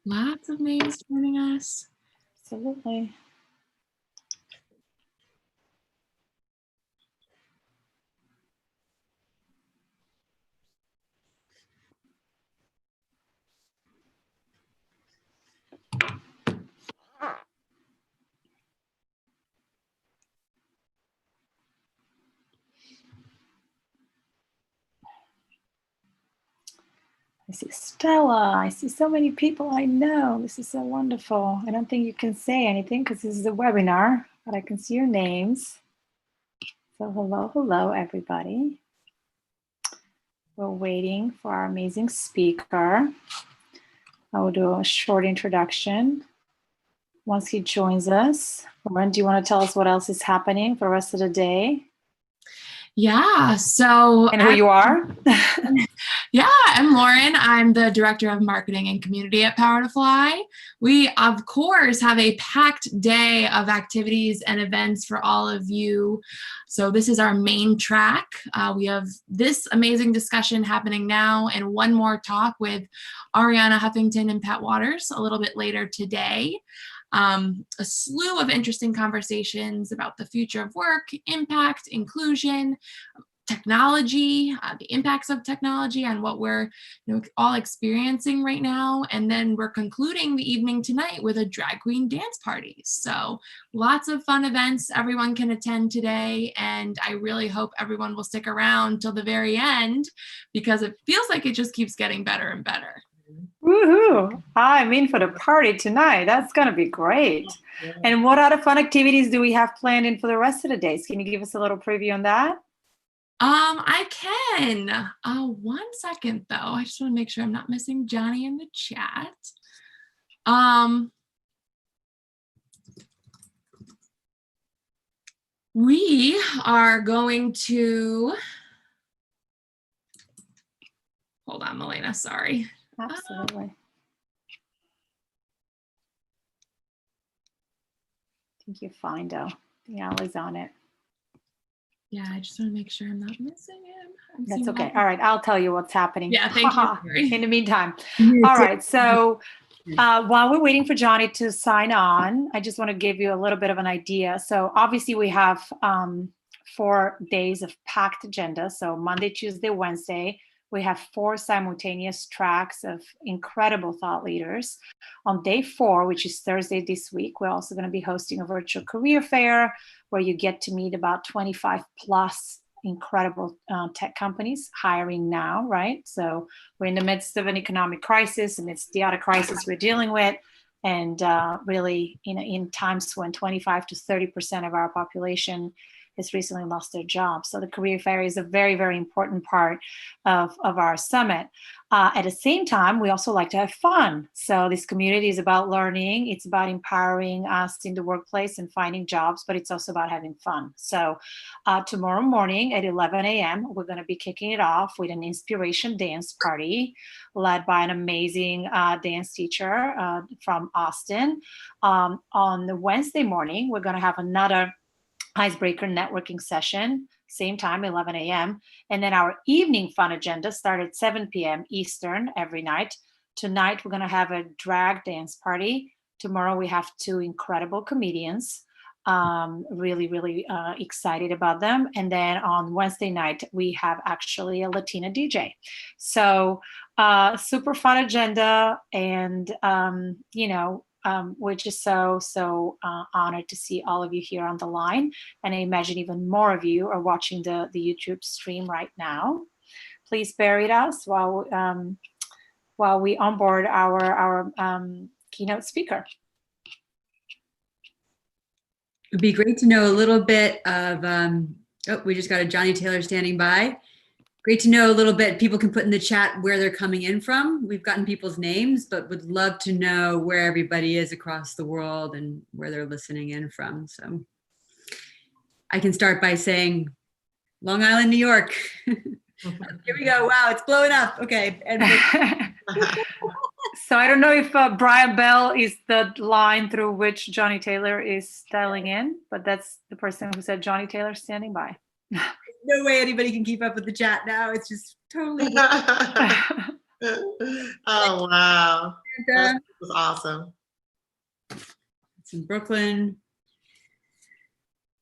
Lots of names joining us. Absolutely. I see Stella. I see so many people I know. This is so wonderful. I don't think you can say anything because this is a webinar, but I can see your names. So hello, everybody. We're waiting for our amazing speaker. I will do a short introduction once he joins us. Lauren, do you want to tell us what else is happening for the rest of the day? Yeah, so and who you are? Yeah, I'm Lauren. I'm the Director of Marketing and Community at Power to Fly. We, of course, have a packed day of activities and events for all of you. So this is our main track. We have this amazing discussion happening now and one more talk with Ariana Huffington and Pat Waters a little bit later today. A slew of interesting conversations about the future of work, impact, inclusion, technology, the impacts of technology on what we're all experiencing right now. And then we're concluding the evening tonight with a drag queen dance party. So lots of fun events everyone can attend today. And I really hope everyone will stick around till the very end because it feels like it just keeps getting better and better. Woohoo! I'm in for the party tonight. That's going to be great. Yeah. And what other fun activities do we have planned in for the rest of the days? Can you give us a little preview on that? I can. 1 second though. I just want to make sure I'm not missing Johnny in the chat. We are going to, hold on, Milena, sorry. Absolutely. I think you're fine, though. The Allie's on it. Yeah, I just want to make sure I'm not missing him. That's okay. All right, I'll tell you what's happening. Yeah, thank you. In the meantime. All right, so while we're waiting for Johnny to sign on, I just want to give you a little bit of an idea. So obviously we have 4 days of packed agenda. So Monday, Tuesday, Wednesday, we have 4 simultaneous tracks of incredible thought leaders. On day 4, which is Thursday this week, we're also going to be hosting a virtual career fair where you get to meet about 25 plus incredible tech companies hiring now, right? So we're in the midst of an economic crisis, amidst the other crisis we're dealing with, and really in times when 25 to 30% of our population has recently lost their job. So the career fair is a very, very important part of our summit. At the same time, we also like to have fun. So this community is about learning. It's about empowering us in the workplace and finding jobs, but it's also about having fun. So tomorrow morning at 11 a.m., we're going to be kicking it off with an inspiration dance party led by an amazing dance teacher from Austin. On the Wednesday morning, we're going to have another icebreaker networking session, same time, 11 a.m. And then our evening fun agenda started at 7 p.m. Eastern every night. Tonight, we're going to have a drag dance party. Tomorrow, we have 2 incredible comedians. Really, really excited about them. And then on Wednesday night, we have actually a Latina DJ. So super fun agenda. And, we're just so honored to see all of you here on the line. And I imagine even more of you are watching the YouTube stream right now. Please bear with us while we onboard our keynote speaker. It'd be great to know a little bit of, we just got a Johnny Taylor standing by. Great to know a little bit. People can put in the chat where they're coming in from. We've gotten people's names, but would love to know where everybody is across the world and where they're listening in from. So I can start by saying Long Island, New York. Here we go. Wow, it's blowing up. Okay. So I don't know if Brian Bell is the line through which Johnny Taylor is dialing in, but that's the person who said Johnny Taylor standing by. No way anybody can keep up with the chat now. It's just totally. Oh, wow. That was awesome. It's in Brooklyn.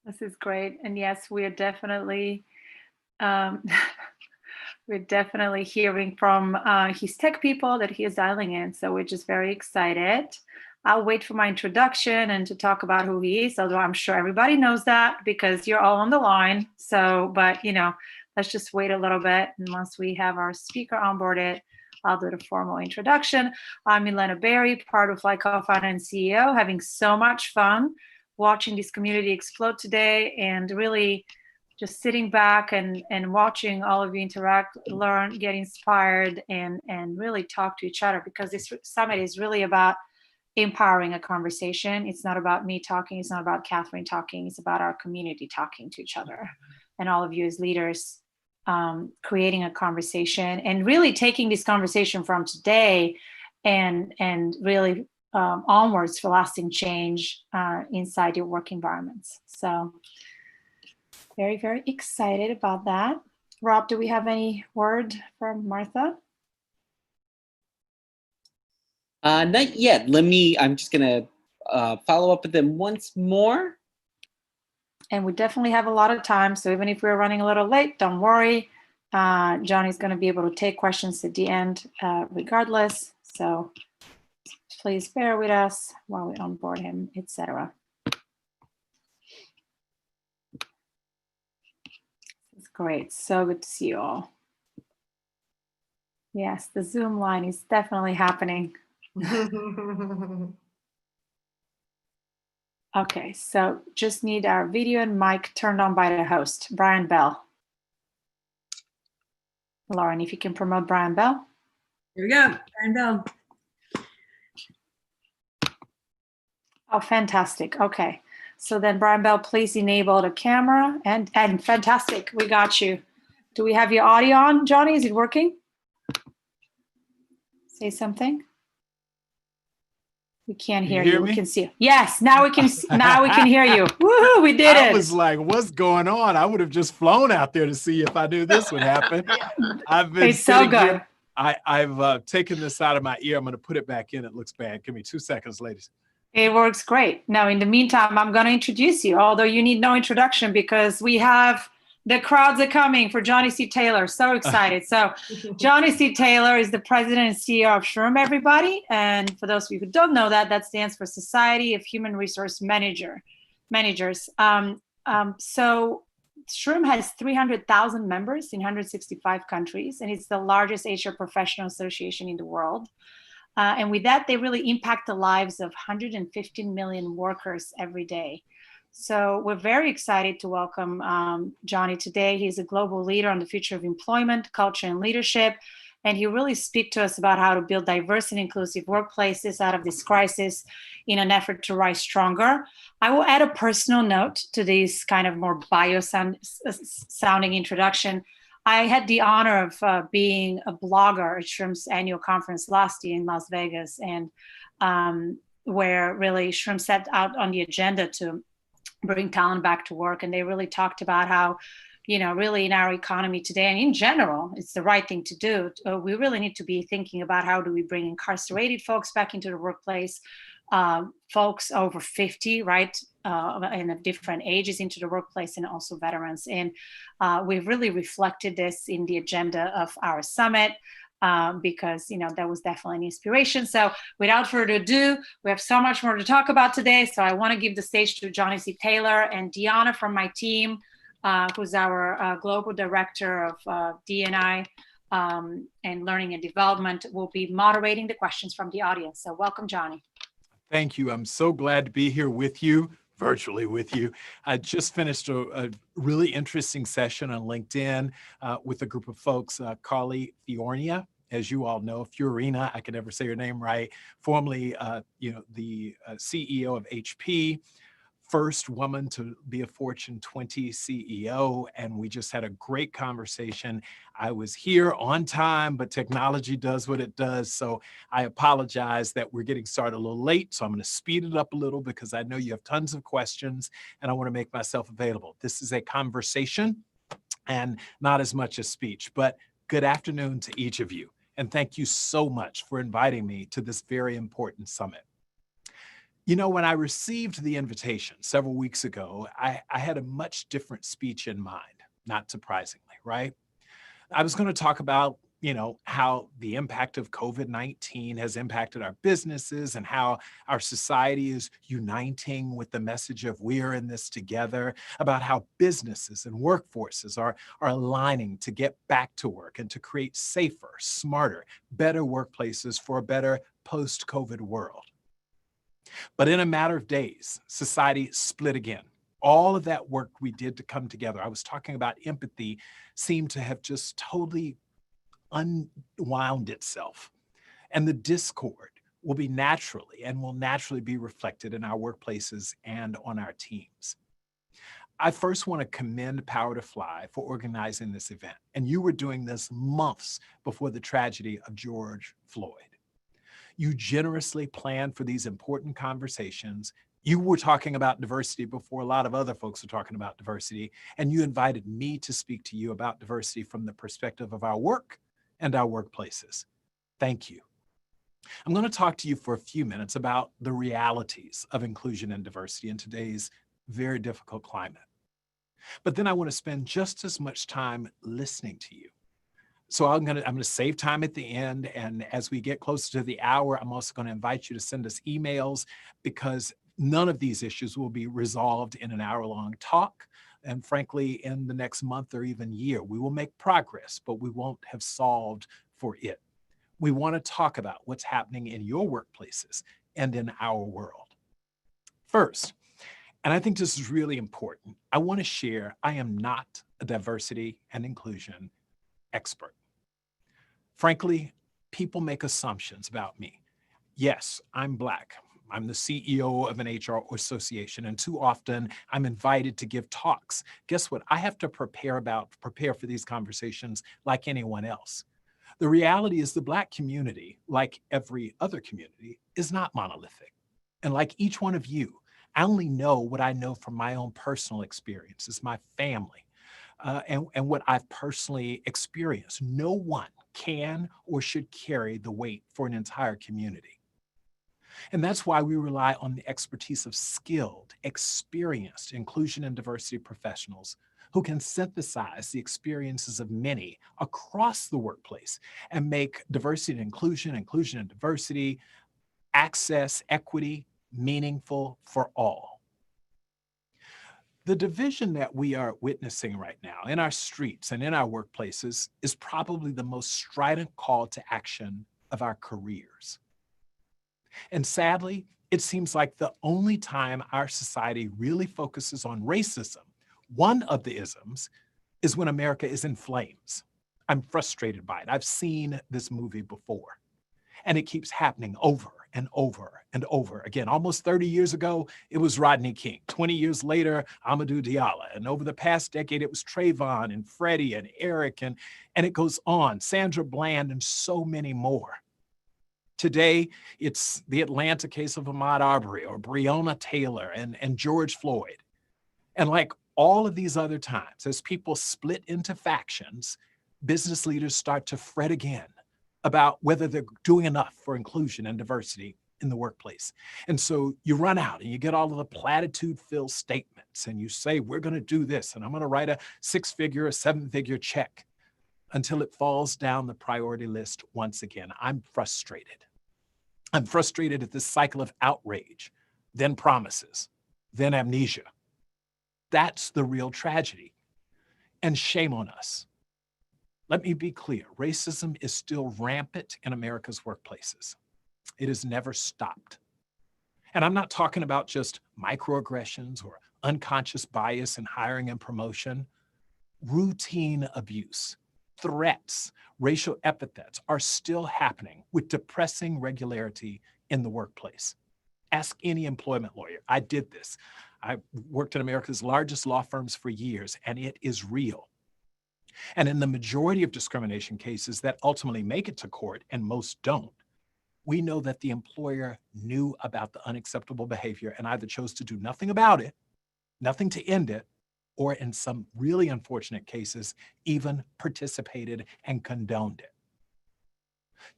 This is great. And yes, we are definitely hearing from his tech people that he is dialing in. So we're just very excited. I'll wait for my introduction and to talk about who he is, although I'm sure everybody knows that because you're all on the line. So, but let's just wait a little bit. And once we have our speaker onboarded, I'll do the formal introduction. I'm Milena Berry, Power to Fly co-founder and CEO, having so much fun watching this community explode today, and really just sitting back and watching all of you interact, learn, get inspired, and really talk to each other, because this summit is really about empowering a conversation. It's not about me talking. It's not about Catherine talking. It's about our community talking to each other, and all of you as leaders creating a conversation and really taking this conversation from today and really onwards for lasting change inside your work environments. So very, very excited about that. Rob, do we have any word from Martha? Not yet. I'm just gonna follow up with them once more. And we definitely have a lot of time. So even if we're running a little late, don't worry. Johnny's gonna be able to take questions at the end regardless. So please bear with us while we onboard him, etc. It's great. So good to see you all. Yes, the Zoom line is definitely happening. Okay, so just need our video and mic turned on by the host, Brian Bell. Lauren, if you can promote Brian Bell. Here we go, Brian Bell. Oh, fantastic. Okay, so then Brian Bell, please enable the camera and fantastic, we got you. Do we have your audio on, Johnny? Is it working? Say something. We can't hear you. We can see you. Yes, now we can. Now we can hear you. Woohoo! We did it. I was like, "What's going on?" I would have just flown out there to see if I knew this would happen. I've been. It's so good. Here. I've taken this out of my ear. I'm going to put it back in. It looks bad. Give me 2 seconds, ladies. It works great. Now, in the meantime, I'm going to introduce you. Although you need no introduction because we have. The crowds are coming for Johnny C. Taylor. So excited. So Johnny C. Taylor is the president and CEO of SHRM, everybody. And for those of you who don't know that, that stands for Society of Human Resource Managers. So SHRM has 300,000 members in 165 countries, and it's the largest HR professional association in the world. And with that, they really impact the lives of 115 million workers every day. So we're very excited to welcome Johnny today. He's a global leader on the future of employment, culture, and leadership. And he really speak to us about how to build diverse and inclusive workplaces out of this crisis in an effort to rise stronger. I will add a personal note to this kind of more bio-sounding introduction. I had the honor of being a blogger at SHRM's annual conference last year in Las Vegas, and where really SHRM set out on the agenda to bring talent back to work. And they really talked about how, really in our economy today and in general, it's the right thing to do. We really need to be thinking about how do we bring incarcerated folks back into the workplace, folks over 50, right, and of different ages into the workplace, and also veterans. And we've really reflected this in the agenda of our summit. Because that was definitely an inspiration. So without further ado, we have so much more to talk about today. So I want to give the stage to Johnny C. Taylor, and Deanna from my team, who's our global director of D&I and learning and development, will be moderating the questions from the audience. So welcome, Johnny. Thank you. I'm so glad to be here with you, virtually with you. I just finished a really interesting session on LinkedIn with a group of folks, Carly Fiorina, as you all know, Fiorina, I can never say your name right, formerly the CEO of HP, first woman to be a Fortune 20 CEO, and we just had a great conversation. I was here on time, but technology does what it does, so I apologize that we're getting started a little late, so I'm going to speed it up a little because I know you have tons of questions, and I want to make myself available. This is a conversation and not as much a speech, but good afternoon to each of you, and thank you so much for inviting me to this very important summit. When I received the invitation several weeks ago, I had a much different speech in mind, not surprisingly, right? I was going to talk about, how the impact of COVID-19 has impacted our businesses and how our society is uniting with the message of we're in this together, about how businesses and workforces are aligning to get back to work and to create safer, smarter, better workplaces for a better post-COVID world. But in a matter of days, society split again. All of that work we did to come together, I was talking about empathy, seemed to have just totally unwound itself. And the discord will naturally be reflected in our workplaces and on our teams. I first want to commend Power to Fly for organizing this event. And you were doing this months before the tragedy of George Floyd. You generously planned for these important conversations. You were talking about diversity before a lot of other folks were talking about diversity, and you invited me to speak to you about diversity from the perspective of our work and our workplaces. Thank you. I'm going to talk to you for a few minutes about the realities of inclusion and diversity in today's very difficult climate. But then I want to spend just as much time listening to you. So I'm going to save time at the end. And as we get closer to the hour, I'm also going to invite you to send us emails, because none of these issues will be resolved in an hour-long talk. And frankly, in the next month or even year, we will make progress, but we won't have solved for it. We want to talk about what's happening in your workplaces and in our world. First, and I think this is really important, I want to share I am not a diversity and inclusion expert. Frankly, people make assumptions about me. Yes, I'm Black. I'm the CEO of an HR association, and too often I'm invited to give talks. Guess what? I have to prepare for these conversations like anyone else. The reality is the Black community, like every other community, is not monolithic. And like each one of you, I only know what I know from my own personal experiences, my family, and what I've personally experienced. No one can or should carry the weight for an entire community. And that's why we rely on the expertise of skilled, experienced inclusion and diversity professionals who can synthesize the experiences of many across the workplace and make diversity and inclusion and diversity, access, equity, meaningful for all. The division that we are witnessing right now in our streets and in our workplaces is probably the most strident call to action of our careers. And sadly, it seems like the only time our society really focuses on racism, one of the isms, is when America is in flames. I'm frustrated by it. I've seen this movie before, and it keeps happening over and over and over again. Almost 30 years ago, it was Rodney King. 20 years later, Amadou Diallo. And over the past decade, it was Trayvon and Freddie and Eric, and it goes on. Sandra Bland and so many more. Today, it's the Atlanta case of Ahmaud Arbery or Breonna Taylor and George Floyd. And like all of these other times, as people split into factions, business leaders start to fret again about whether they're doing enough for inclusion and diversity in the workplace. And so you run out and you get all of the platitude-filled statements and you say, we're going to do this, and I'm going to write a 6-figure, a 7-figure check, until it falls down the priority list once again. I'm frustrated. I'm frustrated at this cycle of outrage, then promises, then amnesia. That's the real tragedy. And shame on us. Let me be clear, racism is still rampant in America's workplaces. It has never stopped. And I'm not talking about just microaggressions or unconscious bias in hiring and promotion. Routine abuse, threats, racial epithets are still happening with depressing regularity in the workplace. Ask any employment lawyer. I did this. I worked in America's largest law firms for years, and it is real. And in the majority of discrimination cases that ultimately make it to court, and most don't, we know that the employer knew about the unacceptable behavior and either chose to do nothing about it, nothing to end it, or in some really unfortunate cases, even participated and condoned it.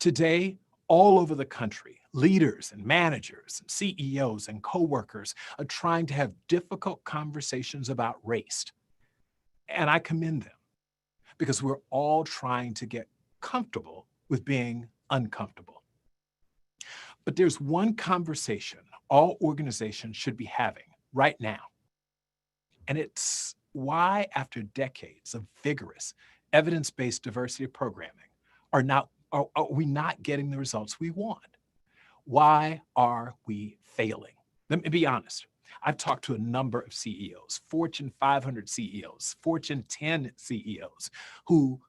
Today, all over the country, leaders and managers and CEOs and coworkers are trying to have difficult conversations about race. And I commend them, because we're all trying to get comfortable with being uncomfortable. But there's one conversation all organizations should be having right now. And it's why, after decades of vigorous, evidence-based diversity programming, are we not getting the results we want? Why are we failing? Let me be honest. I've talked to a number of CEOs, Fortune 500 CEOs, Fortune 10 CEOs, who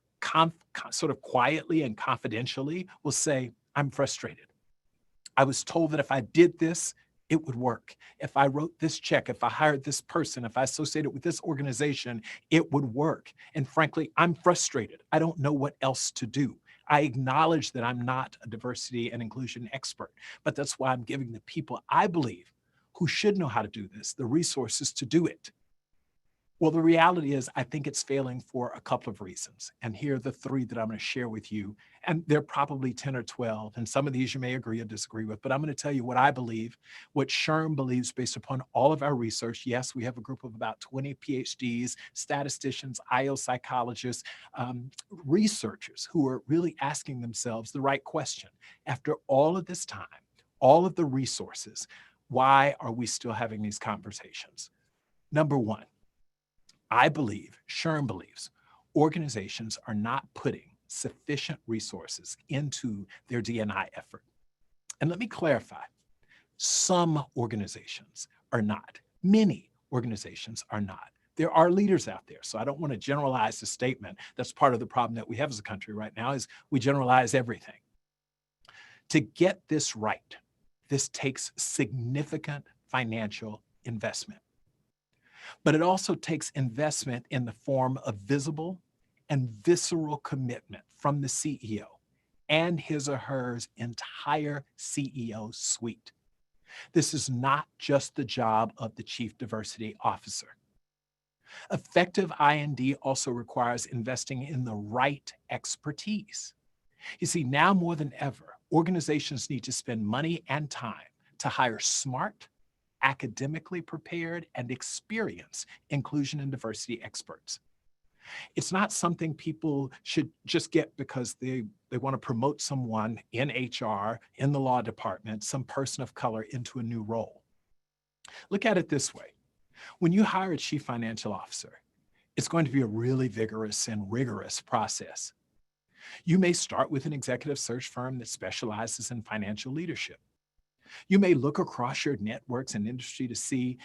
sort of quietly and confidentially will say, I'm frustrated. I was told that if I did this, it would work. If I wrote this check, if I hired this person, if I associated with this organization, it would work. And frankly, I'm frustrated. I don't know what else to do. I acknowledge that I'm not a diversity and inclusion expert, but that's why I'm giving the people I believe who should know how to do this the resources to do it. Well, the reality is, I think it's failing for a couple of reasons. And here are the three that I'm going to share with you. And there are probably 10 or 12. And some of these you may agree or disagree with, but I'm going to tell you what I believe, what SHRM believes based upon all of our research. Yes, we have a group of about 20 PhDs, statisticians, IO psychologists, researchers who are really asking themselves the right question. After all of this time, all of the resources, why are we still having these conversations? Number one, I believe, SHRM believes, organizations are not putting sufficient resources into their D&I effort. And let me clarify, some organizations are not. Many organizations are not. There are leaders out there, so I don't want to generalize the statement. That's part of the problem that we have as a country right now is we generalize everything. To get this right, this takes significant financial investment. But it also takes investment in the form of visible and visceral commitment from the CEO and his or her entire CEO suite. This is not just the job of the Chief Diversity Officer. Effective I&D also requires investing in the right expertise. You see, now more than ever, organizations need to spend money and time to hire smart, academically prepared, and experienced inclusion and diversity experts. It's not something people should just get because they want to promote someone in HR, in the law department, some person of color into a new role. Look at it this way. When you hire a chief financial officer, it's going to be a really vigorous and rigorous process. You may start with an executive search firm that specializes in financial leadership. You may look across your networks and industry to see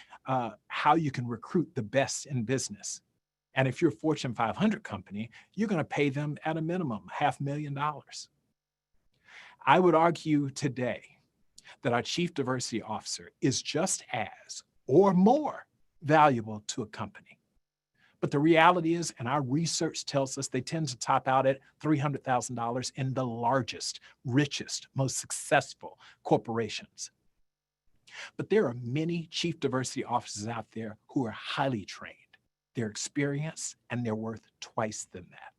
how you can recruit the best in business. And if you're a Fortune 500 company, you're going to pay them at a minimum $500,000. I would argue today that our Chief Diversity Officer is just as or more valuable to a company. But the reality is, and our research tells us, they tend to top out at $300,000 in the largest, richest, most successful corporations. But there are many chief diversity officers out there who are highly trained, they're experienced, and they're worth twice than that.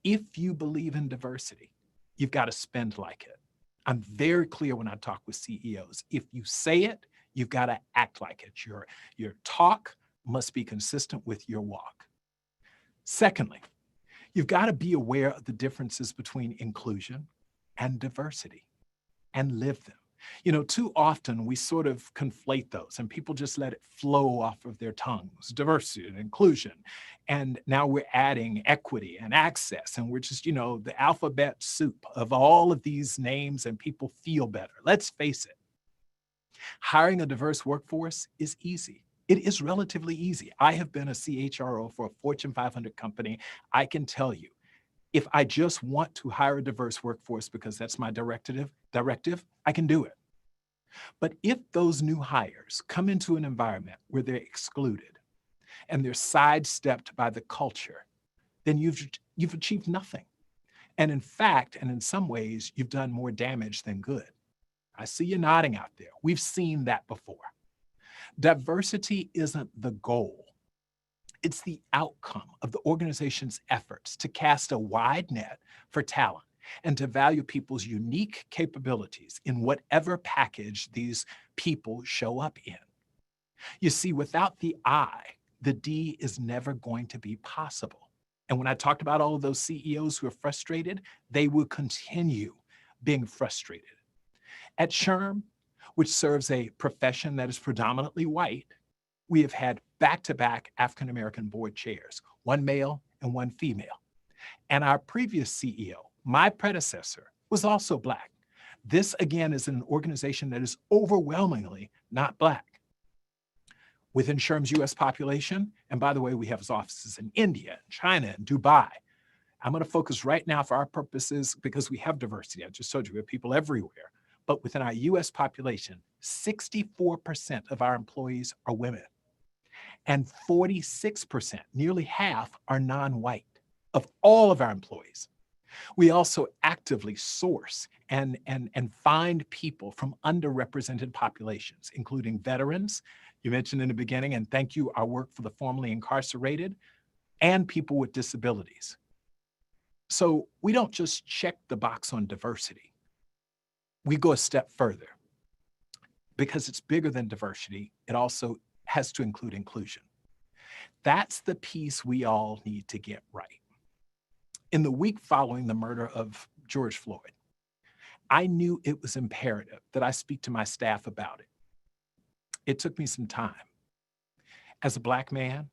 If you believe in diversity, you've got to spend like it. I'm very clear when I talk with CEOs. If you say it, you've got to act like it. Your talk must be consistent with your walk. Secondly, you've got to be aware of the differences between inclusion and diversity and live them. You know, too often we sort of conflate those and people just let it flow off of their tongues, diversity and inclusion. And now we're adding equity and access, and we're just, you know, the alphabet soup of all of these names, and people feel better. Let's face it, hiring a diverse workforce is easy. It is relatively easy. I have been a CHRO for a Fortune 500 company. I can tell you, if I just want to hire a diverse workforce because that's my directive, I can do it. But if those new hires come into an environment where they're excluded and they're sidestepped by the culture, then you've achieved nothing. And in fact, and in some ways, you've done more damage than good. I see you nodding out there. We've seen that before. Diversity isn't the goal. It's the outcome of the organization's efforts to cast a wide net for talent and to value people's unique capabilities in whatever package these people show up in. You see, without the I, the D is never going to be possible. And when I talked about all of those CEOs who are frustrated, they will continue being frustrated. At SHRM, which serves a profession that is predominantly white, we have had back-to-back African-American board chairs, one male and one female. And our previous CEO, my predecessor, was also Black. This, again, is an organization that is overwhelmingly not Black. Within SHRM's US population, and by the way, we have offices in India, China, and Dubai. I'm going to focus right now for our purposes because we have diversity. I just told you we have people everywhere. But within our US population, 64% of our employees are women. And 46%, nearly half, are non-white of all of our employees. We also actively source and find people from underrepresented populations, including veterans, you mentioned in the beginning, and thank you, our work for the formerly incarcerated, and people with disabilities. So we don't just check the box on diversity. We go a step further. Because it's bigger than diversity, it also has to include inclusion. That's the piece we all need to get right. In the week following the murder of George Floyd, I knew it was imperative that I speak to my staff about it. It took me some time. As a Black man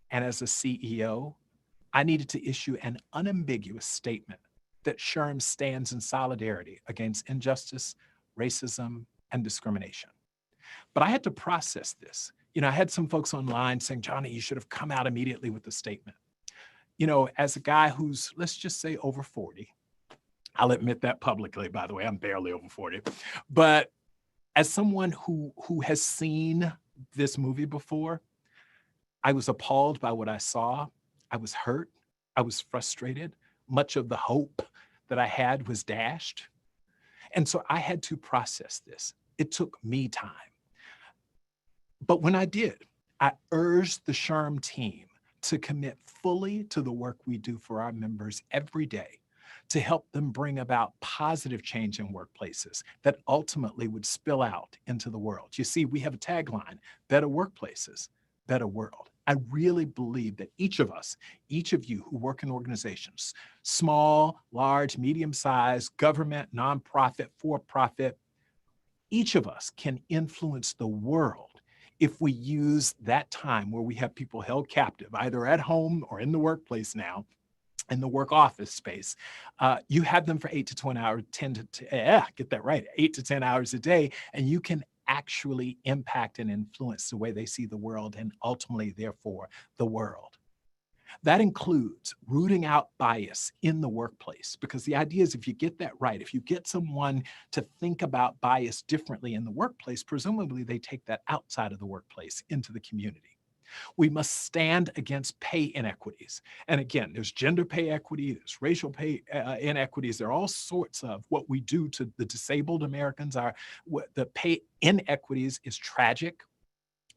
and as a CEO, I needed to issue an unambiguous statement that SHRM stands in solidarity against injustice, racism, and discrimination. But I had to process this. I had some folks online saying, Johnny, you should have come out immediately with the statement. As a guy who's, let's just say, over 40, I'll admit that publicly, by the way, I'm barely over 40, but as someone who has seen this movie before, I was appalled by what I saw. I was hurt. I was frustrated. Much of the hope that I had was dashed. And so I had to process this. It took me time. But when I did, I urged the SHRM team to commit fully to the work we do for our members every day to help them bring about positive change in workplaces that ultimately would spill out into the world. You see, we have a tagline, better workplaces, better world. I really believe that each of us, each of you who work in organizations, small, large, medium-sized, government, nonprofit, for-profit, each of us can influence the world if we use that time where we have people held captive, either at home or in the workplace now, in the work office space. You have them for 8 to 10 hours, 8 to 10 hours a day, and you can actually impact and influence the way they see the world and ultimately, therefore, the world. That includes rooting out bias in the workplace, because the idea is if you get that right, if you get someone to think about bias differently in the workplace, presumably they take that outside of the workplace into the community. We must stand against pay inequities. And again, there's gender pay equity, there's racial pay inequities, there are all sorts of what we do to the disabled Americans. The pay inequities is tragic.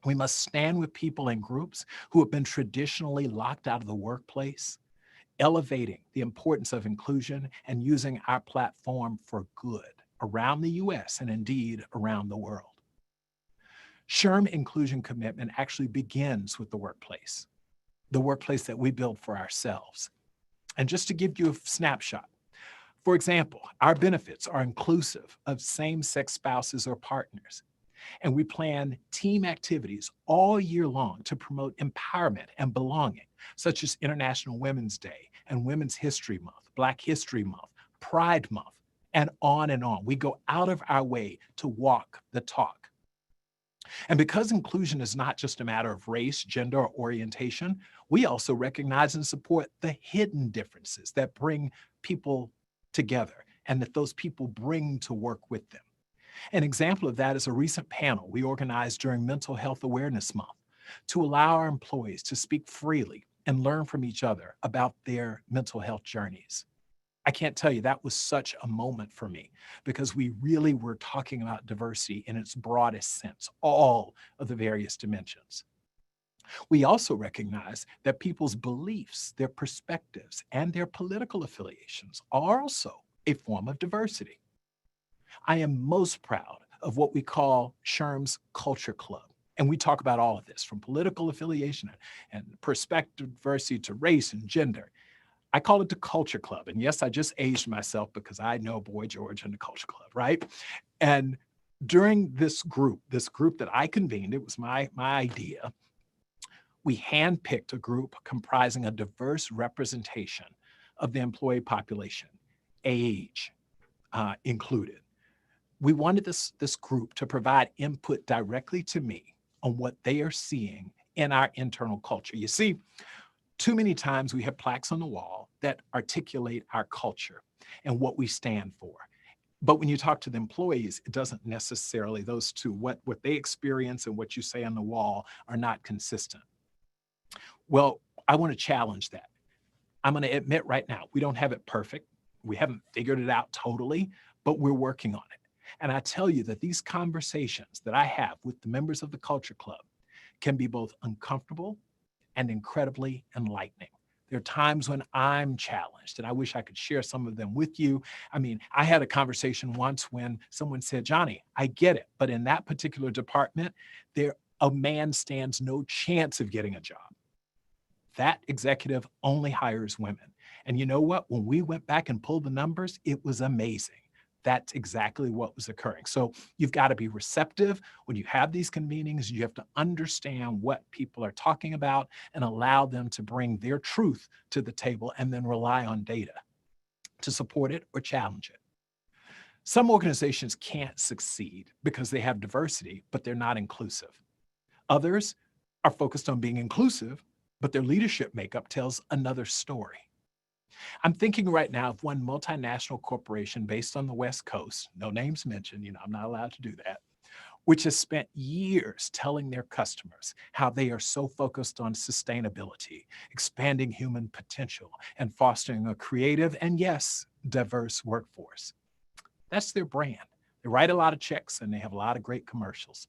We must stand with people and groups who have been traditionally locked out of the workplace, elevating the importance of inclusion and using our platform for good around the US and indeed around the world. SHRM inclusion commitment actually begins with the workplace that we build for ourselves. And just to give you a snapshot, for example, our benefits are inclusive of same-sex spouses or partners. And we plan team activities all year long to promote empowerment and belonging, such as International Women's Day and Women's History Month, Black History Month, Pride Month, and on and on. We go out of our way to walk the talk. And because inclusion is not just a matter of race, gender, or orientation, we also recognize and support the hidden differences that bring people together and that those people bring to work with them. An example of that is a recent panel we organized during Mental Health Awareness Month to allow our employees to speak freely and learn from each other about their mental health journeys. I can't tell you, that was such a moment for me because we really were talking about diversity in its broadest sense, all of the various dimensions. We also recognize that people's beliefs, their perspectives, and their political affiliations are also a form of diversity. I am most proud of what we call SHRM's Culture Club. And we talk about all of this, from political affiliation and perspective diversity to race and gender. I call it the Culture Club. And yes, I just aged myself because I know Boy George and the Culture Club, right? And during this group that I convened, it was my idea, we handpicked a group comprising a diverse representation of the employee population, age included. we wanted this group to provide input directly to me on what they are seeing in our internal culture. You see, too many times we have plaques on the wall that articulate our culture and what we stand for. But when you talk to the employees, it doesn't necessarily, those two, what they experience and what you say on the wall are not consistent. Well, I want to challenge that. I'm going to admit right now, we don't have it perfect. We haven't figured it out totally, but we're working on it. And I tell you that these conversations that I have with the members of the Culture Club can be both uncomfortable and incredibly enlightening. There are times when I'm challenged, and I wish I could share some of them with you. I mean, I had a conversation once when someone said, Johnny, I get it, but in that particular department, a man stands no chance of getting a job. That executive only hires women. And you know what? When we went back and pulled the numbers, it was amazing. That's exactly what was occurring. So you've got to be receptive when you have these convenings. You have to understand what people are talking about and allow them to bring their truth to the table and then rely on data to support it or challenge it. Some organizations can't succeed because they have diversity, but they're not inclusive. Others are focused on being inclusive, but their leadership makeup tells another story. I'm thinking right now of one multinational corporation based on the West Coast, no names mentioned, I'm not allowed to do that, which has spent years telling their customers how they are so focused on sustainability, expanding human potential, and fostering a creative and, yes, diverse workforce. That's their brand. They write a lot of checks and they have a lot of great commercials.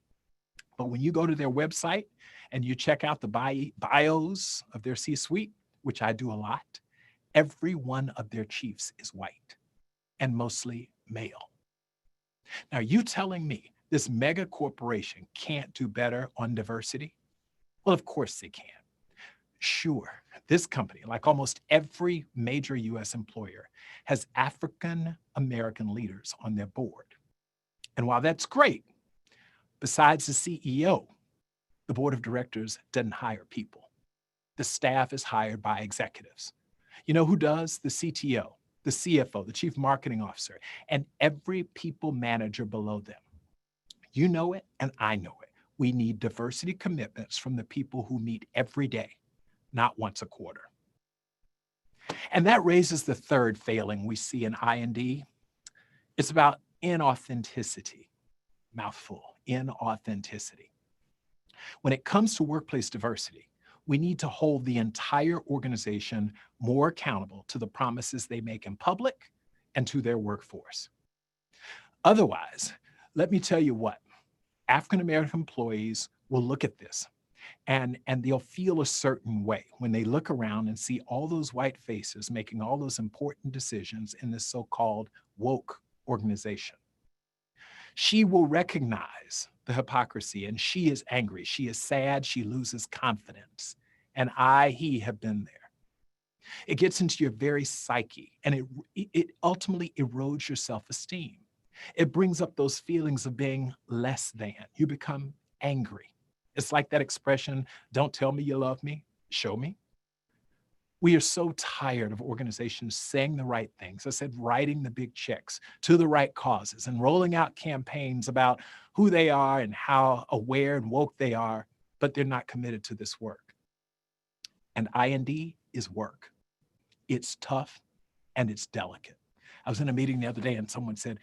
But when you go to their website and you check out the bios of their C-suite, which I do a lot, every one of their chiefs is white and mostly male. Now, you telling me this mega corporation can't do better on diversity? Well, of course they can. Sure, this company, like almost every major US employer, has African American leaders on their board. And while that's great, besides the CEO, the board of directors doesn't hire people. The staff is hired by executives. You know who does? The CTO, the CFO, the chief marketing officer, and every people manager below them. You know it, and I know it. We need diversity commitments from the people who meet every day, not once a quarter. And that raises the third failing we see in I&D. It's about inauthenticity. Mouthful, inauthenticity. When it comes to workplace diversity, we need to hold the entire organization more accountable to the promises they make in public and to their workforce. Otherwise, let me tell you what, African American employees will look at this and they'll feel a certain way when they look around and see all those white faces making all those important decisions in this so-called woke organization. She will recognize the hypocrisy and she is angry. She is sad. She loses confidence. And he have been there. It gets into your very psyche and it ultimately erodes your self-esteem. It brings up those feelings of being less than. You become angry. It's like that expression, don't tell me you love me, show me. We are so tired of organizations saying the right things. I said, writing the big checks to the right causes and rolling out campaigns about who they are and how aware and woke they are, but they're not committed to this work. And I&D is work. It's tough and it's delicate. I was in a meeting the other day and someone said,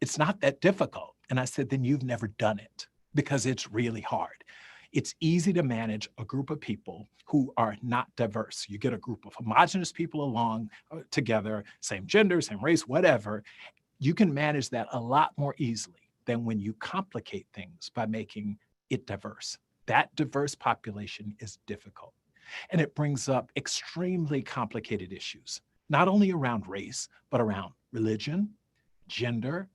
it's not that difficult. And I said, then you've never done it because it's really hard. It's easy to manage a group of people who are not diverse. You get a group of homogenous people along together, same gender, same race, whatever. You can manage that a lot more easily than when you complicate things by making it diverse. That diverse population is difficult. And it brings up extremely complicated issues, not only around race, but around religion, gender,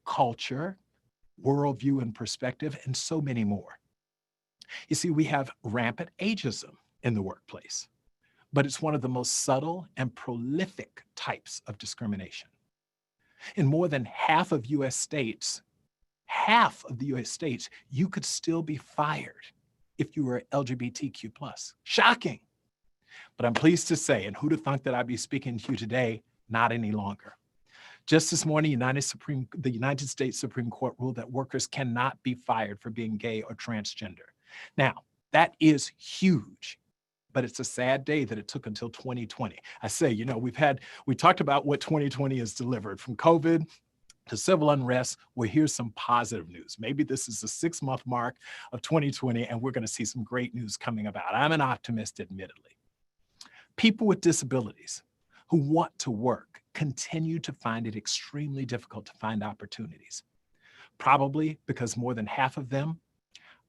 culture, worldview and perspective, and so many more. You see, we have rampant ageism in the workplace, but it's one of the most subtle and prolific types of discrimination. In more than half of the US states, you could still be fired if you were LGBTQ+. Shocking. But I'm pleased to say, and who'd have thought that I'd be speaking to you today, not any longer. Just this morning, the United States Supreme Court ruled that workers cannot be fired for being gay or transgender. Now, that is huge, but it's a sad day that it took until 2020. I say, you know, we talked about what 2020 has delivered, from COVID to civil unrest. Well, here's some positive news. Maybe this is the 6-month mark of 2020, and we're going to see some great news coming about. I'm an optimist, admittedly. People with disabilities who want to work continue to find it extremely difficult to find opportunities, probably because more than half of them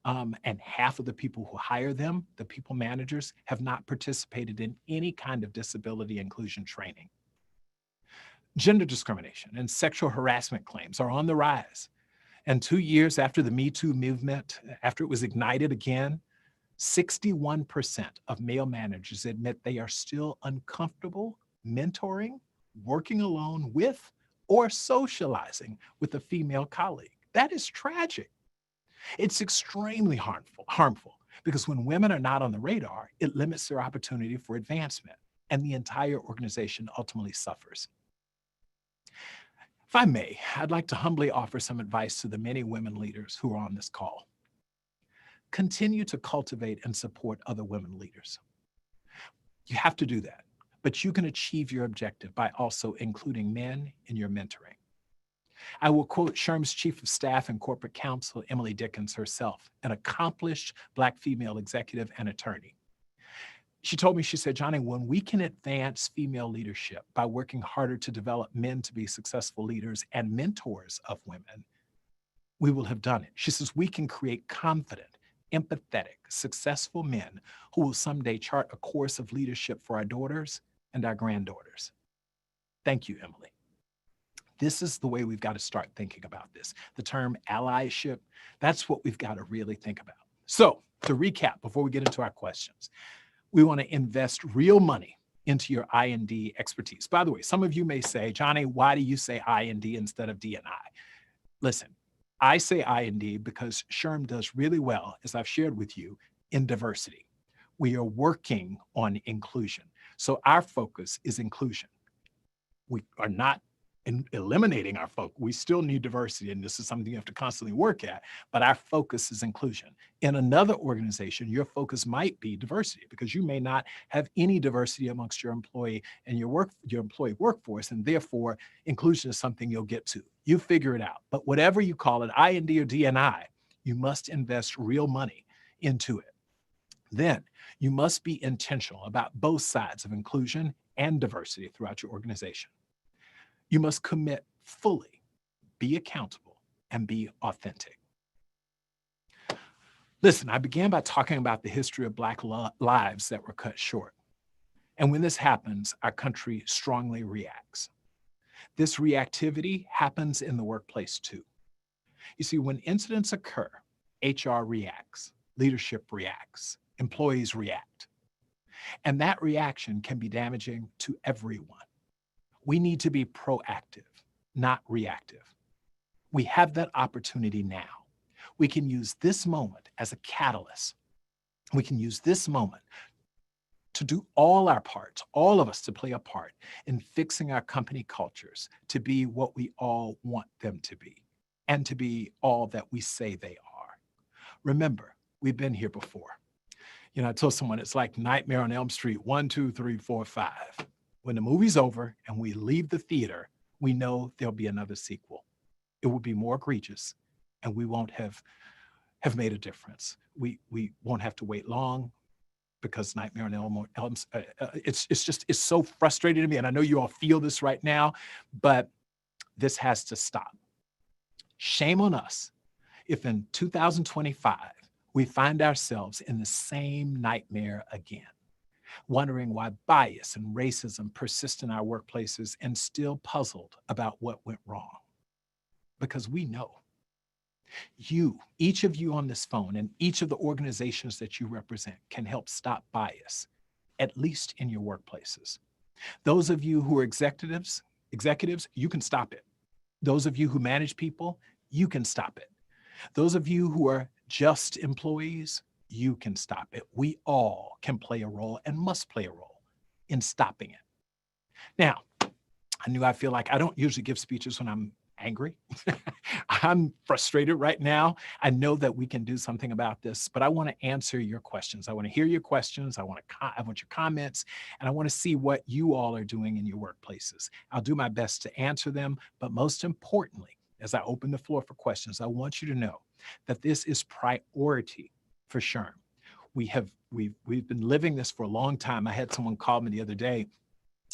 and half of the people who hire them, the people managers, have not participated in any kind of disability inclusion training. Gender discrimination and sexual harassment claims are on the rise. And 2 years after the Me Too movement, after it was ignited again, 61% of male managers admit they are still uncomfortable mentoring, working alone with, or socializing with a female colleague. That is tragic. It's extremely harmful because when women are not on the radar, it limits their opportunity for advancement, and the entire organization ultimately suffers. If I may, I'd like to humbly offer some advice to the many women leaders who are on this call. Continue to cultivate and support other women leaders. You have to do that, but you can achieve your objective by also including men in your mentoring. I will quote SHRM's Chief of Staff and Corporate Counsel, Emily Dickens herself, an accomplished Black female executive and attorney. She told me, she said, Johnny, when we can advance female leadership by working harder to develop men to be successful leaders and mentors of women, we will have done it. She says, we can create confident, empathetic, successful men who will someday chart a course of leadership for our daughters and our granddaughters. Thank you, Emily. This is the way we've got to start thinking about this. The term allyship, that's what we've got to really think about. So to recap, before we get into our questions, we want to invest real money into your I&D expertise. By the way, some of you may say, Johnny, why do you say I&D instead of D&I? Listen, I say I&D because SHRM does really well, as I've shared with you, in diversity. We are working on inclusion. So our focus is inclusion. We are not eliminating our focus. We still need diversity, and this is something you have to constantly work at, but our focus is inclusion. In another organization, your focus might be diversity because you may not have any diversity amongst your employee and your employee workforce, and therefore inclusion is something you'll get to. You figure it out. But whatever you call it, I&D or D&I, you must invest real money into it. Then you must be intentional about both sides of inclusion and diversity throughout your organization. You must commit fully, be accountable, and be authentic. Listen, I began by talking about the history of Black lives that were cut short. And when this happens, our country strongly reacts. This reactivity happens in the workplace too. You see, when incidents occur, HR reacts, leadership reacts, employees react. And that reaction can be damaging to everyone. We need to be proactive, not reactive. We have that opportunity now. We can use this moment as a catalyst. We can use this moment to do all our parts, all of us to play a part in fixing our company cultures to be what we all want them to be and to be all that we say they are. Remember, we've been here before. You know, I told someone it's like Nightmare on Elm Street 1, 2, 3, 4, 5. When the movie's over and we leave the theater, we know there'll be another sequel. It will be more egregious and we won't have made a difference. We won't have to wait long because Nightmare on Elm, it's so frustrating to me. And I know you all feel this right now, but this has to stop. Shame on us if in 2025, we find ourselves in the same nightmare again, wondering why bias and racism persist in our workplaces and still puzzled about what went wrong. Because we know you, each of you on this phone and each of the organizations that you represent can help stop bias, at least in your workplaces. Those of you who are executives, you can stop it. Those of you who manage people, you can stop it. Those of you who are just employees, you can stop it. We all can play a role and must play a role in stopping it. Now, I knew I feel like I don't usually give speeches when I'm angry. I'm frustrated right now. I know that we can do something about this, but I want to answer your questions. I want to hear your questions. I want your comments, and I want to see what you all are doing in your workplaces. I'll do my best to answer them, but most importantly, as I open the floor for questions, I want you to know that this is priority for SHRM. We've been living this for a long time. I had someone call me the other day,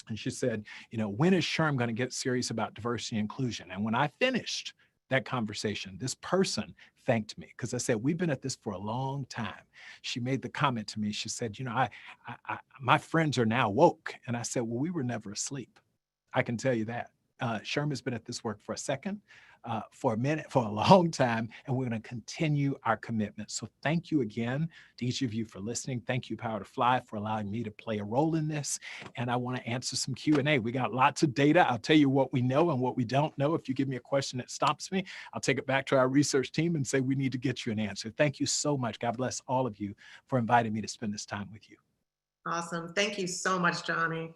and she said, when is SHRM going to get serious about diversity and inclusion? And when I finished that conversation, this person thanked me because I said, we've been at this for a long time. She made the comment to me. She said, my friends are now woke. And I said, well, we were never asleep. I can tell you that. SHRM has been at this work for a second, for a minute, for a long time, and we're going to continue our commitment. So thank you again to each of you for listening. Thank you, Power to Fly, for allowing me to play a role in this. And I want to answer some Q&A. We got lots of data. I'll tell you what we know and what we don't know. If you give me a question that stops me, I'll take it back to our research team and say, we need to get you an answer. Thank you so much. God bless all of you for inviting me to spend this time with you. Awesome. Thank you so much, Johnny.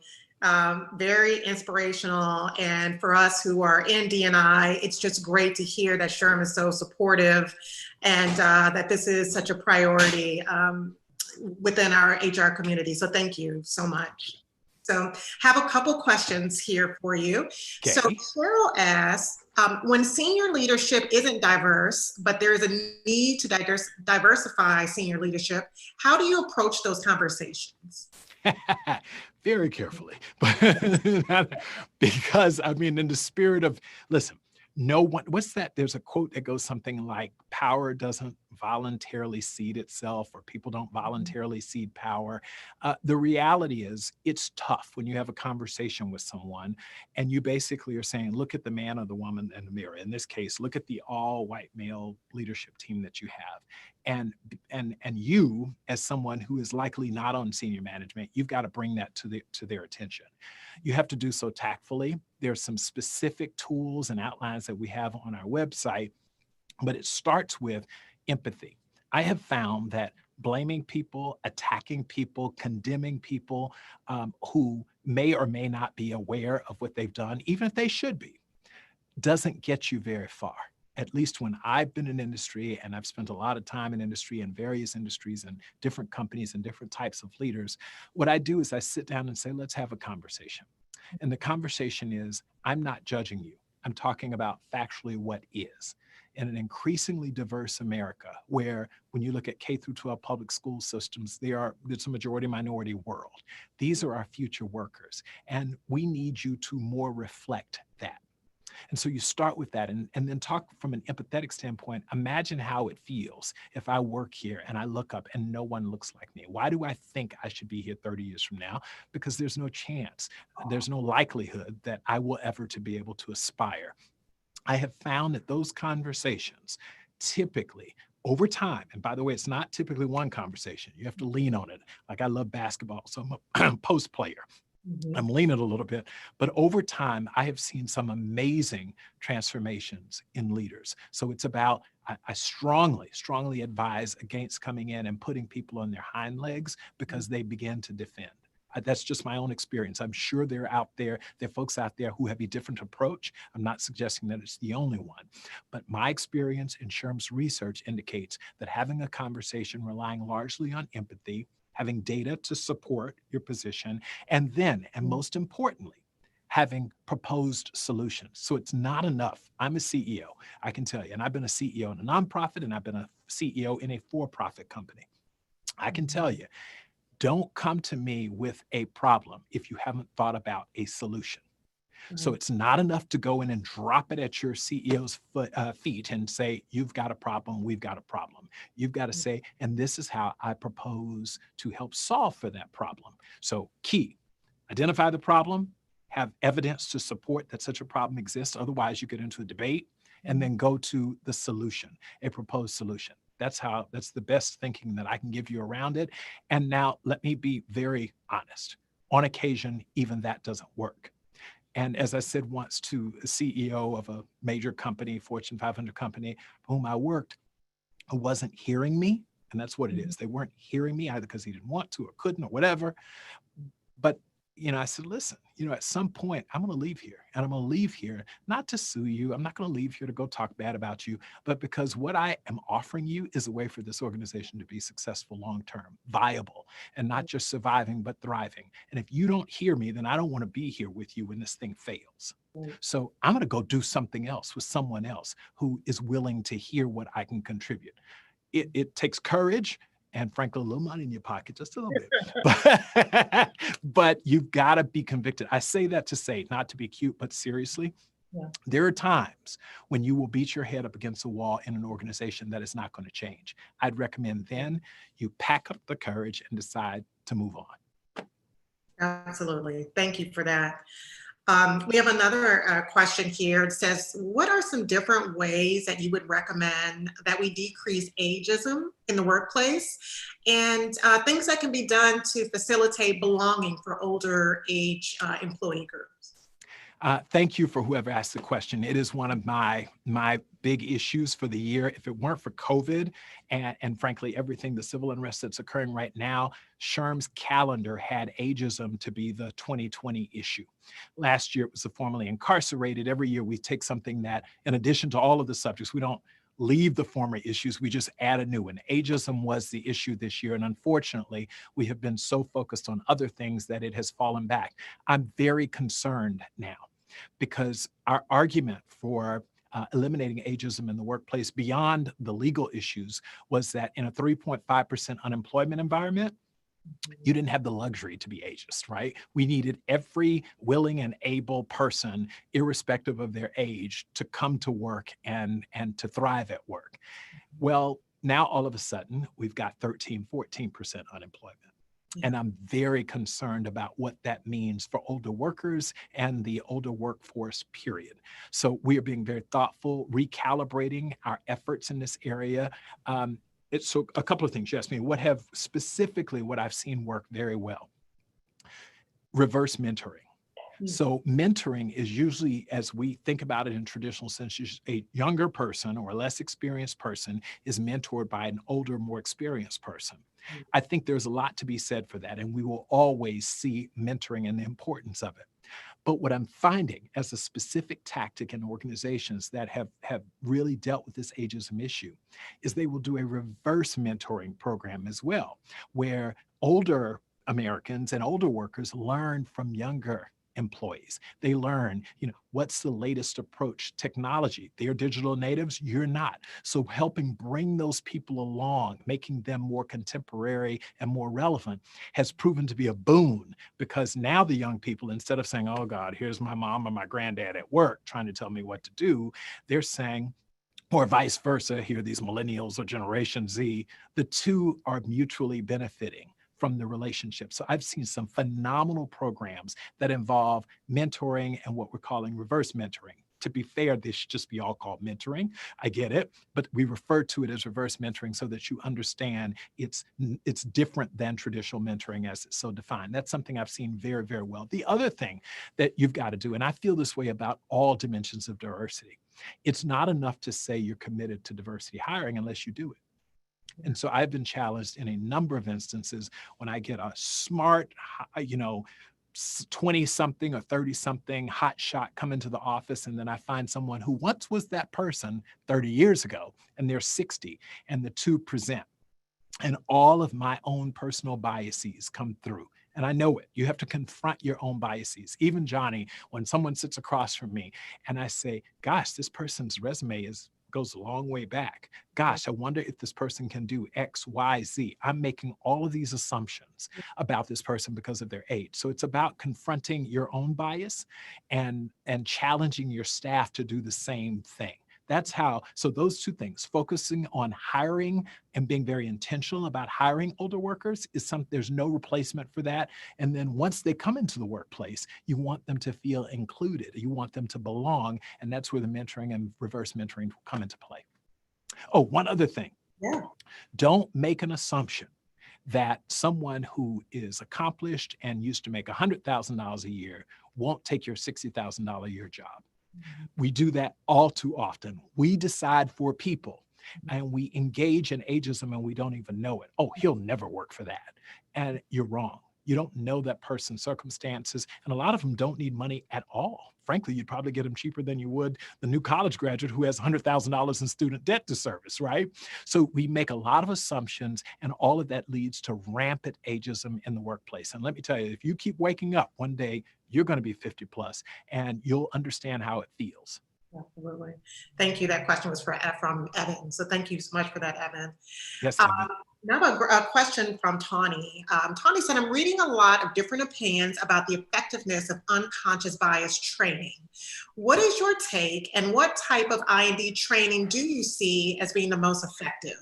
Very inspirational. And for us who are in D&I, it's just great to hear that SHRM is so supportive and that this is such a priority within our HR community. So thank you so much. So have a couple questions here for you. Okay. So Cheryl asks, when senior leadership isn't diverse, but there is a need to diversify senior leadership, how do you approach those conversations? Very carefully, because in the spirit of, listen, no one, what's that? There's a quote that goes something like, power doesn't voluntarily cede itself, or people don't voluntarily cede power. The reality is it's tough when you have a conversation with someone and you basically are saying, look at the man or the woman in the mirror. In this case, look at the all white male leadership team that you have. And you, as someone who is likely not on senior management, you've got to bring that to their attention. You have to do so tactfully. There's some specific tools and outlines that we have on our website, but it starts with empathy. I have found that blaming people, attacking people, condemning people who may or may not be aware of what they've done, even if they should be, doesn't get you very far. At least when I've been in industry, and I've spent a lot of time in industry and various industries and different companies and different types of leaders, what I do is I sit down and say, let's have a conversation. And the conversation is, I'm not judging you. I'm talking about factually what is. In an increasingly diverse America, where when you look at K through 12 public school systems, it's a majority minority world. These are our future workers, and we need you to more reflect that. And so you start with that and then talk from an empathetic standpoint. Imagine how it feels if I work here and I look up and no one looks like me. Why do I think I should be here 30 years from now? Because there's no chance, there's no likelihood that I will ever to be able to aspire. I have found that those conversations typically over time, and by the way, it's not typically one conversation. You have to lean on it. Like, I love basketball, so I'm a post player. I'm leaning a little bit, but over time, I have seen some amazing transformations in leaders. So it's about, I strongly advise against coming in and putting people on their hind legs because they begin to defend. That's just my own experience. I'm sure there are folks out there who have a different approach. I'm not suggesting that it's the only one, but my experience in SHRM's research indicates that having a conversation relying largely on empathy, having data to support your position, and then, and most importantly, having proposed solutions. So it's not enough. I'm a CEO, I can tell you, and I've been a CEO in a nonprofit, and I've been a CEO in a for-profit company. I can tell you, don't come to me with a problem if you haven't thought about a solution. So it's not enough to go in and drop it at your CEO's feet and say, you've got a problem, we've got a problem. You've got to say, and this is how I propose to help solve for that problem. So key, identify the problem, have evidence to support that such a problem exists. Otherwise, you get into a debate, and then go to the solution, a proposed solution. That's the best thinking that I can give you around it. And now let me be very honest. On occasion, even that doesn't work. And as I said once to a CEO of a major company, Fortune 500 company, for whom I worked, who wasn't hearing me, and that's what it is. They weren't hearing me either because he didn't want to or couldn't or whatever. But I said, listen, at some point I'm going to leave here, and I'm going to leave here not to sue you. I'm not going to leave here to go talk bad about you, but because what I am offering you is a way for this organization to be successful, long-term, viable, and not just surviving, but thriving. And if you don't hear me, then I don't want to be here with you when this thing fails. So I'm going to go do something else with someone else who is willing to hear what I can contribute. It takes courage and frankly, a little money in your pocket, just a little bit. But you've got to be convicted. I say that to say, not to be cute, but seriously, there are times when you will beat your head up against a wall in an organization that is not going to change. I'd recommend then you pack up the courage and decide to move on. Absolutely. Thank you for that. We have another question here. It says, what are some different ways that you would recommend that we decrease ageism in the workplace, and things that can be done to facilitate belonging for older age employee groups? Thank you for whoever asked the question. It is one of my big issues for the year. If it weren't for COVID and frankly, everything, the civil unrest that's occurring right now, SHRM's calendar had ageism to be the 2020 issue. Last year, it was the formerly incarcerated. Every year we take something that, in addition to all of the subjects, we don't leave the former issues, we just add a new one. Ageism was the issue this year, and unfortunately, we have been so focused on other things that it has fallen back. I'm very concerned now, because our argument for eliminating ageism in the workplace beyond the legal issues was that in a 3.5% unemployment environment, you didn't have the luxury to be ageist, right? We needed every willing and able person, irrespective of their age, to come to work and to thrive at work. Well, now all of a sudden, we've got 13, 14% unemployment. And I'm very concerned about what that means for older workers and the older workforce, period. So we are being very thoughtful, recalibrating our efforts in this area. So a couple of things. You asked me, what I've seen work very well? Reverse mentoring. So mentoring is usually, as we think about it in traditional sense, a younger person or a less experienced person is mentored by an older, more experienced person. I think there's a lot to be said for that, and we will always see mentoring and the importance of it. But what I'm finding as a specific tactic in organizations that have really dealt with this ageism issue is they will do a reverse mentoring program as well, where older Americans and older workers learn from younger employees. They learn, what's the latest approach, technology. They're digital natives, you're not. So helping bring those people along, making them more contemporary and more relevant has proven to be a boon, because now the young people, instead of saying, oh God, here's my mom or my granddad at work trying to tell me what to do, they're saying, or vice versa, here these millennials or Generation Z, the two are mutually benefiting from the relationship. So I've seen some phenomenal programs that involve mentoring and what we're calling reverse mentoring. To be fair, this should just be all called mentoring. I get it, but we refer to it as reverse mentoring so that you understand it's different than traditional mentoring as it's so defined. That's something I've seen very, very well. The other thing that you've got to do, and I feel this way about all dimensions of diversity, it's not enough to say you're committed to diversity hiring unless you do it. And so I've been challenged in a number of instances when I get a smart, 20-something or 30-something hot shot come into the office, and then I find someone who once was that person 30 years ago, and they're 60, and the two present. And all of my own personal biases come through. And I know it. You have to confront your own biases. Even Johnny, when someone sits across from me and I say, gosh, this person's resume goes a long way back. Gosh, I wonder if this person can do X, Y, Z. I'm making all of these assumptions about this person because of their age. So it's about confronting your own bias and challenging your staff to do the same thing. That's how, so those two things, focusing on hiring and being very intentional about hiring older workers there's no replacement for that. And then once they come into the workplace, you want them to feel included. You want them to belong. And that's where the mentoring and reverse mentoring will come into play. Oh, one other thing. Yeah. Don't make an assumption that someone who is accomplished and used to make $100,000 a year won't take your $60,000 a year job. We do that all too often. We decide for people and we engage in ageism and we don't even know it. Oh, he'll never work for that. And you're wrong. You don't know that person's circumstances, and a lot of them don't need money at all. Frankly, you'd probably get them cheaper than you would the new college graduate who has $100,000 in student debt to service, right? So we make a lot of assumptions, and all of that leads to rampant ageism in the workplace. And let me tell you, if you keep waking up one day, you're going to be 50 plus, and you'll understand how it feels. Absolutely. Thank you. That question was from Evan. So thank you so much for that, Evan. Yes, Evan. Now a question from Tawny. Tawny said, I'm reading a lot of different opinions about the effectiveness of unconscious bias training. What is your take, and what type of I&D training do you see as being the most effective?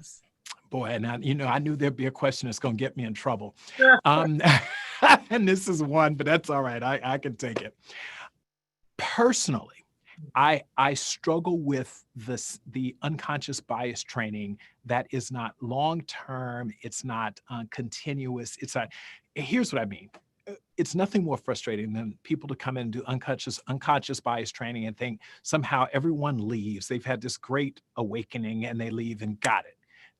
Boy, and I knew there'd be a question that's going to get me in trouble. And this is one, but that's all right. I can take it. Personally, I struggle with the unconscious bias training that is not long-term. It's not continuous. It's not. Here's what I mean. It's nothing more frustrating than people to come in and do unconscious bias training and think somehow everyone leaves. They've had this great awakening and they leave and got it.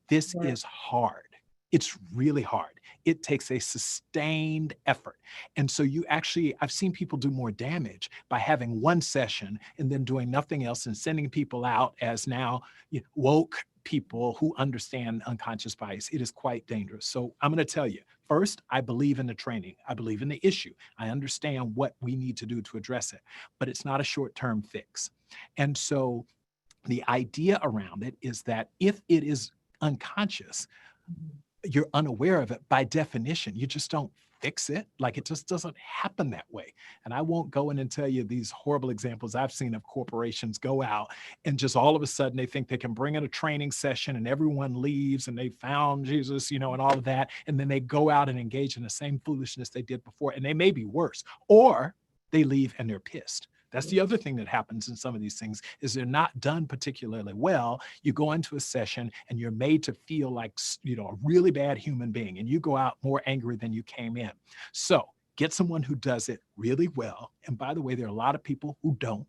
This is hard. It's really hard. It takes a sustained effort. And so I've seen people do more damage by having one session and then doing nothing else and sending people out as now woke people who understand unconscious bias. It is quite dangerous. So I'm going to tell you, first, I believe in the training. I believe in the issue. I understand what we need to do to address it, but it's not a short-term fix. And so the idea around it is that if it is unconscious, you're unaware of it, by definition, you just don't fix it. Like, it just doesn't happen that way. And I won't go in and tell you these horrible examples I've seen of corporations go out and just all of a sudden they think they can bring in a training session and everyone leaves and they found Jesus, and all of that. And then they go out and engage in the same foolishness they did before. And they may be worse, or they leave and they're pissed. That's the other thing that happens in some of these things, is they're not done particularly well. You go into a session and you're made to feel like, a really bad human being, and you go out more angry than you came in. So get someone who does it really well. And by the way, there are a lot of people who don't.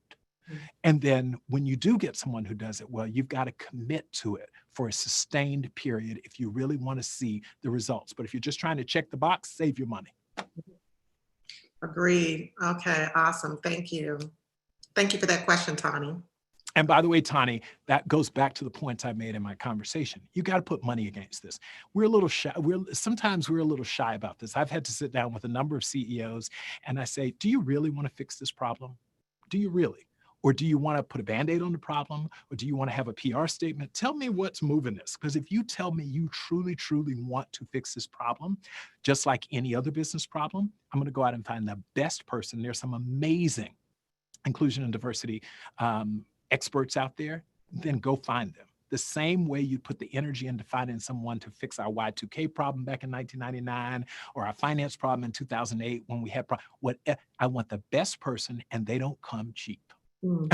And then when you do get someone who does it well, you've got to commit to it for a sustained period if you really want to see the results. But if you're just trying to check the box, save your money. Agreed. Okay, awesome. Thank you. Thank you for that question, Tawny. And by the way, Tawny, that goes back to the points I made in my conversation. You got to put money against this. We're a little shy. Sometimes we're a little shy about this. I've had to sit down with a number of CEOs and I say, do you really want to fix this problem? Do you really? Or do you want to put a Band-Aid on the problem? Or do you want to have a PR statement? Tell me what's moving this. Because if you tell me you truly, truly want to fix this problem, just like any other business problem, I'm going to go out and find the best person. There's some amazing inclusion and diversity experts out there. Then go find them. The same way you put the energy into finding someone to fix our Y2K problem back in 1999, or our finance problem in 2008 when we had I want the best person, and they don't come cheap.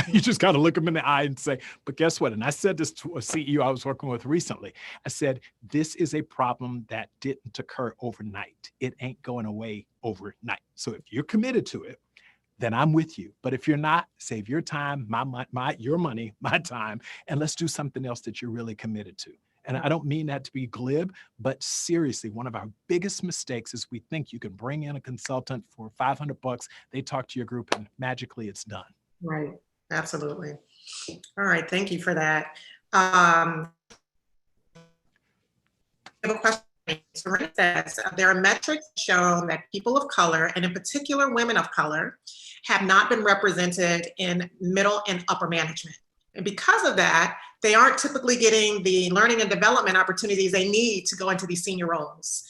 You just got to look them in the eye and say, but guess what? And I said this to a CEO I was working with recently. I said, this is a problem that didn't occur overnight. It ain't going away overnight. So if you're committed to it, then I'm with you. But if you're not, save your time, your money, my time, and let's do something else that you're really committed to. And I don't mean that to be glib, but seriously, one of our biggest mistakes is we think you can bring in a consultant for $500. They talk to your group and magically it's done. Right. Absolutely. All right. Thank you for that. I have a question. Serena says, there are metrics shown that people of color, and in particular women of color, have not been represented in middle and upper management. And because of that, they aren't typically getting the learning and development opportunities they need to go into these senior roles.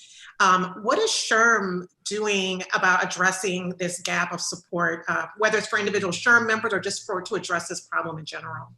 What is SHRM doing about addressing this gap of support, whether it's for individual SHRM members or just to address this problem in general?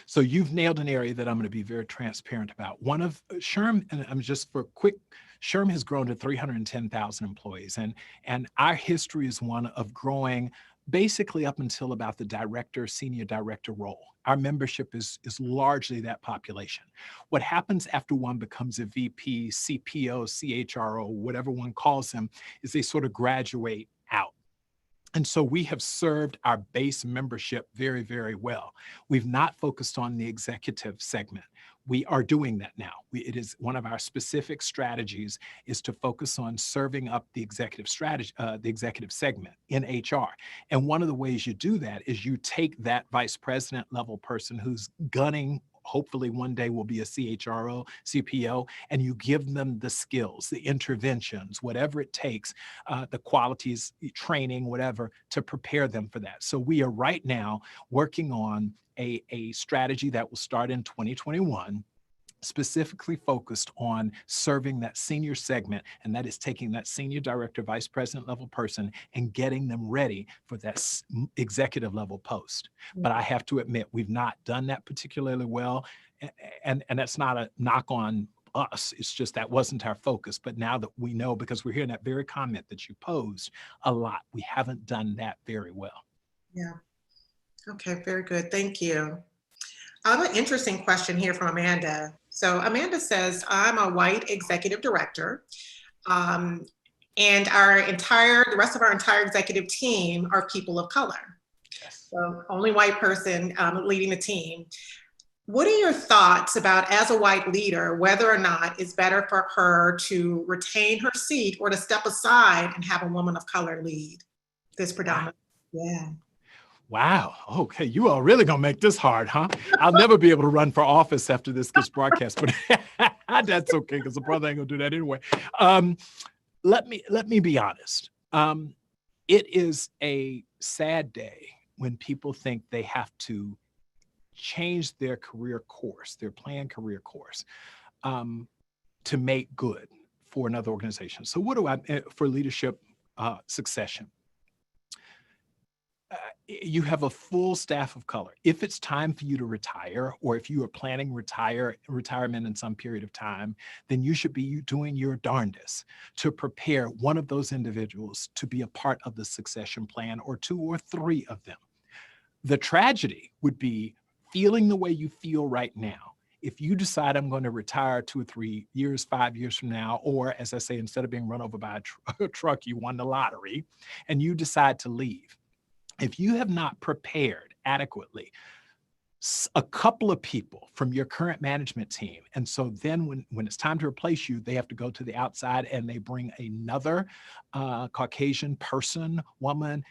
So you've nailed an area that I'm going to be very transparent about. One of SHRM, and I'm just for quick, SHRM has grown to 310,000 employees, and our history is one of growing basically up until about the director, senior director role. Our membership is largely that population. What happens after one becomes a VP, CPO, CHRO, whatever one calls them, is they sort of graduate out. And so we have served our base membership very, very well. We've not focused on the executive segment. We are doing that now. It is one of our specific strategies is to focus on serving up the executive strategy, the executive segment in HR. And one of the ways you do that is you take that vice president level person who's gunning, hopefully one day will be a CHRO, CPO, and you give them the skills, the interventions, whatever it takes, the qualities, training, whatever, to prepare them for that. So we are right now working on a strategy that will start in 2021, specifically focused on serving that senior segment, and that is taking that senior director, vice president level person and getting them ready for that executive level post. But I have to admit, we've not done that particularly well, and that's not a knock on us. It's just that wasn't our focus. But now that we know, because we're hearing that very comment that you posed a lot, we haven't done that very well. Yeah. Okay, very good. Thank you. I have an interesting question here from Amanda. So Amanda says, I'm a white executive director, and the rest of our entire executive team are people of color. Yes. So only white person leading the team. What are your thoughts about, as a white leader, whether or not it's better for her to retain her seat or to step aside and have a woman of color lead this predominant? Yeah. Wow. Okay. You are really going to make this hard, huh? I'll never be able to run for office after this gets broadcast, but that's okay because the brother ain't going to do that anyway. Let me be honest. It is a sad day when people think they have to change their career course, their planned career course, to make good for another organization. So what do I, for leadership succession? You have a full staff of color. If it's time for you to retire, or if you are planning retirement in some period of time, then you should be doing your darndest to prepare one of those individuals to be a part of the succession plan, or 2 or 3 of them. The tragedy would be feeling the way you feel right now. If you decide I'm going to retire 2 or 3 years, 5 years from now, or as I say, instead of being run over by a truck, you won the lottery and you decide to leave. If you have not prepared adequately a couple of people from your current management team, and so then when it's time to replace you, they have to go to the outside and they bring another Caucasian person, woman,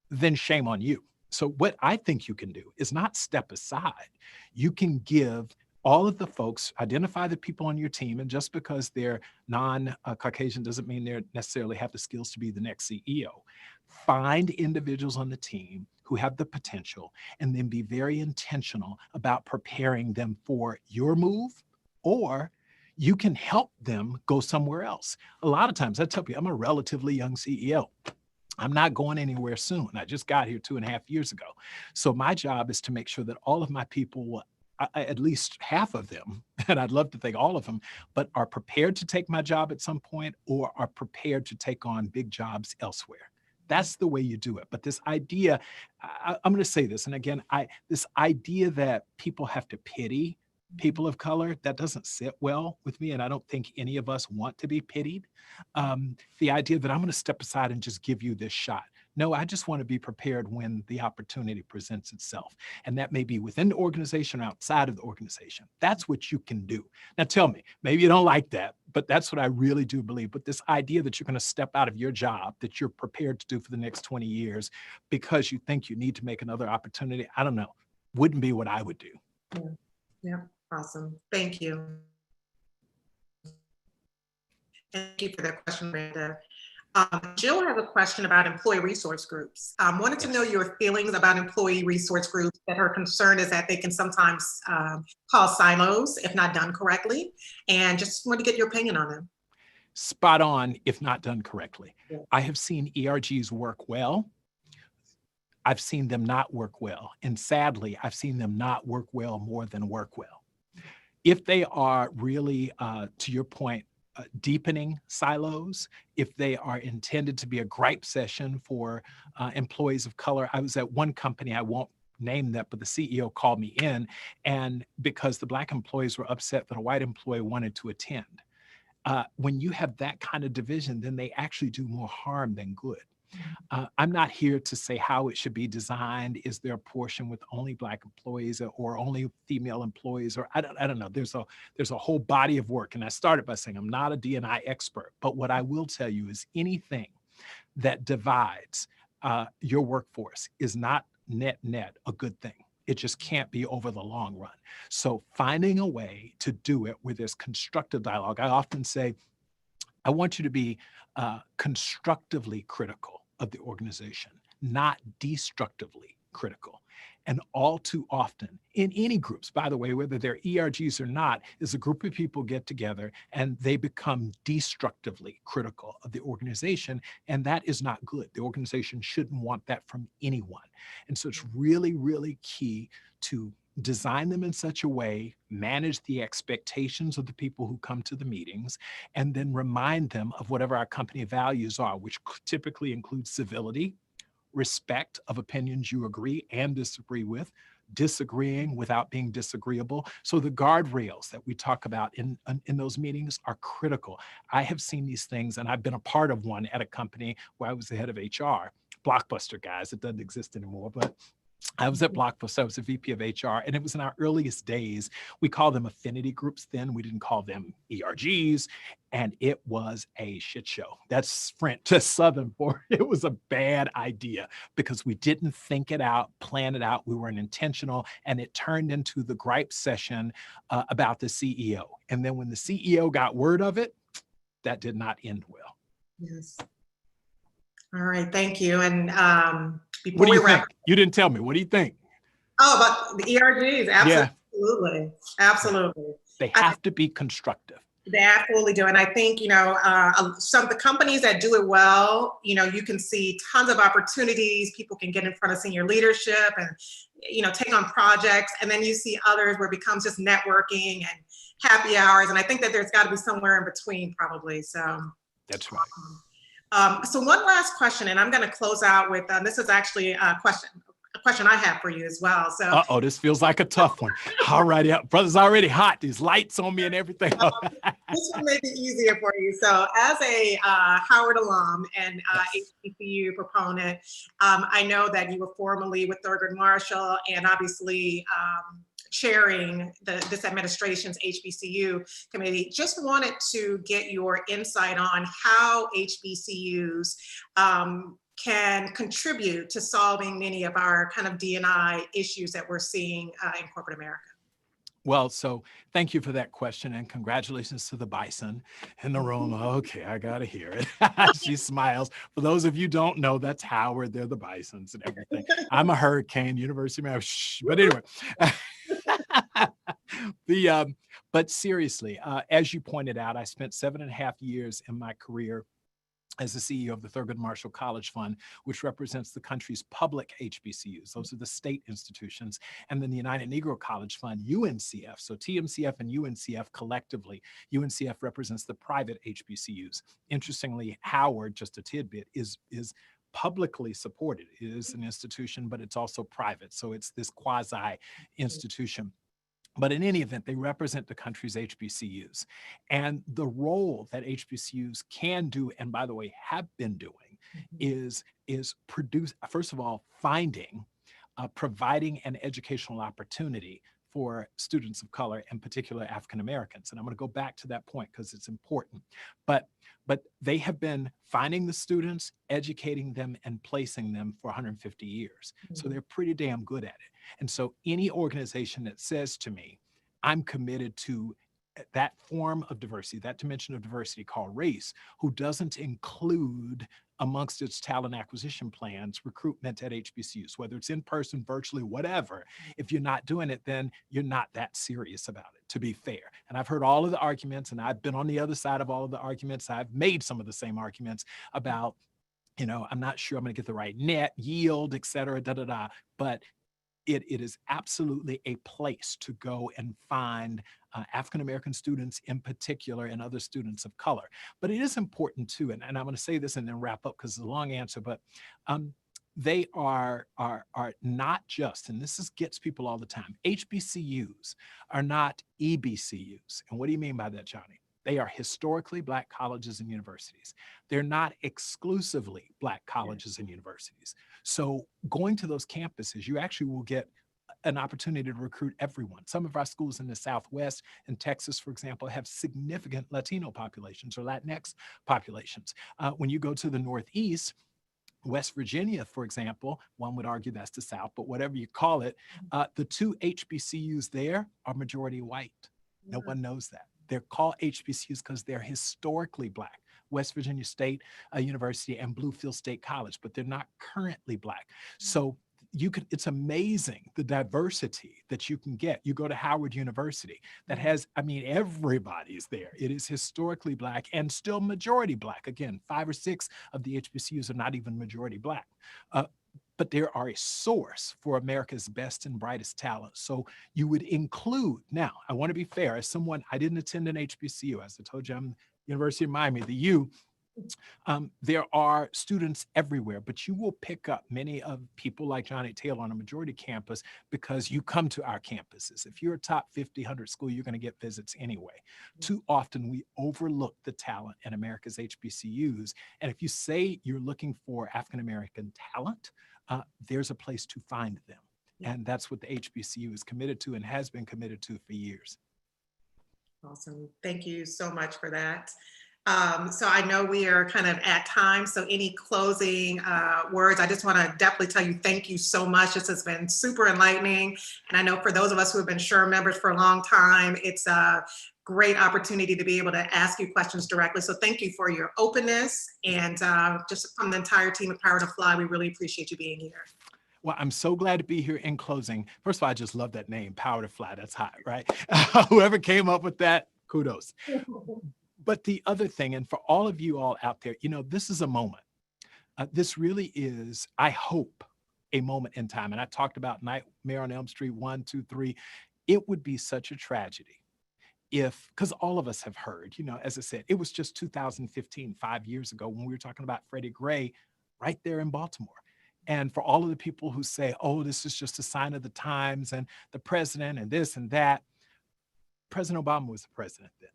then shame on you. So what I think you can do is not step aside. You can give all of the folks, identify the people on your team, and just because they're non-Caucasian doesn't mean they necessarily have the skills to be the next CEO. Find individuals on the team who have the potential, and then be very intentional about preparing them for your move, or you can help them go somewhere else. A lot of times, I tell people, I'm a relatively young CEO. I'm not going anywhere soon. I just got here 2.5 years ago. So my job is to make sure that all of my people will, at least half of them, and I'd love to think all of them, but are prepared to take my job at some point, or are prepared to take on big jobs elsewhere. That's the way you do it. But this idea, I'm going to say this, and again, this idea that people have to pity people of color, that doesn't sit well with me, and I don't think any of us want to be pitied. The idea that I'm going to step aside and just give you this shot. No, I just want to be prepared when the opportunity presents itself. And that may be within the organization or outside of the organization. That's what you can do. Now tell me, maybe you don't like that, but that's what I really do believe. But this idea that you're going to step out of your job that you're prepared to do for the next 20 years because you think you need to make another opportunity, I don't know, wouldn't be what I would do. Yeah, awesome. Thank you. Thank you for that question, Brenda. Jill has a question about employee resource groups. Wanted to know your feelings about employee resource groups, that her concern is that they can sometimes cause silos if not done correctly, and just want to get your opinion on them. Spot on if not done correctly. Yeah. I have seen ERGs work well. I've seen them not work well. And sadly, I've seen them not work well more than work well. If they are really, to your point, deepening silos, if they are intended to be a gripe session for employees of color. I was at one company, I won't name that, but the CEO called me in, and because the Black employees were upset that a white employee wanted to attend. When you have that kind of division, then they actually do more harm than good. I'm not here to say how it should be designed. Is there a portion with only Black employees or only female employees? Or I don't know. There's a whole body of work. And I started by saying I'm not a D&I expert, but what I will tell you is anything that divides your workforce is not net a good thing. It just can't be over the long run. So finding a way to do it where there's constructive dialogue. I often say, I want you to be constructively critical of the organization, not destructively critical. And all too often in any groups, by the way, whether they're ERGs or not, is a group of people get together and they become destructively critical of the organization. And that is not good. The organization shouldn't want that from anyone. And so it's really, really key to design them in such a way, manage the expectations of the people who come to the meetings, and then remind them of whatever our company values are, which typically include civility, respect of opinions you agree and disagree with, disagreeing without being disagreeable. So the guardrails that we talk about in those meetings are critical. I have seen these things, and I've been a part of one at a company where I was the head of HR, Blockbuster, guys. It doesn't exist anymore, but I was at Blockbuster. I was a VP of HR, and it was in our earliest days. We called them affinity groups then. We didn't call them ERGs, and it was a shit show. That's French, just Southern for it. It was a bad idea because we didn't think it out, plan it out. We weren't intentional, and it turned into the gripe session about the CEO. And then when the CEO got word of it, that did not end well. Yes. All right, thank you. And before what do you we wrap, think? You didn't tell me. What do you think? oh, about the ERGs, absolutely, Yeah. absolutely. They have to be constructive. They absolutely do. And I think, some of the companies that do it well, you can see tons of opportunities. People can get in front of senior leadership and, take on projects. And then you see others where it becomes just networking and happy hours. And I think that there's got to be somewhere in between probably. So that's right. So one last question, and I'm going to close out with, this is actually a question I have for you as well. So, uh-oh, this feels like a tough one. All right, yeah, brother's already hot. These lights on me and everything. This one may be easier for you. So as a Howard alum and HBCU proponent, I know that you were formerly with Thurgood Marshall and obviously chairing this administration's HBCU committee. Just wanted to get your insight on how HBCUs can contribute to solving many of our kind of D&I issues that we're seeing in corporate America. Well, so thank you for that question and congratulations to the bison in the room. Okay, I gotta hear it. She smiles. For those of you who don't know, that's Howard. They're the bisons and everything. I'm a hurricane, University of Maryland. Shh. But anyway, but seriously, as you pointed out, I spent 7.5 years in my career as the CEO of the Thurgood Marshall College Fund, which represents the country's public HBCUs. Those are the state institutions. And then the United Negro College Fund, UNCF. So TMCF and UNCF collectively, UNCF represents the private HBCUs. Interestingly, Howard, just a tidbit, is publicly supported. It is an institution, but it's also private. So it's this quasi institution. But in any event, they represent the country's HBCUs. And the role that HBCUs can do, and by the way, have been doing, is produce, first of all, providing an educational opportunity for students of color, in particular African Americans. And I'm going to go back to that point because it's important. But they have been finding the students, educating them, and placing them for 150 years. So they're pretty damn good at it. And so any organization that says to me, I'm committed to that form of diversity, that dimension of diversity called race, who doesn't include amongst its talent acquisition plans, recruitment at HBCUs, whether it's in person, virtually, whatever. If you're not doing it, then you're not that serious about it, to be fair. And I've heard all of the arguments, and I've been on the other side of all of the arguments. I've made some of the same arguments about, I'm not sure I'm going to get the right net yield, et cetera, but it is absolutely a place to go and find African-American students in particular and other students of color. But it is important too, and I'm going to say this and then wrap up because it's a long answer, but they are not just, and this gets people all the time, HBCUs are not EBCUs. And what do you mean by that, Johnny? They are historically Black colleges and universities. They're not exclusively Black colleges and universities. So going to those campuses, you actually will get an opportunity to recruit everyone. Some of our schools in the Southwest and Texas, for example, have significant Latino populations or Latinx populations. When you go to the Northeast, West Virginia, for example, one would argue that's the South, but whatever you call it, the two HBCUs there are majority white. No one knows that. They're called HBCUs because they're historically Black. West Virginia State University and Bluefield State College, but they're not currently Black. So it's amazing the diversity that you can get. You go to Howard University that has, I mean, everybody's there. It is historically Black and still majority Black. Again, 5 or 6 of the HBCUs are not even majority Black. But there are a source for America's best and brightest talent. So you would include, now I want to be fair, as someone, I didn't attend an HBCU, as I told you, I'm University of Miami, the U. There are students everywhere, but you will pick up many of people like Johnny Taylor on a majority campus because you come to our campuses. If you're a top 50, 100 school, you're going to get visits anyway. Too often we overlook the talent in America's HBCUs. And if you say you're looking for African-American talent, there's a place to find them. And that's what the HBCU is committed to and has been committed to for years. Awesome. Thank you so much for that. So I know we are kind of at time, so any closing words? I just want to definitely tell you thank you so much. This has been super enlightening. And I know for those of us who have been SURE members for a long time, it's a great opportunity to be able to ask you questions directly. So thank you for your openness. And just from the entire team of Power to Fly, we really appreciate you being here. Well, I'm so glad to be here. In closing, first of all, I just love that name, Power to Fly. That's hot, right? Whoever came up with that, kudos. But the other thing, and for all of you all out there, you know, this is a moment. This really is, I hope, a moment in time. And I talked about Nightmare on Elm Street 1, 2, 3. It would be such a tragedy if, because all of us have heard, you know, as I said, it was just 2015, 5 years ago, when we were talking about Freddie Gray right there in Baltimore. And for all of the people who say, oh, this is just a sign of the times and the president and this and that, President Obama was the president then.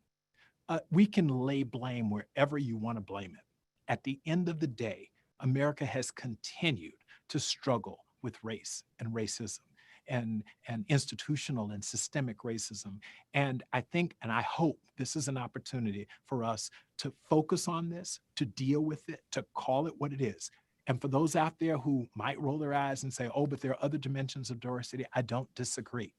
We can lay blame wherever you want to blame it. At the end of the day, America has continued to struggle with race and racism and institutional and systemic racism. And I think, and I hope this is an opportunity for us to focus on this, to deal with it, to call it what it is. And for those out there who might roll their eyes and say, oh, but there are other dimensions of diversity, I don't disagree.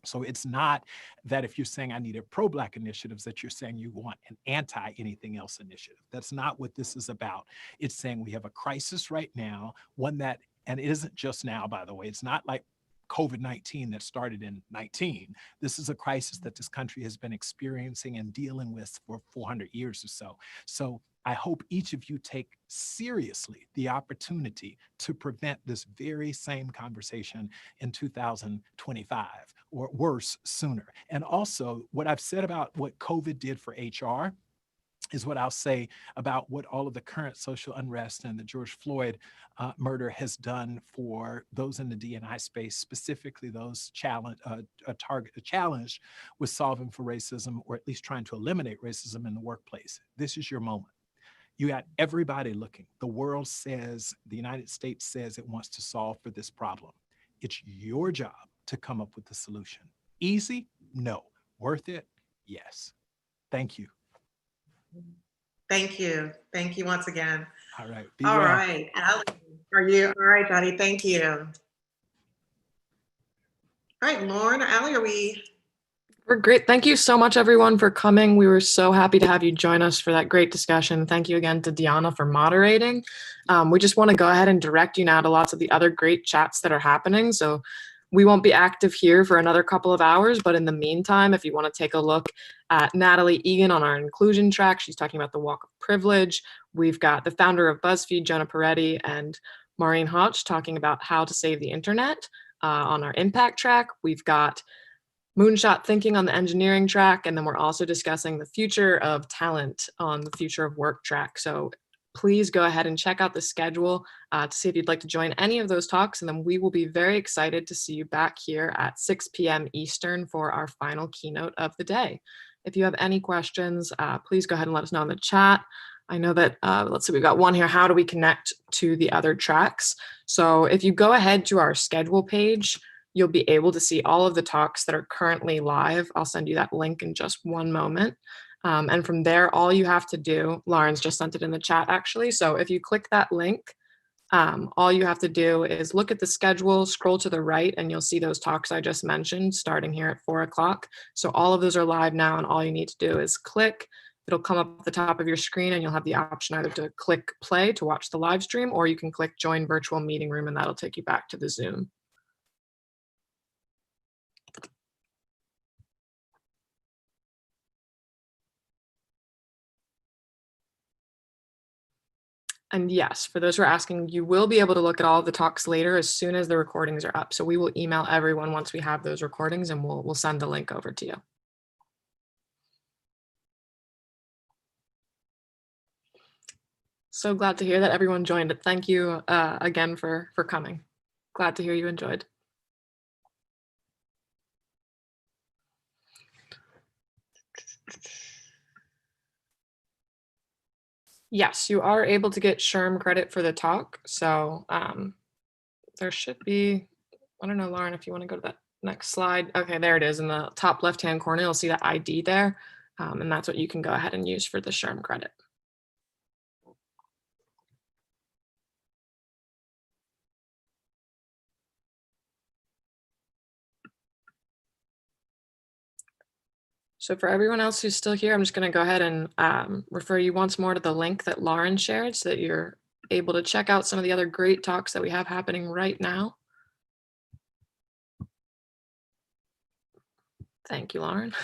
So it's not that if you're saying I need a pro-Black initiatives that you're saying you want an anti-anything else initiative. That's not what this is about. It's saying we have a crisis right now, one that, and it isn't just now, by the way, it's not like COVID-19 that started in 19. This is a crisis that this country has been experiencing and dealing with for 400 years or so. So I hope each of you take seriously the opportunity to prevent this very same conversation in 2025 or worse, sooner. And also what I've said about what COVID did for HR is what I'll say about what all of the current social unrest and the George Floyd murder has done for those in the D&I space, specifically those challenged with solving for racism, or at least trying to eliminate racism in the workplace. This is your moment. You got everybody looking. The world says, the United States says it wants to solve for this problem. It's your job to come up with the solution. Easy? No. Worth it? Yes. Thank you. Thank you. Thank you once again. All right. All right. Allie, are you all right, Johnny? Thank you. All right, Lauren, Allie, are we? We're great. Thank you so much, everyone, for coming. We were so happy to have you join us for that great discussion. Thank you again to Deanna for moderating. We just want to go ahead and direct you now to lots of the other great chats that are happening. So we won't be active here for another couple of hours, but in the meantime, if you want to take a look at Natalie Egan on our inclusion track, she's talking about the walk of privilege. We've got the founder of BuzzFeed, Jonah Peretti, and Maureen Hodge talking about how to save the internet on our impact track. We've got Moonshot Thinking on the engineering track, and then we're also discussing the future of talent on the future of work track. So please go ahead and check out the schedule to see if you'd like to join any of those talks, and then we will be very excited to see you back here at 6 p.m. Eastern for our final keynote of the day. If you have any questions, please go ahead and let us know in the chat. I know that, let's see, we've got one here. How do we connect to the other tracks? So if you go ahead to our schedule page, you'll be able to see all of the talks that are currently live. I'll send you that link in just one moment. And from there, all you have to do, Lauren's just sent it in the chat actually. So if you click that link, all you have to do is look at the schedule, scroll to the right, and you'll see those talks I just mentioned starting here at 4 o'clock. So all of those are live now, and all you need to do is click. It'll come up at the top of your screen, and you'll have the option either to click play to watch the live stream, or you can click join virtual meeting room, and that'll take you back to the Zoom. And yes, for those who are asking, you will be able to look at all of the talks later as soon as the recordings are up. So we will email everyone once we have those recordings, and we'll send the link over to you. So glad to hear that everyone joined it. Thank you again for coming. Glad to hear you enjoyed. Yes, you are able to get SHRM credit for the talk. So there should be, I don't know, Lauren, if you want to go to that next slide. Okay, there it is in the top left-hand corner. You'll see that ID there. And that's what you can go ahead and use for the SHRM credit. So for everyone else who's still here, I'm just going to go ahead and refer you once more to the link that Lauren shared so that you're able to check out some of the other great talks that we have happening right now. Thank you, Lauren.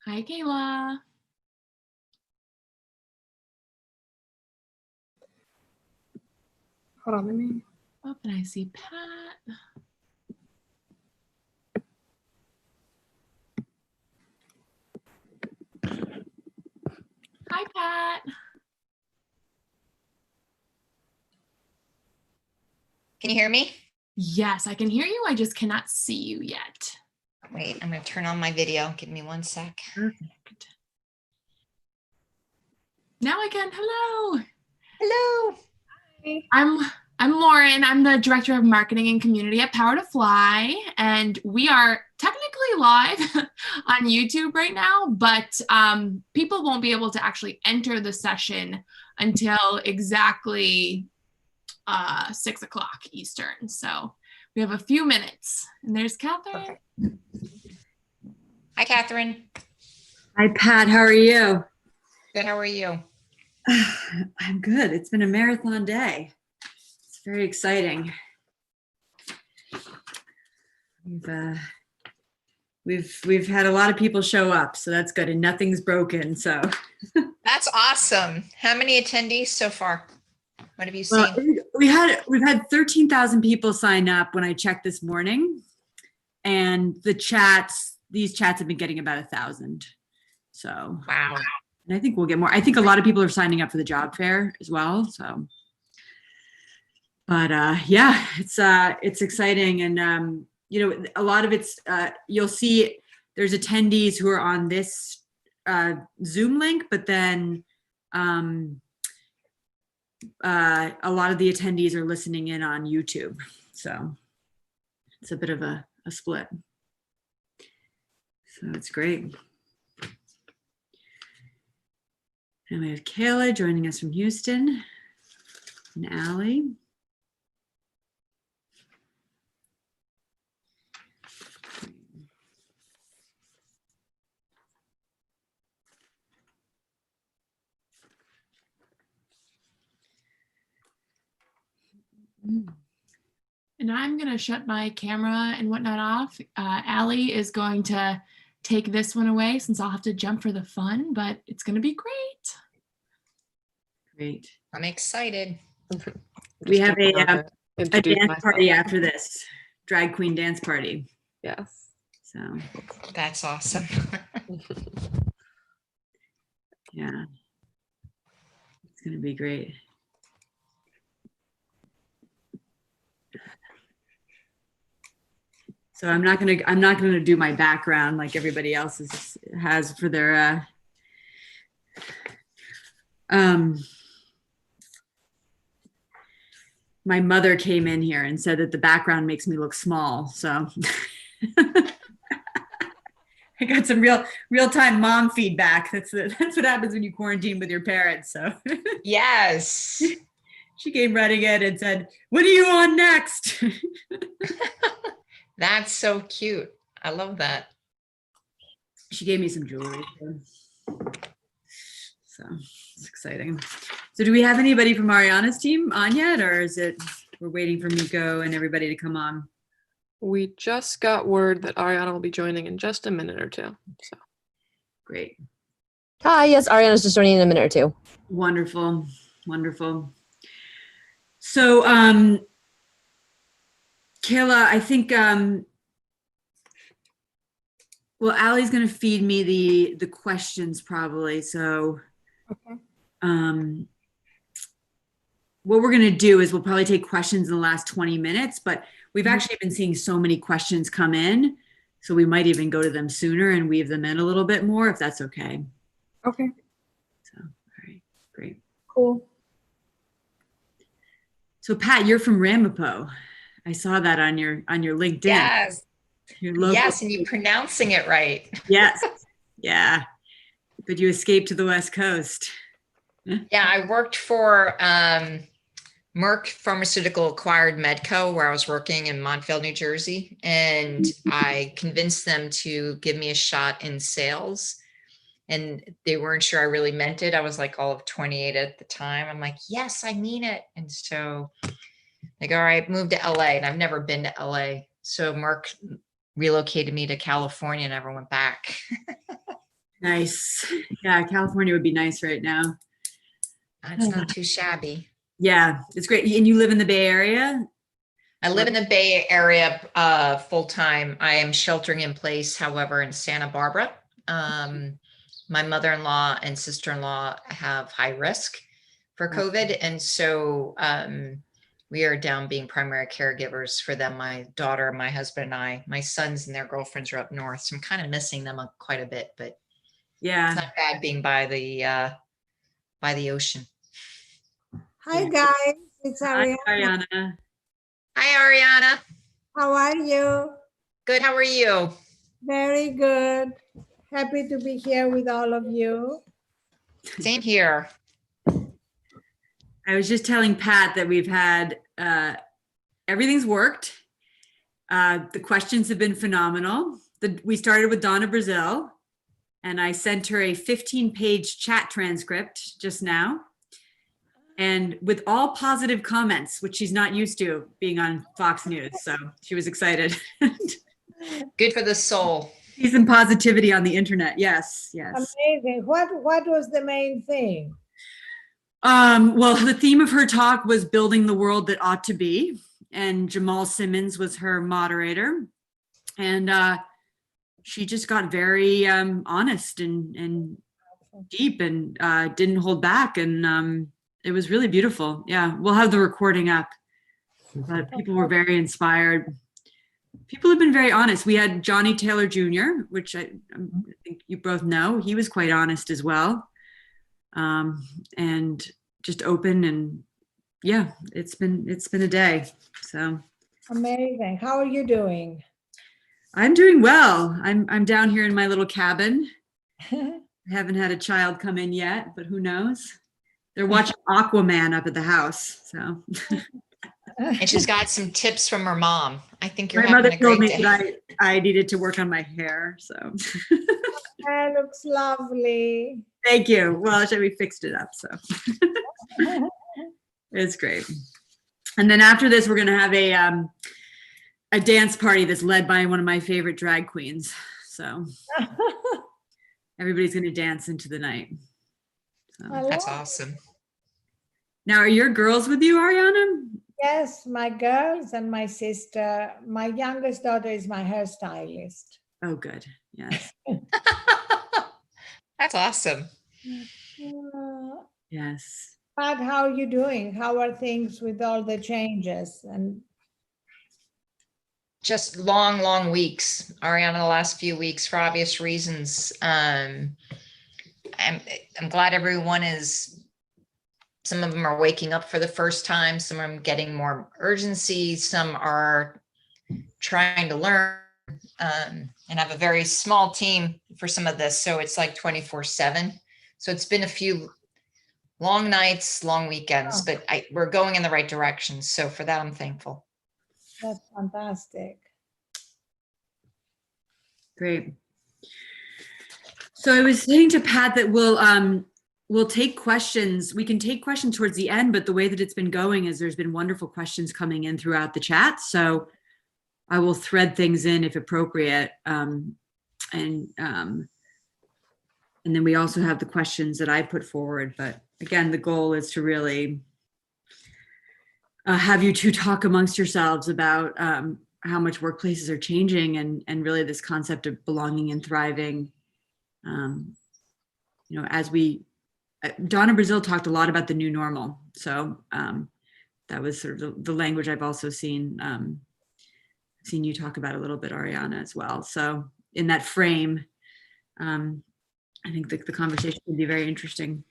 Hi, Kayla. Hold on, let me. Oh, and I see Pat. Hi, Pat. Can you hear me? Yes, I can hear you. I just cannot see you yet. Wait, I'm going to turn on my video. Give me 1 sec. Perfect. Now I can. Hello. Hello. I'm Lauren. I'm the director of marketing and community at Power to Fly, and we are technically live on YouTube right now, but people won't be able to actually enter the session until exactly 6 o'clock Eastern. So we have a few minutes, and there's Catherine. Perfect. Hi, Catherine. Hi, Pat. How are you? Good. How are you? I'm good. It's been a marathon day. It's very exciting. We've had a lot of people show up, so that's good, and nothing's broken. So That's awesome. How many attendees so far? What have you seen? Well, we've had 13,000 people sign up when I checked this morning, and these chats have been getting about 1,000. So Wow. and I think we'll get more. I think a lot of people are signing up for the job fair as well. So, but yeah, it's exciting, and you know, a lot of it's you'll see there's attendees who are on this Zoom link, but then a lot of the attendees are listening in on YouTube. So it's a bit of a split. So it's great. And we have Kayla joining us from Houston, and Allie. And I'm going to shut my camera and whatnot off. Allie is going to take this one away since I'll have to jump for the fun, but it's going to be great. Great. I'm excited. We have a Introduce dance myself. party after this, drag queen dance party. Yes. So That's awesome. yeah, it's going to be great. So I'm not gonna do my background like everybody else has for their my mother came in here and said that the background makes me look small. So I got some real-time mom feedback. That's what happens when you quarantine with your parents. So Yes. she came running in and said, "What are you on next?" That's so cute. I love that. She gave me some jewelry. So it's exciting. So do we have anybody from Ariana's team on yet, or is it we're waiting for Miko and everybody to come on? We just got word that Ariana will be joining in just a minute or two. So Great. Hi, yes, Ariana's just joining in a minute or two. Wonderful, wonderful. So Kayla, I think well, Allie's gonna feed me the questions probably. So okay. What we're going to do is we'll probably take questions in the last 20 minutes, but we've actually been seeing so many questions come in. So we might even go to them sooner and weave them in a little bit more if that's okay. Okay. So, all right, great. Cool. So Pat, you're from Ramapo. I saw that on your LinkedIn. Yes. Your local. Yes, and you're pronouncing it right. Yes. Yeah. But you escaped to the West Coast. Yeah, I worked for Merck Pharmaceutical acquired Medco, where I was working in Montville, New Jersey, and I convinced them to give me a shot in sales. And they weren't sure I really meant it. I was like all of 28 at the time. I'm like, yes, I mean it. And so they go, all right, move to LA. And I've never been to LA. So Merck relocated me to California and never went back. Nice. Yeah, California would be nice right now. It's not too shabby. Yeah, it's great. And you live in the Bay Area? I live in the Bay Area full time. I am sheltering in place, however, in Santa Barbara. My mother-in-law and sister-in-law have high risk for COVID. And so we are down being primary caregivers for them. My daughter, my husband and I, my sons and their girlfriends are up north. So I'm kind of missing them quite a bit, but yeah, it's not bad being by the ocean. Hi guys, it's Hi, Ariana. Ariana. Hi, Ariana. How are you? Good. How are you? Very good. Happy to be here with all of you. Same here. I was just telling Pat that we've had, everything's worked. The questions have been phenomenal. We started with Donna Brazil, and I sent her a 15-page chat transcript just now. And with all positive comments, which she's not used to being on Fox News. So she was excited. Good for the soul. See some positivity on the internet. Yes, yes. Amazing. What was the main thing? Well, the theme of her talk was building the world that ought to be. And Jamal Simmons was her moderator. And she just got very honest and deep and didn't hold back. And it was really beautiful. Yeah, we'll have the recording up. But people were very inspired. People have been very honest. We had Johnny Taylor Jr., which I think you both know. He was quite honest as well. And just open, and yeah, it's been a day. So amazing. How are you doing? I'm doing well. I'm down here in my little cabin. I haven't had a child come in yet, but who knows? They're watching Aquaman up at the house. So And she's got some tips from her mom. I think you're my having mother a told great me day. that I needed to work on my hair. So That looks lovely. thank you. Well, we fixed it up. So it's great. And then after this, we're gonna have a dance party that's led by one of my favorite drag queens. So everybody's gonna dance into the night. So. That's awesome. Now, are your girls with you, Ariana? Yes, my girls and my sister. My youngest daughter is my hairstylist. Oh, good. Yes. That's awesome. Yes. Pat, how are you doing? How are things with all the changes? And Just long weeks, Ariana, the last few weeks for obvious reasons. I'm glad everyone some of them are waking up for the first time. Some of them getting more urgency. Some are trying to learn and have a very small team for some of this. So it's like 24/7. So it's been a few long nights, long weekends, but we're going in the right direction. So for that, I'm thankful. that's fantastic. Great. So I was saying to Pat that we'll take questions. We can take questions towards the end, but the way that it's been going is there's been wonderful questions coming in throughout the chat. So I will thread things in if appropriate. And then we also have the questions that I put forward. But again, the goal is to really have you two talk amongst yourselves about how much workplaces are changing and really this concept of belonging and thriving. As Donna Brazil talked a lot about the new normal. So that was sort of the language I've also seen you talk about a little bit, Ariana, as well. So in that frame, I think the conversation would be very interesting.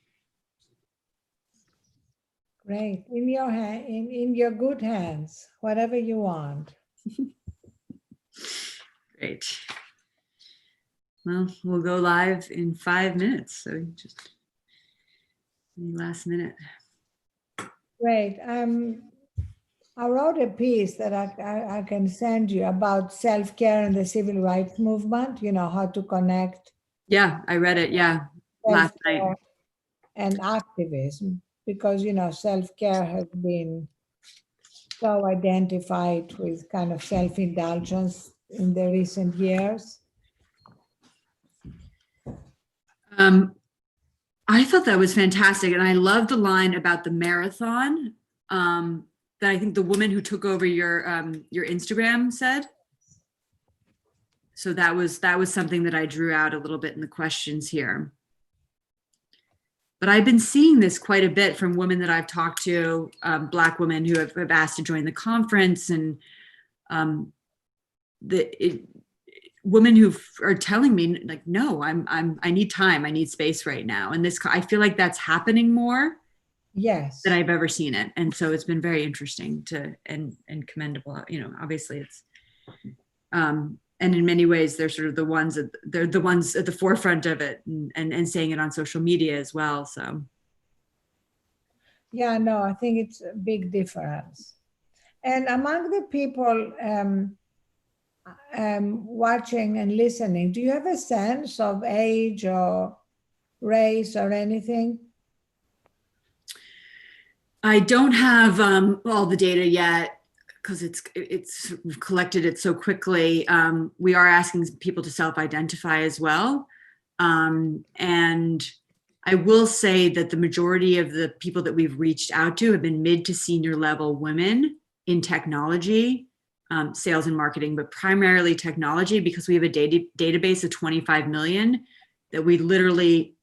Great. In your hand, in your good hands, whatever you want. Great. Well, we'll go live in 5 minutes. So just any last minute. Great. I wrote a piece that I can send you about self-care and the civil rights movement, how to connect. Yeah, I read it. Yeah, last night. And activism, because, self-care has been so identified with kind of self-indulgence in the recent years. I thought that was fantastic. And I love the line about the marathon that I think the woman who took over your Instagram said. So that was something that I drew out a little bit in the questions here. But I've been seeing this quite a bit from women that I've talked to, Black women who have asked to join the conference, and women who are telling me like, no, I need time, I need space right now. And I feel like that's happening more. Yes. Than I've ever seen it. And so it's been very interesting and commendable. Obviously it's, and in many ways, they're sort of the ones at the forefront of it and saying it on social media as well. So. Yeah, no, I think it's a big difference. And among the people watching and listening, do you have a sense of age or race or anything? I don't have all the data yet because it's collected it so quickly. We are asking people to self-identify as well. And I will say that the majority of the people that we've reached out to have been mid to senior level women in technology, sales and marketing, but primarily technology, because we have a database of 25 million that we literally,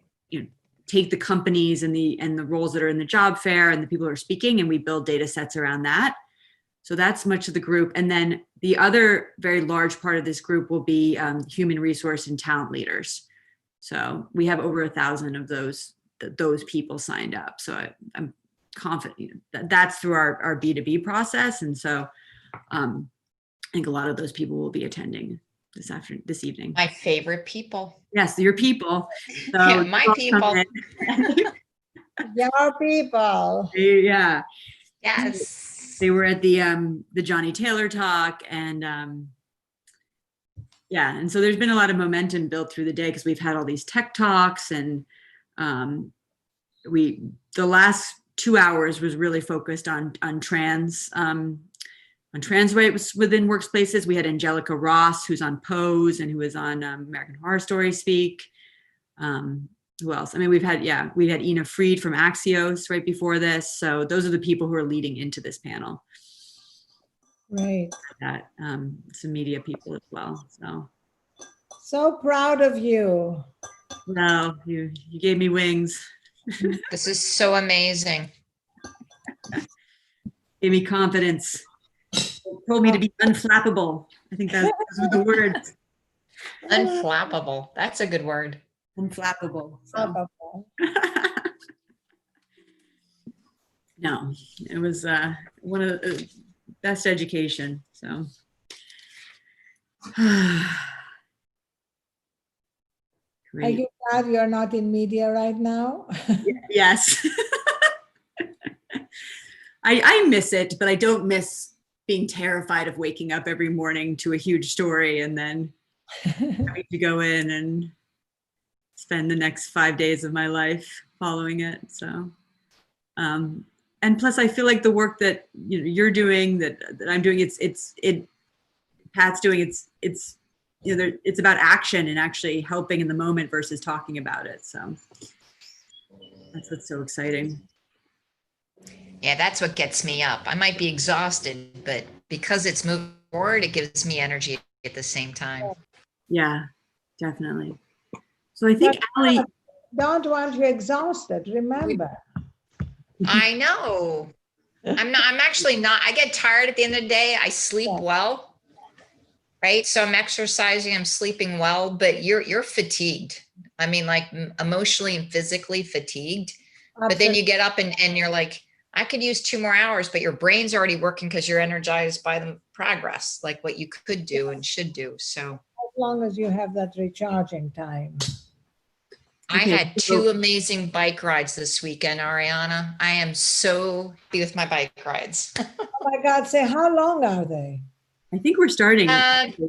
take the companies and the roles that are in the job fair and the people who are speaking, and we build data sets around that. So that's much of the group. And then the other very large part of this group will be human resource and talent leaders. So we have over 1,000 of those people signed up. So I'm confident that that's through our B2B process. And so I think a lot of those people will be attending this evening. My favorite people. Yes, your people. So yeah, my people. Your people. Yeah. Yes. They were at the Johnny Taylor talk, and and so there's been a lot of momentum built through the day because we've had all these tech talks, and the last 2 hours was really focused on trans rights within workplaces. We had Angelica Ross, who's on Pose and who was on American Horror Story speak. Who else? I mean, we had Ina Fried from Axios right before this. So those are the people who are leading into this panel. Right. That some media people as well. So proud of you. No, you gave me wings. This is so amazing. Gave me confidence. Told me to be unflappable. I think those were the words. Unflappable. That's a good word. Unflappable. So. No, it was one of the best education. So. Are you glad you're not in media right now? Yes. I miss it, but I don't miss being terrified of waking up every morning to a huge story and then having to go in and spend the next 5 days of my life following it. So, and plus I feel like the work that you're doing, that I'm doing, Pat's doing, it's about action and actually helping in the moment versus talking about it. So that's what's so exciting. Yeah, that's what gets me up. I might be exhausted, but because it's moving forward, it gives me energy at the same time. Yeah, definitely. So I think Allie, don't want you exhausted, remember. I know. I'm actually not. I get tired at the end of the day. I sleep well, right? So I'm exercising, I'm sleeping well, but you're fatigued. I mean, like emotionally and physically fatigued. Absolutely. But then you get up and you're like, I could use 2 more hours, but your brain's already working because you're energized by the progress, like what you could do and should do. So as long as you have that recharging time. I had 2 amazing bike rides this weekend, Ariana. I am so happy with my bike rides. Oh my God, say, how long are they? I think we're starting.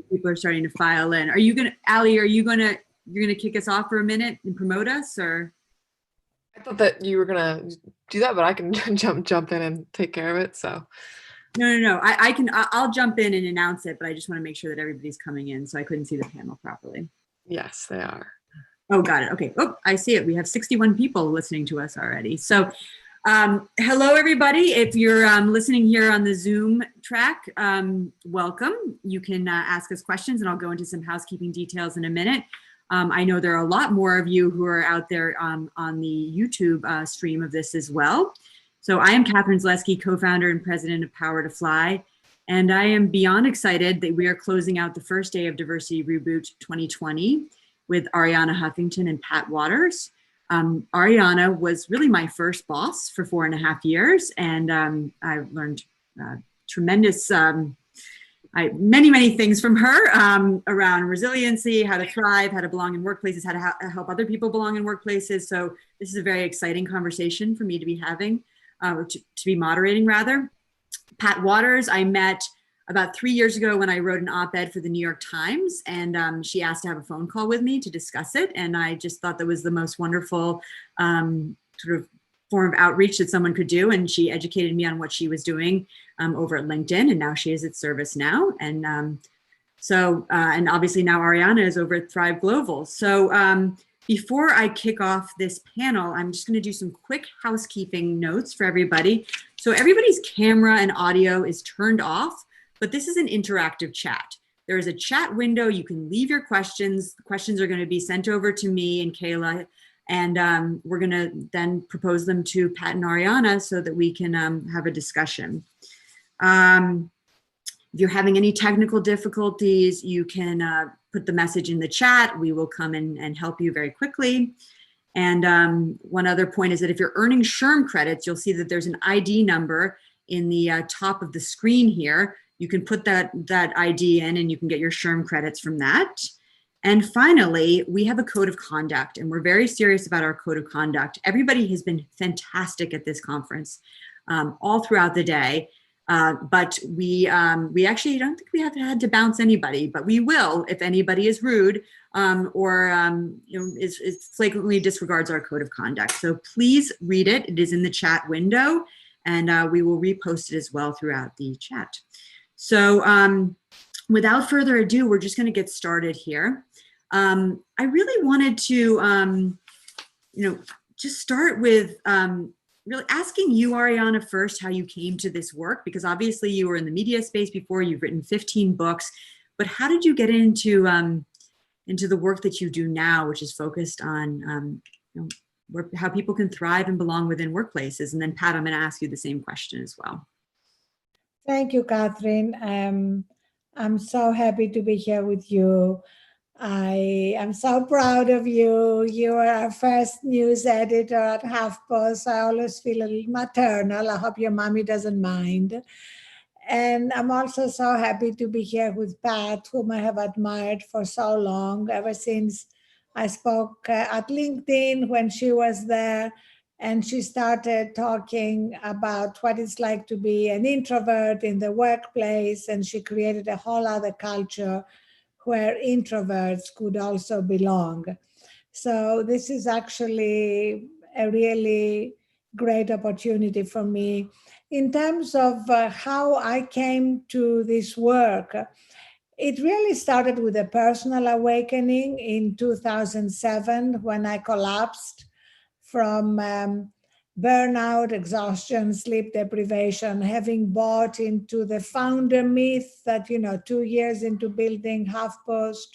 People are starting to file in. Are you gonna, Allie, you're gonna kick us off for a minute and promote us, or? I thought that you were gonna do that, but I can jump in and take care of it. So. No. I'll jump in and announce it, but I just want to make sure that everybody's coming in. So I couldn't see the panel properly. Yes, they are. Oh, got it. Okay. Oh, I see it. We have 61 people listening to us already. So hello, everybody. If you're listening here on the Zoom track, welcome. You can ask us questions, and I'll go into some housekeeping details in a minute. I know there are a lot more of you who are out there on the YouTube stream of this as well. So I am Catherine Zaleski, co-founder and president of Power to Fly. And I am beyond excited that we are closing out the first day of Diversity Reboot 2020 with Ariana Huffington and Pat Waters. Ariana was really my first boss for 4.5 years, and I learned tremendous, many things from her around resiliency, how to thrive, how to belong in workplaces, how to help other people belong in workplaces. So this is a very exciting conversation for me to be having, or to be moderating rather. Pat Waters, I met about 3 years ago when I wrote an op-ed for the New York Times, and she asked to have a phone call with me to discuss it. And I just thought that was the most wonderful sort of form of outreach that someone could do. And she educated me on what she was doing over at LinkedIn, and now she is at ServiceNow. And and obviously now Ariana is over at Thrive Global. So before I kick off this panel, I'm just gonna do some quick housekeeping notes for everybody. So everybody's camera and audio is turned off, but this is an interactive chat. There is a chat window. You can leave your questions. The questions are going to be sent over to me and Kayla, and we're going to then propose them to Pat and Ariana so that we can have a discussion. If you're having any technical difficulties, you can put the message in the chat. We will come in and help you very quickly. And one other point is that if you're earning SHRM credits, you'll see that there's an ID number in the top of the screen here. You can put that ID in and you can get your SHRM credits from that. And finally, we have a code of conduct, and we're very serious about our code of conduct. Everybody has been fantastic at this conference all throughout the day. But we actually don't think we have had to bounce anybody, but we will if anybody is rude or is flagrantly disregards our code of conduct. So please read it. It is in the chat window, and we will repost it as well throughout the chat. So without further ado, we're just going to get started here. I really wanted to, just start with really asking you, Ariana, first how you came to this work, because obviously you were in the media space before. You've written 15 books, but how did you get into the work that you do now, which is focused on how people can thrive and belong within workplaces? And then Pat, I'm going to ask you the same question as well. Thank you, Catherine. I'm so happy to be here with you. I am so proud of you. You are our first news editor at HuffPost. I always feel a little maternal. I hope your mommy doesn't mind. And I'm also so happy to be here with Pat, whom I have admired for so long, ever since I spoke at LinkedIn when she was there. And she started talking about what it's like to be an introvert in the workplace. And she created a whole other culture where introverts could also belong. So this is actually a really great opportunity for me. In terms of how I came to this work, it really started with a personal awakening in 2007 when I collapsed from burnout, exhaustion, sleep deprivation, having bought into the founder myth that, 2 years into building HuffPost,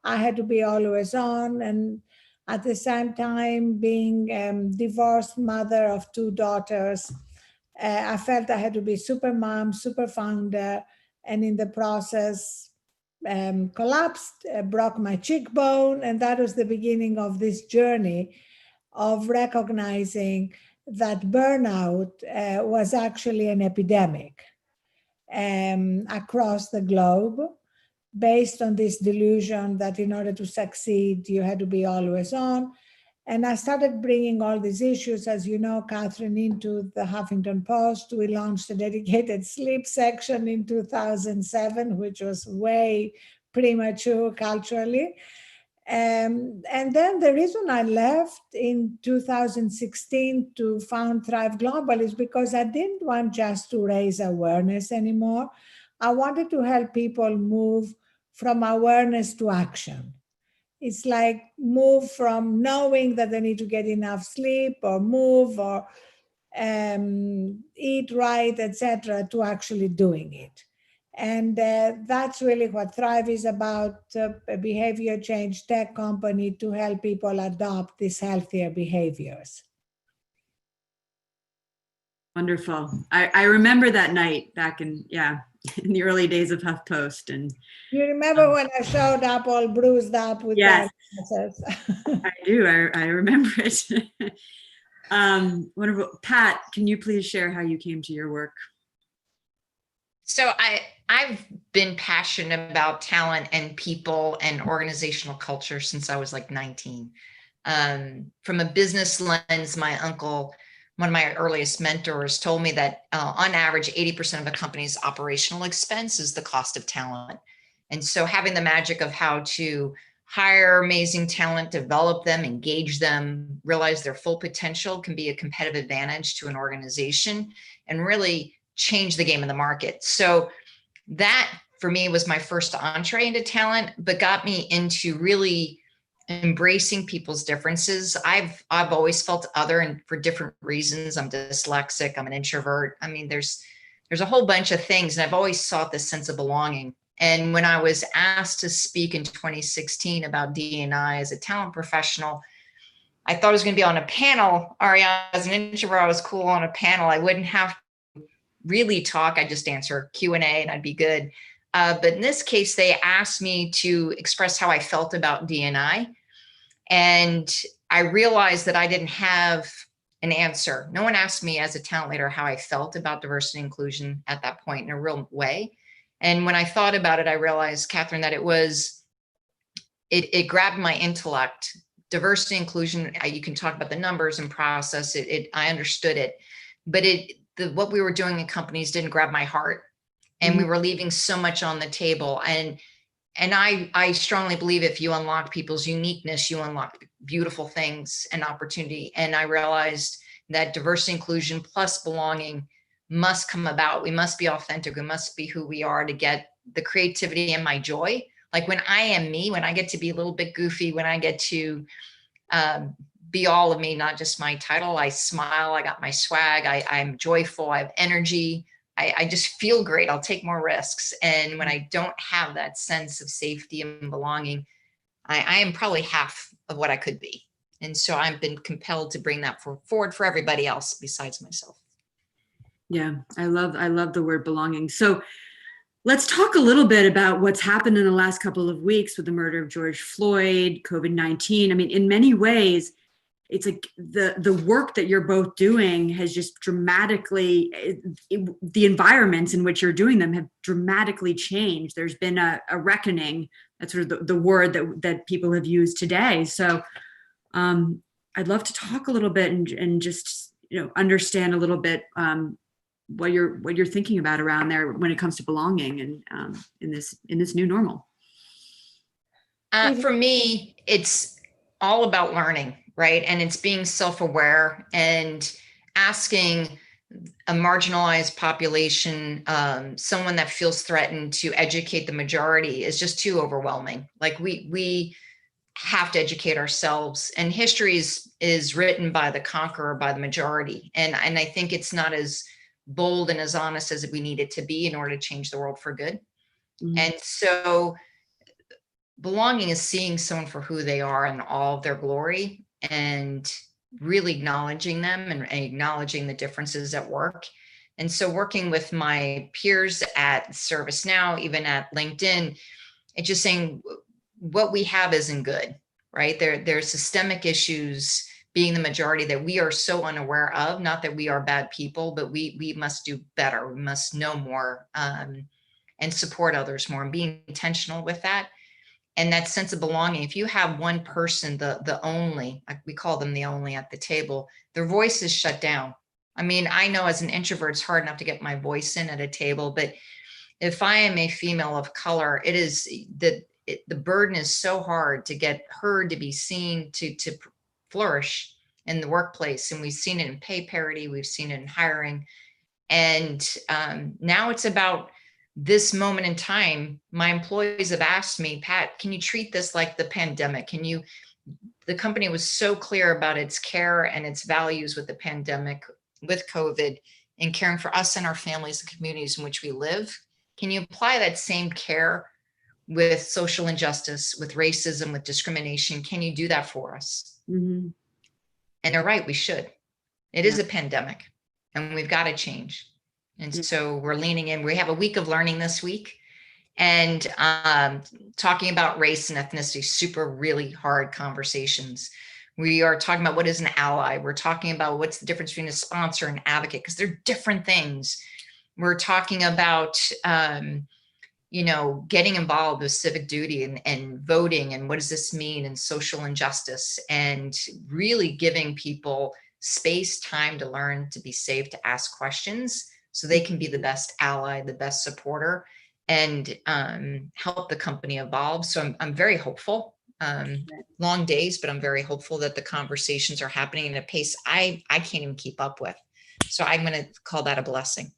I had to be always on. And at the same time, being divorced mother of 2 daughters, I felt I had to be super mom, super founder, and in the process, collapsed, broke my cheekbone, and that was the beginning of this journey of recognizing that burnout was actually an epidemic across the globe, based on this delusion that in order to succeed, you had to be always on. And I started bringing all these issues, as you know, Catherine, into the Huffington Post. We launched a dedicated sleep section in 2007, which was way premature culturally. And then the reason I left in 2016 to found Thrive Global is because I didn't want just to raise awareness anymore. I wanted to help people move from awareness to action. it's like move from knowing that they need to get enough sleep or move or eat right, etc., to actually doing it. And that's really what Thrive is about, a behavior change tech company to help people adopt these healthier behaviors. Wonderful. I remember that night back in, in the early days of HuffPost. And you remember when I showed up all bruised up with yes, that? I do. I remember it. Wonderful. Pat, can you please share how you came to your work? So I've been passionate about talent and people and organizational culture since I was like 19. From a business lens, my uncle, one of my earliest mentors, told me that on average, 80% of a company's operational expense is the cost of talent. And so having the magic of how to hire amazing talent, develop them, engage them, realize their full potential can be a competitive advantage to an organization and really change the game in the market. So that for me was my first entree into talent, but got me into really embracing people's differences. I've always felt other, and for different reasons. I'm dyslexic, I'm an introvert. I mean, there's a whole bunch of things, and I've always sought this sense of belonging. And when I was asked to speak in 2016 about D&I as a talent professional, I thought I was going to be on a panel. Ariana, as an introvert, I was cool on a panel. I wouldn't have to really talk. I just answer Q&A and I'd be good. But in this case, they asked me to express how I felt about D&I. And I realized that I didn't have an answer. No one asked me as a talent leader how I felt about diversity and inclusion at that point in a real way. And when I thought about it, I realized, Catherine, that it grabbed my intellect. Diversity, inclusion, you can talk about the numbers and process it. I understood it, but what we were doing in companies didn't grab my heart, and we were leaving so much on the table. And I strongly believe if you unlock people's uniqueness, you unlock beautiful things and opportunity. And I realized that diversity, inclusion plus belonging must come about. We must be authentic. We must be who we are to get the creativity and my joy. Like when I am me, when I get to be a little bit goofy, when I get to be all of me, not just my title, I smile, I got my swag, I'm joyful, I have energy. I just feel great. I'll take more risks. And when I don't have that sense of safety and belonging, I am probably half of what I could be. And so I've been compelled to bring that forward for everybody else besides myself. Yeah, I love the word belonging. So let's talk a little bit about what's happened in the last couple of weeks with the murder of George Floyd, COVID-19. I mean, in many ways, it's like the work that you're both doing has just dramatically, the environments in which you're doing them have dramatically changed. There's been a reckoning. That's sort of the word that people have used today. So I'd love to talk a little bit and just, understand a little bit what you're thinking about around there when it comes to belonging and in this new normal. For me, it's all about learning, right? And it's being self-aware and asking a marginalized population, someone that feels threatened, to educate the majority is just too overwhelming. Like we have to educate ourselves, and history is written by the conqueror, by the majority. And I think it's not as bold and as honest as we need it to be in order to change the world for good. Mm-hmm. And so belonging is seeing someone for who they are in all of their glory and really acknowledging them and acknowledging the differences at work. And so working with my peers at ServiceNow, even at LinkedIn, it's just saying what we have isn't good, right? There's systemic issues being the majority that we are so unaware of. Not that we are bad people, but we must do better. We must know more and support others more and being intentional with that. And that sense of belonging, if you have one person, the only, we call them the only at the table, their voice is shut down. I mean, I know as an introvert, it's hard enough to get my voice in at a table, but if I am a female of color, it is the burden is so hard to get heard, to be seen, to flourish in the workplace. And we've seen it in pay parity, we've seen it in hiring. And now it's about this moment in time, my employees have asked me, Pat, can you treat this like the pandemic? The company was so clear about its care and its values with the pandemic, with COVID, and caring for us and our families and communities in which we live. Can you apply that same care with social injustice, with racism, with discrimination? Can you do that for us? Mm-hmm. And they're right, we should. It is a pandemic and we've got to change. And so we're leaning in. We have a week of learning this week, and talking about race and ethnicity, super really hard conversations. We are talking about what is an ally. We're talking about what's the difference between a sponsor and advocate, because they're different things. We're talking about, getting involved with civic duty and voting, and what does this mean, and social injustice, and really giving people space, time to learn, to be safe, to ask questions, so they can be the best ally, the best supporter, and help the company evolve. So I'm very hopeful. Long days, but I'm very hopeful that the conversations are happening at a pace I can't even keep up with. So I'm going to call that a blessing.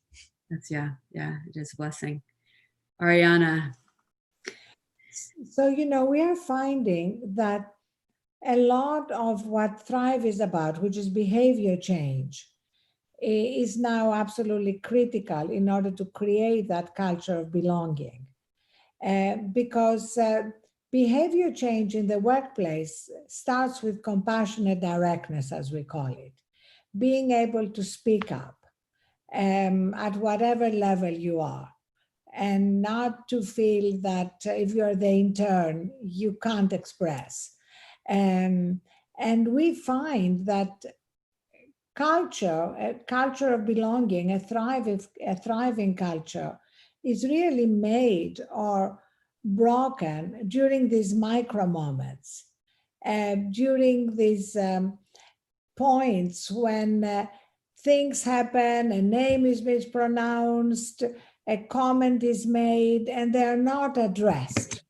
That's it is a blessing. Ariana. So, we are finding that a lot of what Thrive is about, which is behavior change, is now absolutely critical in order to create that culture of belonging. Because behavior change in the workplace starts with compassionate directness, as we call it, being able to speak up at whatever level you are, and not to feel that if you're the intern, you can't express. And we find that a culture of belonging, a thriving culture, is really made or broken during these micro moments, during these points when things happen, a name is mispronounced, a comment is made, and they're not addressed.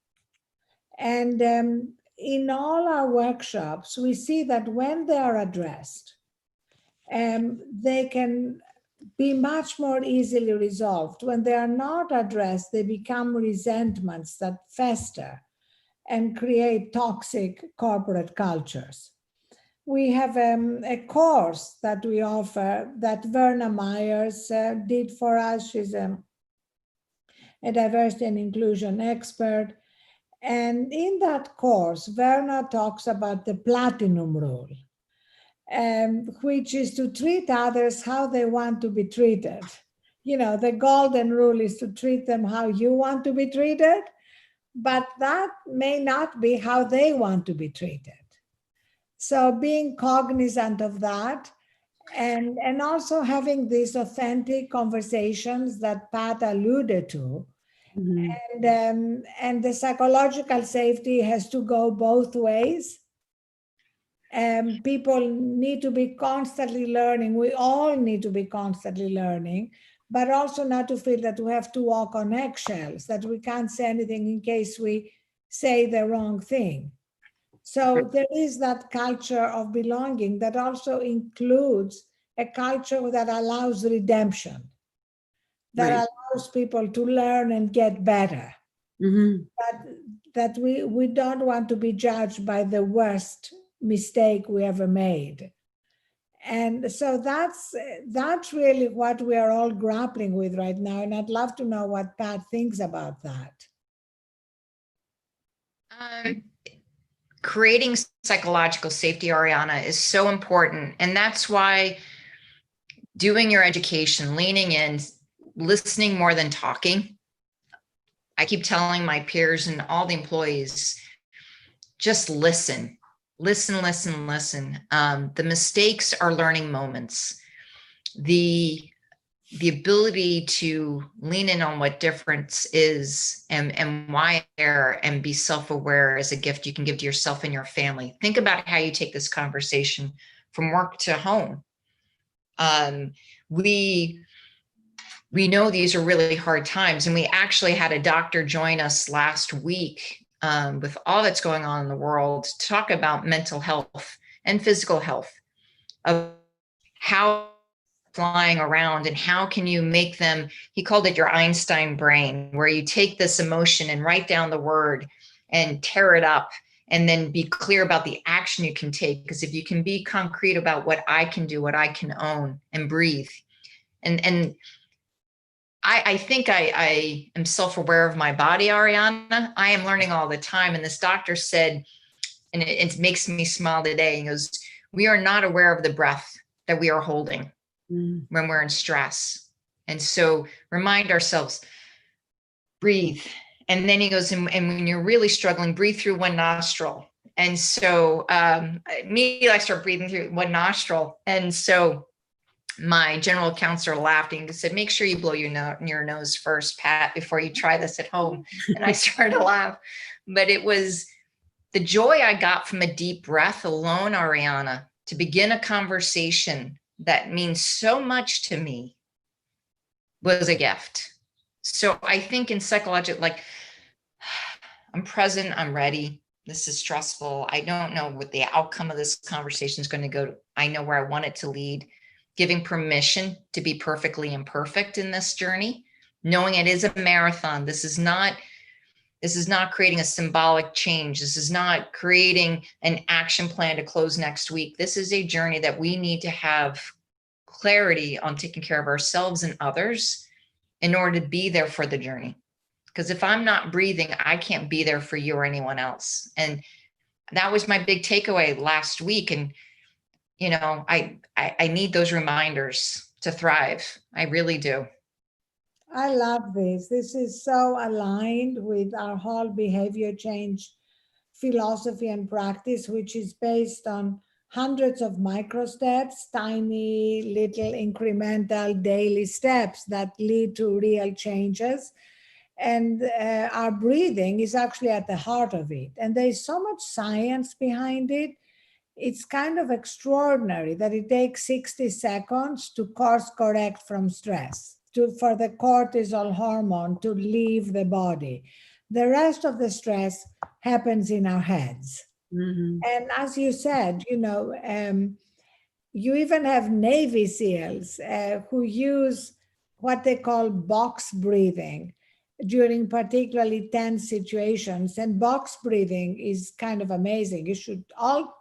And in all our workshops, we see that when they are addressed, they can be much more easily resolved. When they are not addressed, they become resentments that fester and create toxic corporate cultures. We have a course that we offer that Verna Myers did for us. She's a diversity and inclusion expert. And in that course, Verna talks about the platinum rule, which is to treat others how they want to be treated. The golden rule is to treat them how you want to be treated, but that may not be how they want to be treated. So being cognizant of that, and also having these authentic conversations that Pat alluded to. Mm-hmm. And the psychological safety has to go both ways. People need to be constantly learning. We all need to be constantly learning, but also not to feel that we have to walk on eggshells, that we can't say anything in case we say the wrong thing. So there is that culture of belonging that also includes a culture that allows redemption, that allows people to learn and get better. Mm-hmm. That we don't want to be judged by the worst mistake we ever made. And so that's really what we are all grappling with right now. And I'd love to know what Pat thinks about that. Creating psychological safety, Ariana, is so important. And that's why doing your education, leaning in, listening more than talking. I keep telling my peers and all the employees, just listen, listen, listen, listen. The mistakes are learning moments. The ability to lean in on what difference is and why error, and be self-aware is a gift you can give to yourself and your family. Think about how you take this conversation from work to home. We know these are really hard times, and we actually had a doctor join us last week with all that's going on in the world to talk about mental health and physical health, of how flying around, and how can you make them, he called it your Einstein brain, where you take this emotion and write down the word and tear it up, and then be clear about the action you can take. Because if you can be concrete about what I can do, what I can own, and breathe. And I think I am self-aware of my body, Ariana. I am learning all the time. And this doctor said, and it makes me smile today, he goes, we are not aware of the breath that we are holding when we're in stress. And so remind ourselves, breathe. And then he goes, and when you're really struggling, breathe through one nostril. And so immediately I start breathing through one nostril. And so my general counselor laughed and said, make sure you blow your nose first, Pat, before you try this at home. And I started to laugh. But it was the joy I got from a deep breath alone, Ariana, to begin a conversation that means so much to me, was a gift. So I think in psychological, like, I'm present, I'm ready. This is stressful. I don't know what the outcome of this conversation is going to go. I know where I want it to lead. Giving permission to be perfectly imperfect in this journey, knowing it is a marathon. This is not creating a symbolic change. This is not creating an action plan to close next week. This is a journey that we need to have clarity on taking care of ourselves and others in order to be there for the journey. Because if I'm not breathing, I can't be there for you or anyone else. And that was my big takeaway last week. And you know, I need those reminders to thrive. I really do. I love this. This is so aligned with our whole behavior change philosophy and practice, which is based on hundreds of micro steps, tiny little incremental daily steps that lead to real changes. And our breathing is actually at the heart of it. And there's so much science behind it. It's kind of extraordinary that it takes 60 seconds to course correct from stress, for the cortisol hormone to leave the body. The rest of the stress happens in our heads. Mm-hmm. And as you said, you know, you even have Navy SEALs who use what they call box breathing during particularly tense situations. And box breathing is kind of amazing. You should all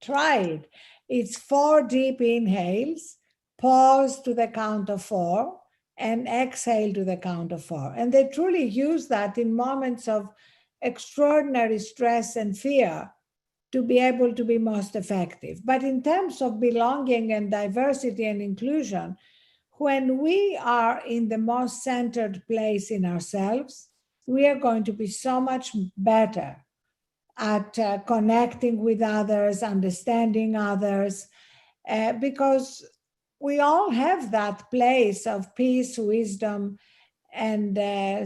try it. It's 4 deep inhales, pause to the count of 4, and exhale to the count of 4. And they truly use that in moments of extraordinary stress and fear to be able to be most effective. But in terms of belonging and diversity and inclusion, when we are in the most centered place in ourselves, we are going to be so much better at connecting with others, understanding others, because we all have that place of peace, wisdom, and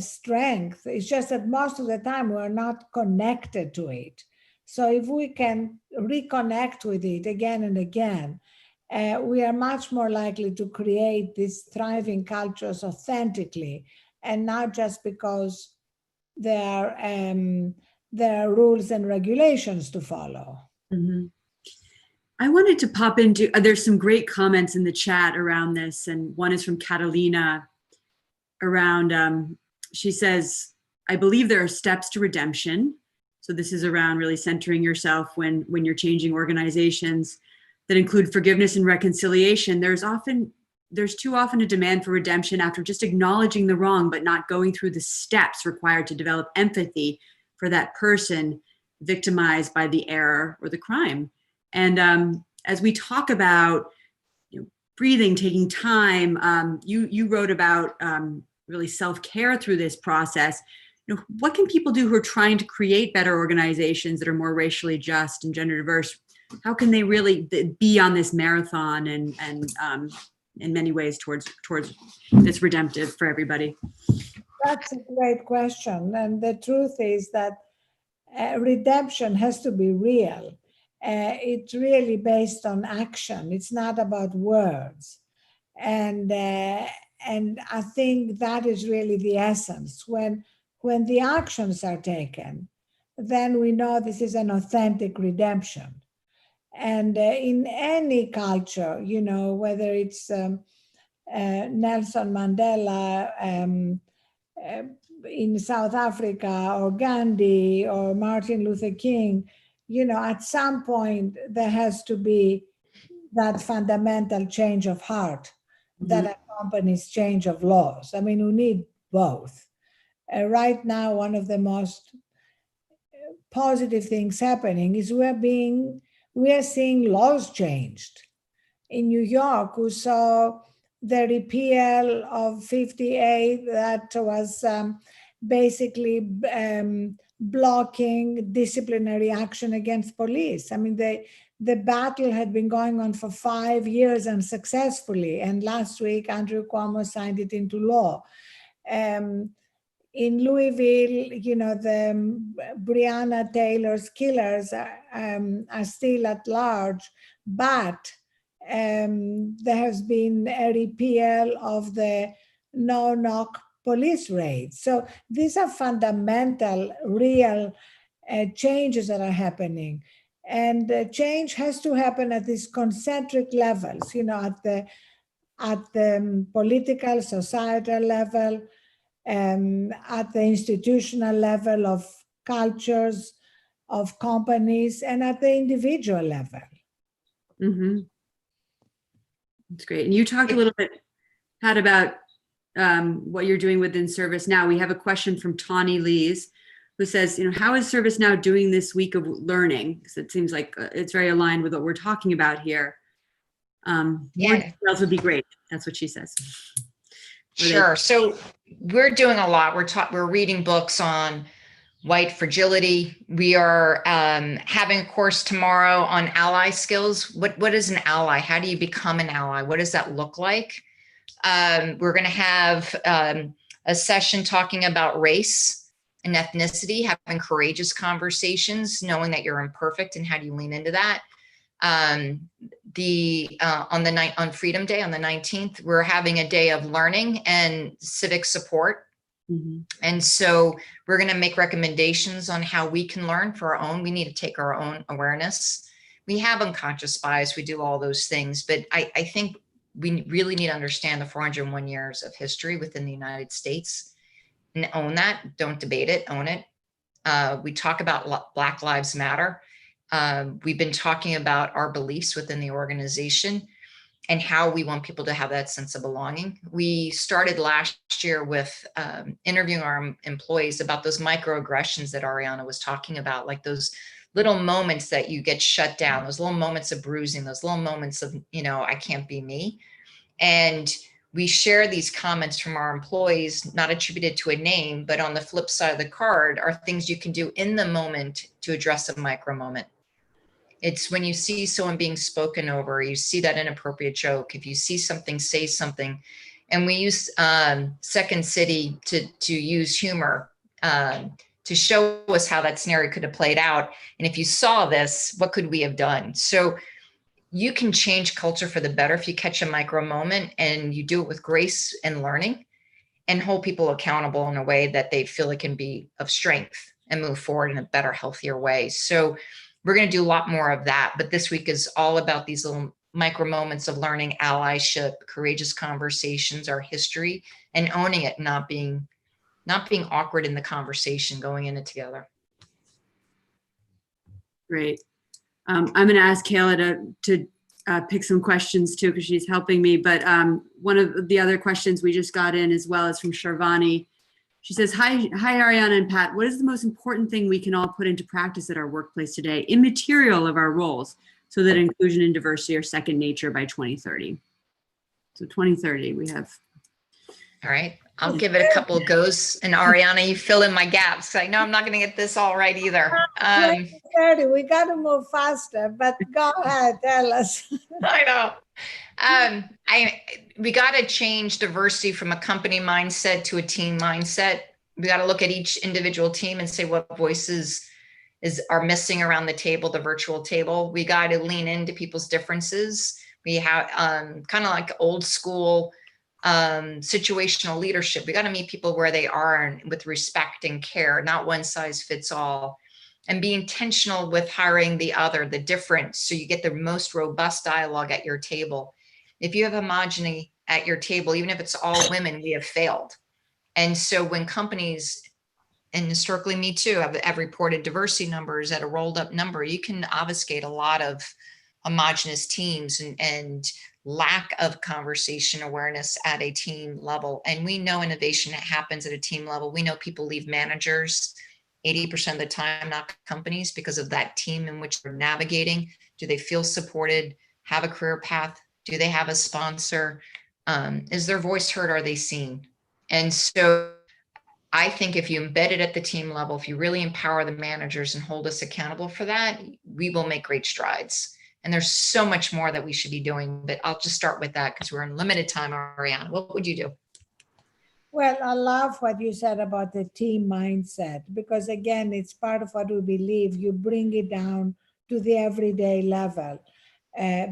strength. It's just that most of the time we're not connected to it. So if we can reconnect with it again and again, we are much more likely to create these thriving cultures authentically, and not just because there are rules and regulations to follow. Mm-hmm. I wanted to pop into, there's some great comments in the chat around this, and one is from Catalina around, she says, I believe there are steps to redemption. So this is around really centering yourself when you're changing organizations that include forgiveness and reconciliation. There's too often a demand for redemption after just acknowledging the wrong, but not going through the steps required to develop empathy for that person victimized by the error or the crime. And as we talk about breathing, taking time, you wrote about really self-care through this process. What can people do who are trying to create better organizations that are more racially just and gender diverse? How can they really be on this marathon and in many ways towards this redemptive for everybody? That's a great question. And the truth is that redemption has to be real. It's really based on action. It's not about words. And I think that is really the essence. When the actions are taken, then we know this is an authentic redemption. And in any culture, whether it's Nelson Mandela in South Africa, or Gandhi, or Martin Luther King, at some point there has to be that fundamental change of heart that accompanies change of laws. I mean, we need both. Right now, one of the most positive things happening is we are seeing laws changed. In New York, we saw the repeal of 58 that was basically blocking disciplinary action against police. I mean, the battle had been going on for 5 years unsuccessfully, and last week Andrew Cuomo signed it into law. In Louisville, the Breonna Taylor's killers are still at large, but there has been a repeal of the no-knock police raids. So these are fundamental, real changes that are happening. And change has to happen at these concentric levels, at the political, societal level, at the institutional level of cultures, of companies, and at the individual level. Mm-hmm. That's great. And you talked a little bit, Pat, about what you're doing within ServiceNow. We have a question from Tawny Lees, who says, how is ServiceNow doing this week of learning? Because it seems like it's very aligned with what we're talking about here. More details would be great. That's what she says. Sure. So we're doing a lot. We're reading books on white fragility. We are having a course tomorrow on ally skills. What is an ally? How do you become an ally? What does that look like? We're going to have a session talking about race and ethnicity, having courageous conversations, knowing that you're imperfect, and how do you lean into that. On Freedom Day, on the 19th, we're having a day of learning and civic support. And so we're going to make recommendations on how we can learn for our own. We need to take our own awareness. We have unconscious bias. We do all those things, but I think we really need to understand the 401 years of history within the United States and own that. Don't debate it, own it. We talk about Black Lives Matter. We've been talking about our beliefs within the organization and how we want people to have that sense of belonging. We started last year with interviewing our employees about those microaggressions that Ariana was talking about, like those little moments that you get shut down, those little moments of bruising, those little moments of, I can't be me. And we share these comments from our employees, not attributed to a name, but on the flip side of the card are things you can do in the moment to address a micro moment. It's when you see someone being spoken over, you see that inappropriate joke, if you see something, say something. And we use Second City to use humor to show us how that scenario could have played out. And if you saw this, what could we have done? So you can change culture for the better if you catch a micro moment and you do it with grace and learning and hold people accountable in a way that they feel it can be of strength and move forward in a better, healthier way. So we're going to do a lot more of that. But this week is all about these little micro moments of learning, allyship, courageous conversations, our history, and owning it, not being awkward in the conversation, going in it together. Great. I'm going to ask Kayla to pick some questions too, because she's helping me. But one of the other questions we just got in as well is from Sharvani. She says, hi, Ariana and Pat. What is the most important thing we can all put into practice at our workplace today, immaterial of our roles, so that inclusion and diversity are second nature by 2030? So 2030, we have. All right. I'll give it a couple of goes. And Ariana, you fill in my gaps. I know I'm not going to get this all right either. 2030, we got to move faster, but go ahead, tell us. I know. We got to change diversity from a company mindset to a team mindset. We got to look at each individual team and say what voices are missing around the table, the virtual table. We got to lean into people's differences. We have kind of like old school situational leadership. We got to meet people where they are and with respect and care, not one size fits all, and be intentional with hiring the other, the different, so you get the most robust dialogue at your table. If you have at your table, even if it's all women, we have failed. And so when companies, and historically me too, have reported diversity numbers at a rolled up number, you can obfuscate a lot of homogenous teams and lack of conversation awareness at a team level. And we know innovation happens at a team level. We know people leave managers 80% of the time, not companies, because of that team in which they're navigating. Do they feel supported, have a career path? Do they have a sponsor? Is their voice heard? Are they seen? And so I think if you embed it at the team level, if you really empower the managers and hold us accountable for that, we will make great strides. And there's so much more that we should be doing, but I'll just start with that because we're in limited time. Ariana, what would you do? Well, I love what you said about the team mindset, because again, it's part of what we believe. You bring it down to the everyday level,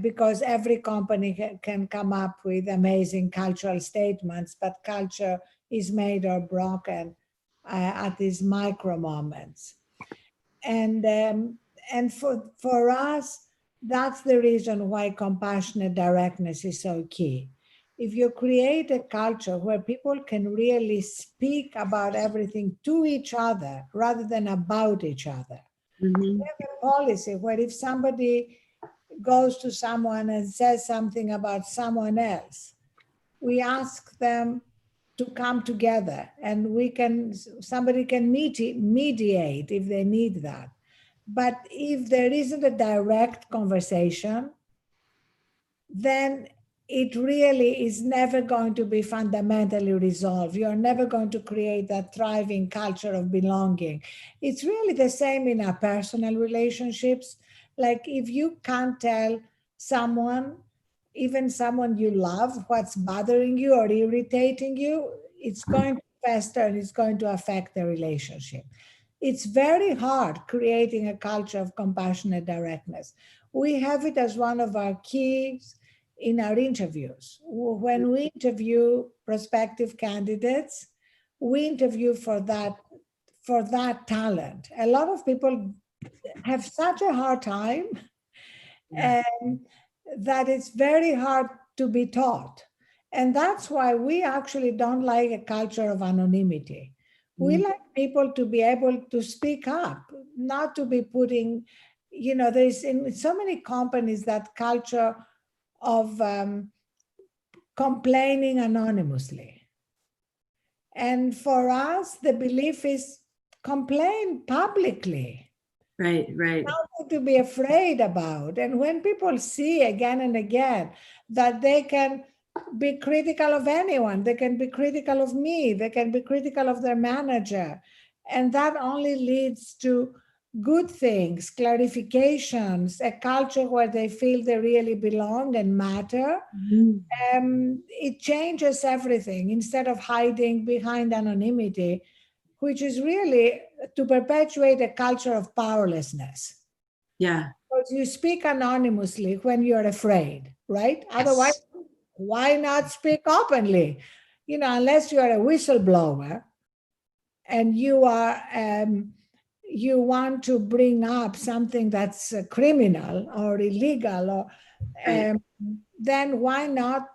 because every company can come up with amazing cultural statements, but culture is made or broken at these micro moments. And for us, that's the reason why compassionate directness is so key. If you create a culture where people can really speak about everything to each other rather than about each other. Mm-hmm. We have a policy where if somebody goes to someone and says something about someone else, we ask them to come together, and somebody can mediate if they need that. But if there isn't a direct conversation, then it really is never going to be fundamentally resolved. You're never going to create that thriving culture of belonging. It's really the same in our personal relationships. Like if you can't tell someone, even someone you love, what's bothering you or irritating you, it's going to fester and it's going to affect the relationship. It's very hard creating a culture of compassionate directness. We have it as one of our keys in our interviews. When we interview prospective candidates, we interview for that talent. A lot of people have such a hard time that it's very hard to be taught. And that's why we actually don't like a culture of anonymity. We like people to be able to speak up, not to be putting, there's in so many companies that culture of complaining anonymously. And for us, the belief is complain publicly. Right. Nothing to be afraid about. And when people see again and again that they can be critical of anyone, they can be critical of me, they can be critical of their manager, and that only leads to good things, clarifications, a culture where they feel they really belong and matter. It changes everything. Instead of hiding behind anonymity, which is really to perpetuate a culture of powerlessness. Yeah. Because you speak anonymously when you're afraid, right? Yes. Otherwise, why not speak openly? Unless you are a whistleblower and you are you want to bring up something that's criminal or illegal, or then why not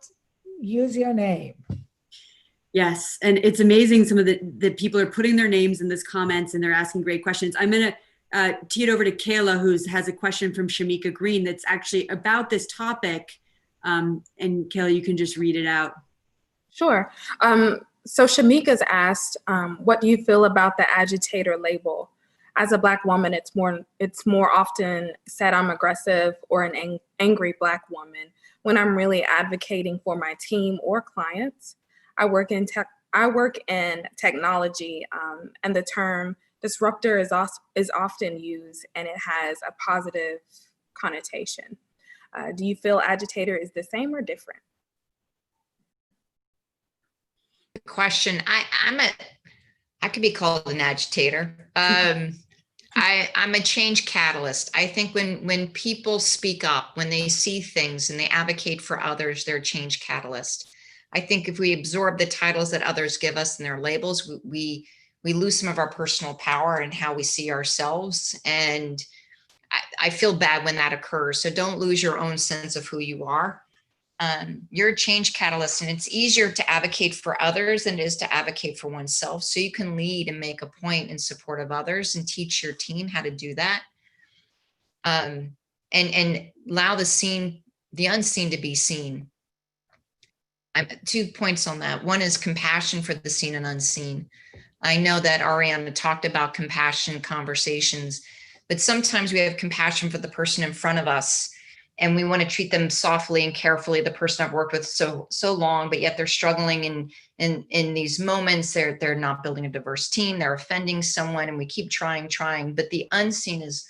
use your name? Yes, and it's amazing some of the people are putting their names in this comments and they're asking great questions. I'm going to tee it over to Kayla, who has a question from Shamika Green that's actually about this topic. And Kayla, you can just read it out. Sure. So Shamika's asked, what do you feel about the agitator label? As a Black woman, it's more often said I'm aggressive or an angry Black woman when I'm really advocating for my team or clients. I work in technology, and the term disruptor is often used, and it has a positive connotation. Do you feel agitator is the same or different? Question. I could be called an agitator. I'm a change catalyst. I think when people speak up, when they see things and they advocate for others, they're a change catalyst. I think if we absorb the titles that others give us and their labels, we lose some of our personal power and how we see ourselves. And I feel bad when that occurs. So don't lose your own sense of who you are. you're a change catalyst, and it's easier to advocate for others than it is to advocate for oneself. So you can lead and make a point in support of others and teach your team how to do that. And allow the unseen to be seen. 2 points on that. One is compassion for the seen and unseen. I know that Ariana talked about compassion conversations, but sometimes we have compassion for the person in front of us, and we want to treat them softly and carefully. The person I've worked with so long, but yet they're struggling in these moments. They're not building a diverse team. They're offending someone, and we keep trying. But the unseen is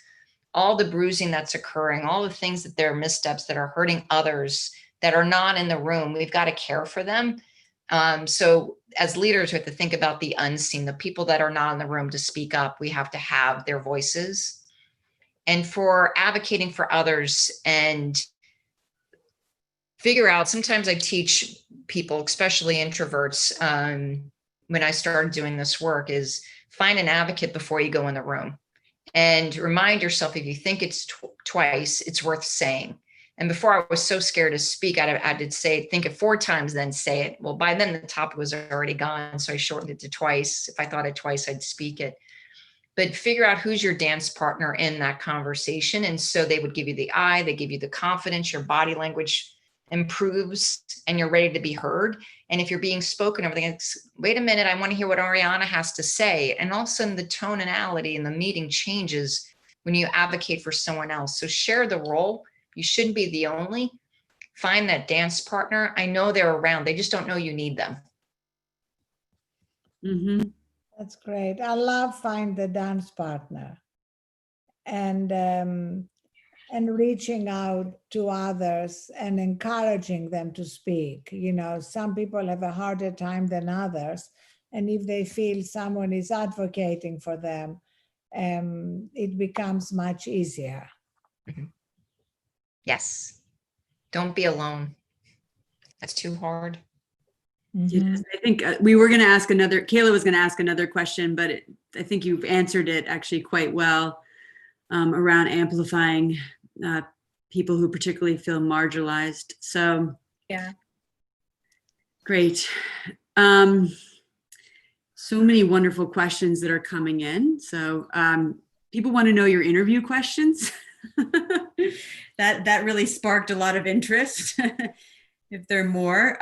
all the bruising that's occurring, all the things that they're missteps that are hurting others that are not in the room. We've got to care for them. So as leaders, we have to think about the unseen, the people that are not in the room to speak up. We have to have their voices. And for advocating for others and figure out, sometimes I teach people, especially introverts, when I started doing this work, is find an advocate before you go in the room. And remind yourself, if you think it's twice, it's worth saying. And before I was so scared to speak, I did say, think it 4 times, then say it. Well, by then the topic was already gone. So I shortened it to twice. If I thought it twice, I'd speak it. But figure out who's your dance partner in that conversation. And so they would give you the eye, they give you the confidence, your body language improves, and you're ready to be heard. And if you're being spoken over, wait a minute, I want to hear what Ariana has to say. And all of a sudden the tonality in the meeting changes when you advocate for someone else. So share the role. You shouldn't be the only. Find that dance partner. I know they're around. They just don't know you need them. Mm-hmm. That's great. I love find the dance partner, and reaching out to others and encouraging them to speak. You know, some people have a harder time than others, and if they feel someone is advocating for them, it becomes much easier. Mm-hmm. Yes. Don't be alone. That's too hard. Mm-hmm. Yes, I think we were going to ask Kayla was going to ask another question, but I think you've answered it actually quite well around amplifying people who particularly feel marginalized. So yeah, great. So many wonderful questions that are coming in. So people want to know your interview questions. that really sparked a lot of interest. If there are more.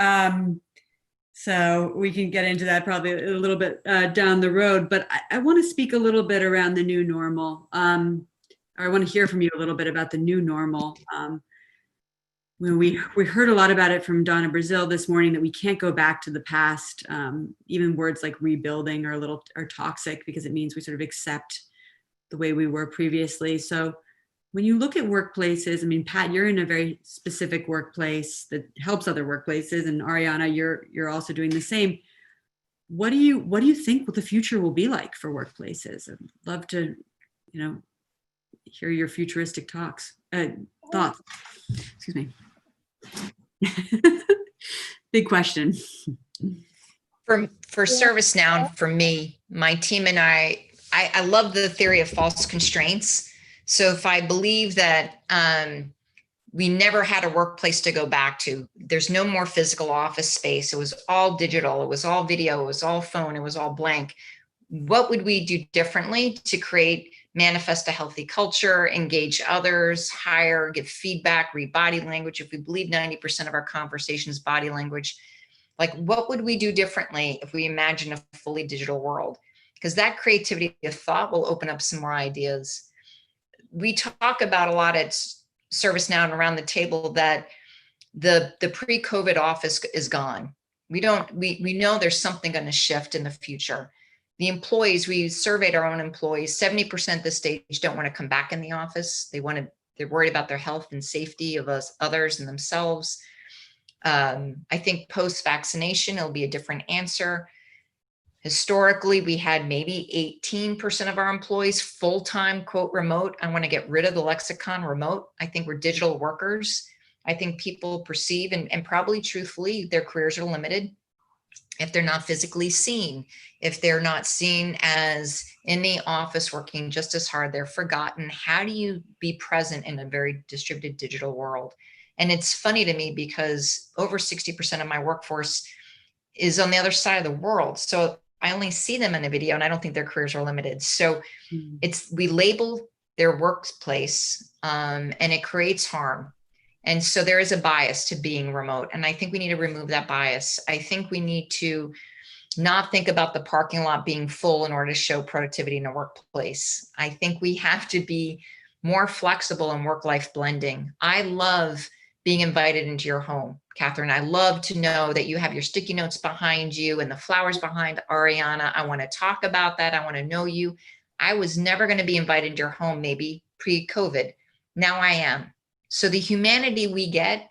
So we can get into that probably a little bit down the road, but I want to speak a little bit around the new normal. I want to hear from you a little bit about the new normal. We heard a lot about it from Donna Brazil this morning, that we can't go back to the past. Even words like rebuilding are toxic, because it means we sort of accept the way we were previously. So when you look at workplaces, I mean, Pat, you're in a very specific workplace that helps other workplaces, and Ariana, you're also doing the same. What do you think the future will be like for workplaces? I'd love to, hear your futuristic thoughts. Excuse me. Big question. For ServiceNow, for me, my team and I love the theory of false constraints. So if I believe that we never had a workplace to go back to, there's no more physical office space. It was all digital. It was all video. It was all phone. It was all blank. What would we do differently to manifest a healthy culture, engage others, hire, give feedback, read body language? If we believe 90% of our conversations body language, like what would we do differently if we imagine a fully digital world? Because that creativity of thought will open up some more ideas. We talk about a lot at ServiceNow and around the table that the pre-COVID office is gone. We know there's something going to shift in the future. The employees, we surveyed our own employees, 70% at this stage don't want to come back in the office. They're worried about their health and safety of us, others, and themselves. I think post-vaccination, it'll be a different answer. Historically, we had maybe 18% of our employees full-time, quote, remote. I want to get rid of the lexicon remote. I think we're digital workers. I think people perceive, and probably truthfully, their careers are limited if they're not physically seen, if they're not seen as in the office working just as hard, they're forgotten. How do you be present in a very distributed digital world? And it's funny to me because over 60% of my workforce is on the other side of the world. So I only see them in a video, and I don't think their careers are limited. So we label their workplace, and it creates harm. And so there is a bias to being remote. And I think we need to remove that bias. I think we need to not think about the parking lot being full in order to show productivity in a workplace. I think we have to be more flexible in work-life blending. I love being invited into your home, Catherine. I love to know that you have your sticky notes behind you and the flowers behind Ariana. I want to talk about that. I want to know you. I was never going to be invited into your home, maybe pre-COVID. Now I am. So the humanity we get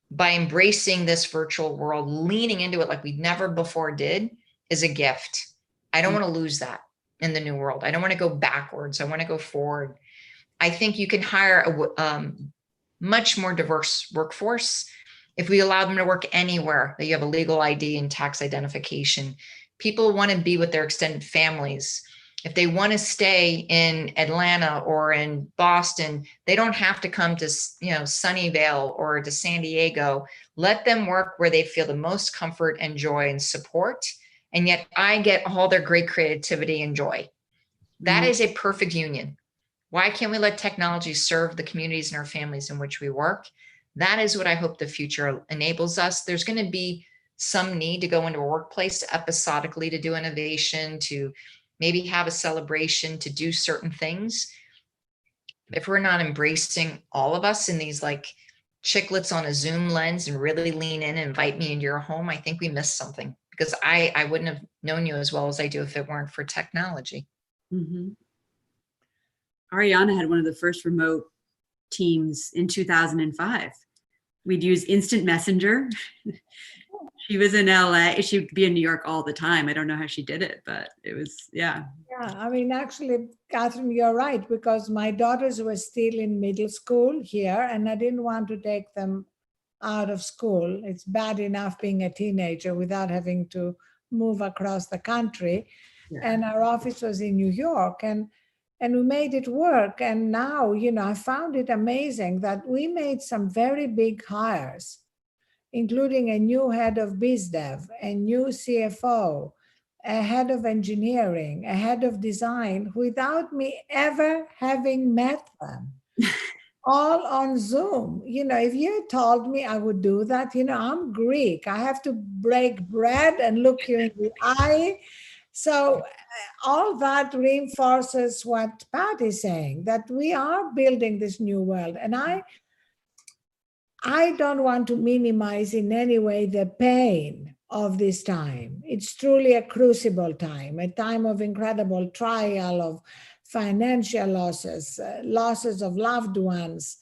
by embracing this virtual world, leaning into it like we never before did, is a gift. I don't want to lose that in the new world. I don't want to go backwards. I want to go forward. I think you can hire a much more diverse workforce if we allow them to work anywhere that you have a legal ID and tax identification. People want to be with their extended families. If they want to stay in Atlanta or in Boston, they don't have to come to, Sunnyvale or to San Diego. Let them work where they feel the most comfort and joy and support. And yet I get all their great creativity and joy. That is a perfect union. Why can't we let technology serve the communities and our families in which we work? That is what I hope the future enables us. There's going to be some need to go into a workplace episodically to do innovation, to maybe have a celebration, to do certain things. If we're not embracing all of us in these like chiclets on a Zoom lens and really lean in and invite me into your home, I think we missed something, because I wouldn't have known you as well as I do if it weren't for technology. Mm-hmm. Ariana had one of the first remote teams in 2005. We'd use instant messenger. She was in LA. She'd be in New York all the time. I don't know how she did it, but it was, yeah. Yeah, I mean, actually, Catherine, you're right, because my daughters were still in middle school here, and I didn't want to take them out of school. It's bad enough being a teenager without having to move across the country. Yeah. And our office was in New York, and we made it work. And now, I found it amazing that we made some very big hires, including a new head of BizDev, a new CFO, a head of engineering, a head of design, without me ever having met them. All on Zoom. If you had told me I would do that, I'm Greek. I have to break bread and look you in the eye. So all that reinforces what Pat is saying, that we are building this new world. And I don't want to minimize in any way the pain of this time. It's truly a crucible time, a time of incredible trial, of financial losses, losses of loved ones,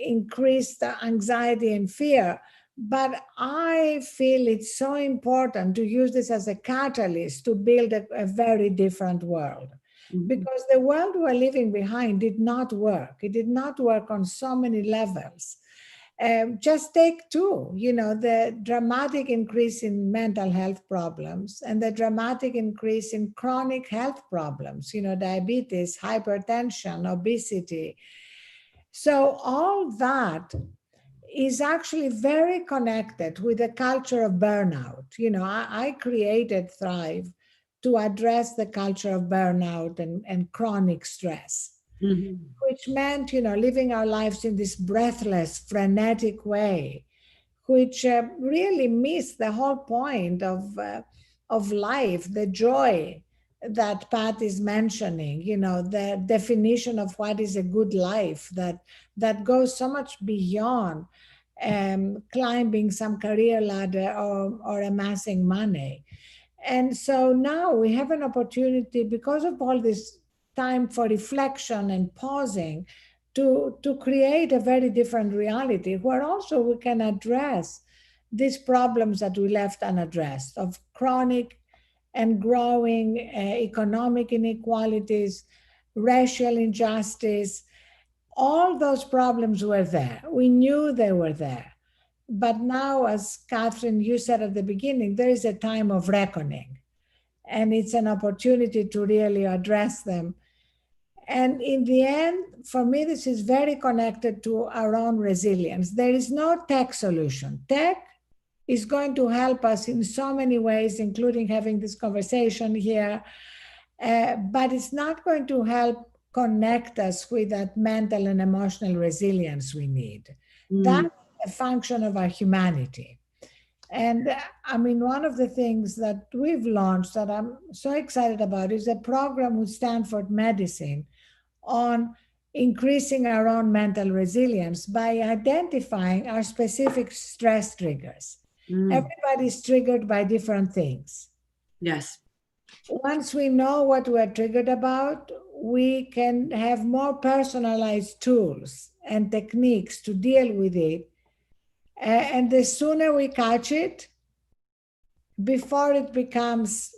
increased anxiety and fear. But I feel it's so important to use this as a catalyst to build a very different world. Mm-hmm. Because the world we're leaving behind did not work. It did not work on so many levels. Just take two, the dramatic increase in mental health problems and the dramatic increase in chronic health problems, diabetes, hypertension, obesity. So all that is actually very connected with the culture of burnout. I created Thrive to address the culture of burnout and chronic stress. Mm-hmm. Which meant, living our lives in this breathless, frenetic way, which really missed the whole point of life, the joy that Pat is mentioning, the definition of what is a good life that goes so much beyond climbing some career ladder or amassing money. And so now we have an opportunity, because of all this time for reflection and pausing, to create a very different reality where also we can address these problems that we left unaddressed of chronic and growing economic inequalities, racial injustice. All those problems were there. We knew they were there. But now, as Catherine, you said at the beginning, there is a time of reckoning. And it's an opportunity to really address them. And in the end, for me, this is very connected to our own resilience. There is no tech solution. Tech is going to help us in so many ways, including having this conversation here, but it's not going to help connect us with that mental and emotional resilience we need. That's a function of our humanity. And I mean, one of the things that we've launched that I'm so excited about is a program with Stanford Medicine on increasing our own mental resilience by identifying our specific stress triggers. Everybody's triggered by different things. Yes. Once we know what we're triggered about, we can have more personalized tools and techniques to deal with it. And the sooner we catch it, before it becomes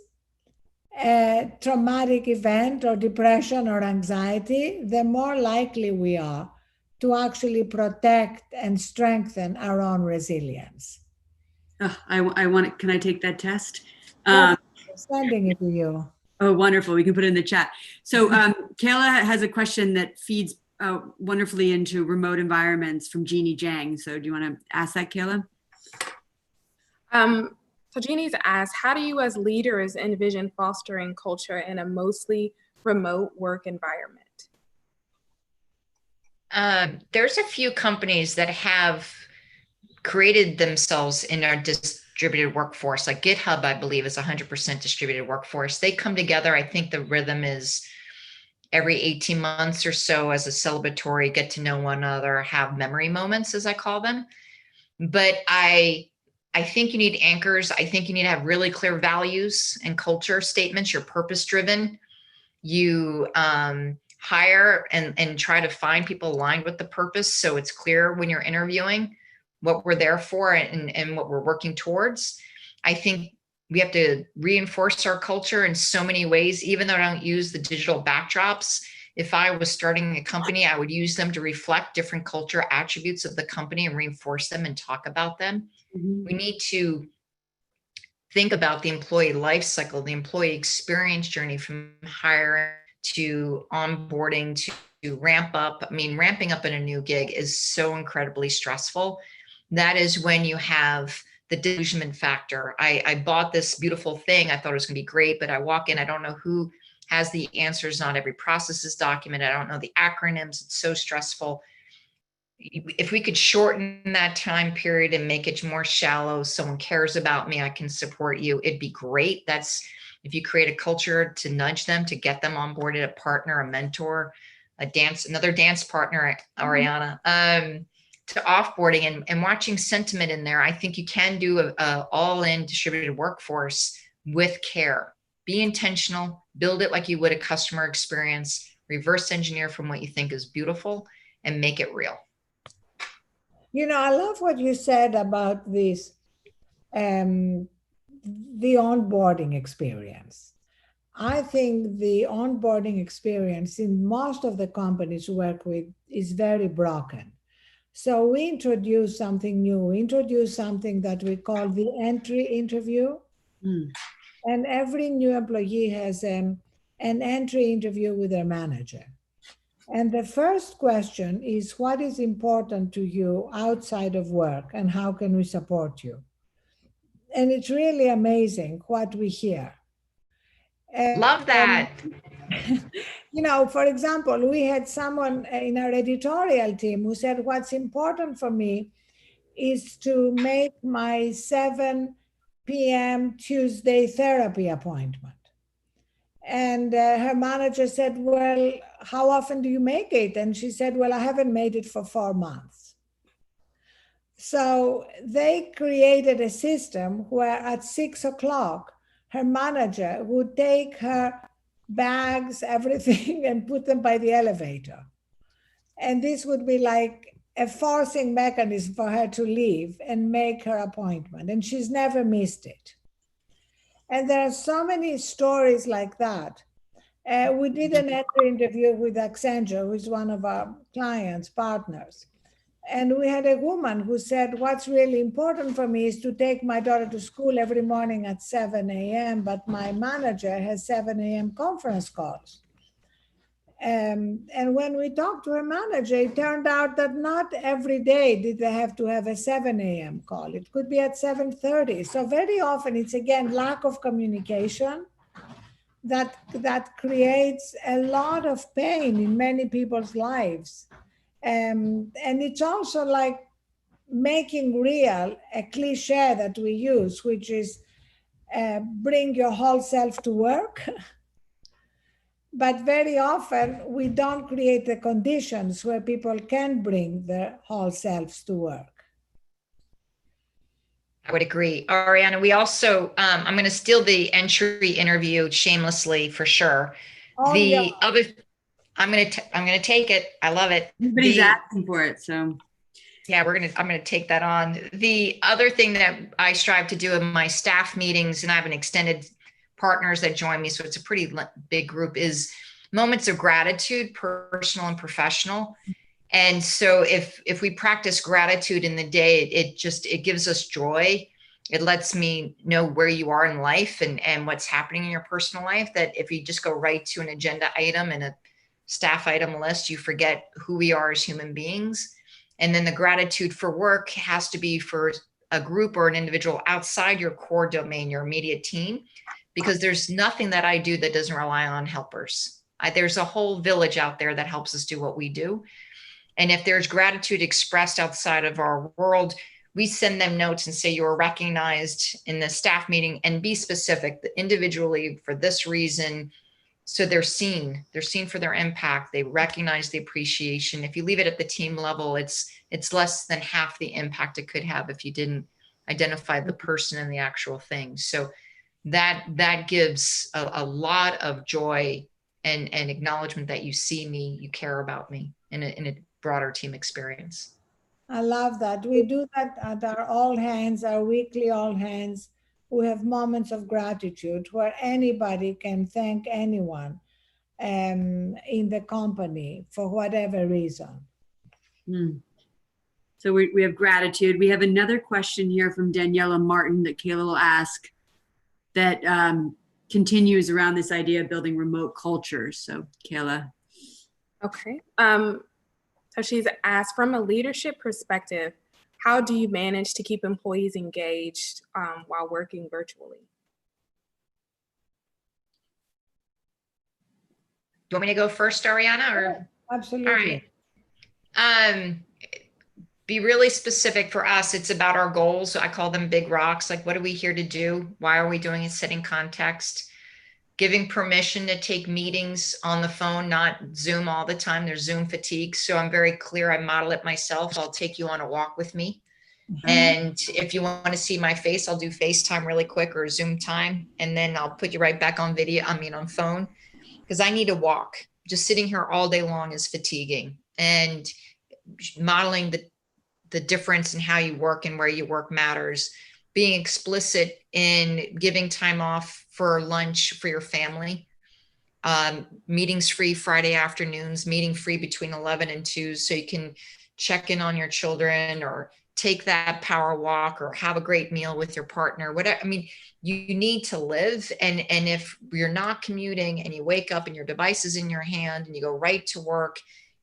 a traumatic event or depression or anxiety, the more likely we are to actually protect and strengthen our own resilience. Oh, I want it. Can I take that test? I'm sending it to you. Oh, wonderful. We can put it in the chat. So Kayla has a question that feeds wonderfully into remote environments from Jeannie Jang. So do you want to ask that, Kayla? So Jeannie's asked, how do you as leaders envision fostering culture in a mostly remote work environment? There's a few companies that have created themselves in our distributed workforce, like GitHub, I believe, is 100% distributed workforce. They come together. I think the rhythm is every 18 months or so as a celebratory, get to know one another, have memory moments, as I call them. But I think you need anchors. I think you need to have really clear values and culture statements. You're purpose driven. You hire and try to find people aligned with the purpose. So it's clear when you're interviewing what we're there for and what we're working towards. I think we have to reinforce our culture in so many ways, even though I don't use the digital backdrops. If I was starting a company, I would use them to reflect different culture attributes of the company and reinforce them and talk about them. We need to think about the employee life cycle, the employee experience journey from hiring to onboarding to ramp up. I mean, ramping up in a new gig is so incredibly stressful. That is when you have the disillusionment factor. I bought this beautiful thing. I thought it was going to be great, but I walk in, I don't know who has the answers. Not every process is documented. I don't know the acronyms. It's so stressful. If we could shorten that time period and make it more shallow, someone cares about me, I can support you, it'd be great. That's if you create a culture to nudge them, to get them onboarded, a partner, a mentor, another dance partner, Ariana, to offboarding and watching sentiment in there. I think you can do a all-in distributed workforce with care. Be intentional, build it like you would a customer experience, reverse engineer from what you think is beautiful and make it real. You know, I love what you said about this, the onboarding experience. I think the onboarding experience in most of the companies we work with is very broken. So we introduced something new. We introduced something that we call the entry interview. And every new employee has an entry interview with their manager. And the first question is, what is important to you outside of work and how can we support you? And it's really amazing what we hear. Love that. You know, for example, we had someone in our editorial team who said, what's important for me is to make my 7 p.m. Tuesday therapy appointment. And her manager said, well, how often do you make it? And she said, well, I haven't made it for 4 months. So they created a system where at 6 o'clock, her manager would take her bags, everything, and put them by the elevator. And this would be like a forcing mechanism for her to leave and make her appointment. And she's never missed it. And there are so many stories like that. We did an entry interview with Accenture, who is one of our clients, partners. And we had a woman who said, what's really important for me is to take my daughter to school every morning at 7 a.m., but my manager has 7 a.m. conference calls. And when we talked to her manager, it turned out that not every day did they have to have a 7 a.m. call. It could be at 7:30. So very often it's, again, lack of communication that creates a lot of pain in many people's lives. And it's also like making real a cliche that we use, which is bring your whole self to work. But very often we don't create the conditions where people can bring their whole selves to work. I would agree. Ariana, we also, I'm going to steal the entry interview shamelessly for sure. Oh, the yeah. other, I'm going to take it. I love it. Everybody's asking for it, so. Yeah, I'm going to take that on. The other thing that I strive to do in my staff meetings, and I have an extended partners that join me, so it's a pretty big group, is moments of gratitude, personal and professional. And so if we practice gratitude in the day, it gives us joy. It lets me know where you are in life and what's happening in your personal life, that if you just go right to an agenda item and a staff item list, you forget who we are as human beings. And then the gratitude for work has to be for a group or an individual outside your core domain, your immediate team, because there's nothing that I do that doesn't rely on helpers. There's a whole village out there that helps us do what we do. And if there's gratitude expressed outside of our world, we send them notes and say, you are recognized in the staff meeting, and be specific individually for this reason. So they're seen for their impact. They recognize the appreciation. If you leave it at the team level, it's less than half the impact it could have if you didn't identify the person and the actual thing. So that gives a lot of joy and acknowledgement that you see me, you care about me in a broader team experience. I love that. We do that at our all hands, our weekly all hands. We have moments of gratitude where anybody can thank anyone in the company for whatever reason. So we have gratitude. We have another question here from Daniela Martin that Kayla will ask that continues around this idea of building remote cultures. So Kayla. Okay. So she's asked, from a leadership perspective, how do you manage to keep employees engaged while working virtually? Do you want me to go first, Ariana? Or? Absolutely. All right. Be really specific. For us, it's about our goals. I call them big rocks. Like, what are we here to do? Why are we doing it? Setting context. Giving permission to take meetings on the phone, not Zoom all the time. There's Zoom fatigue. So I'm very clear. I model it myself. I'll take you on a walk with me. And if you want to see my face, I'll do FaceTime really quick or Zoom time. And then I'll put you right back on on phone, because I need to walk. Just sitting here all day long is fatiguing. And modeling the difference in how you work and where you work matters. Being explicit in giving time off for lunch for your family. Meetings free Friday afternoons, meeting free between 11 and 2, so you can check in on your children or take that power walk or have a great meal with your partner. Whatever. I mean, you need to live. And if you're not commuting and you wake up and your device is in your hand and you go right to work,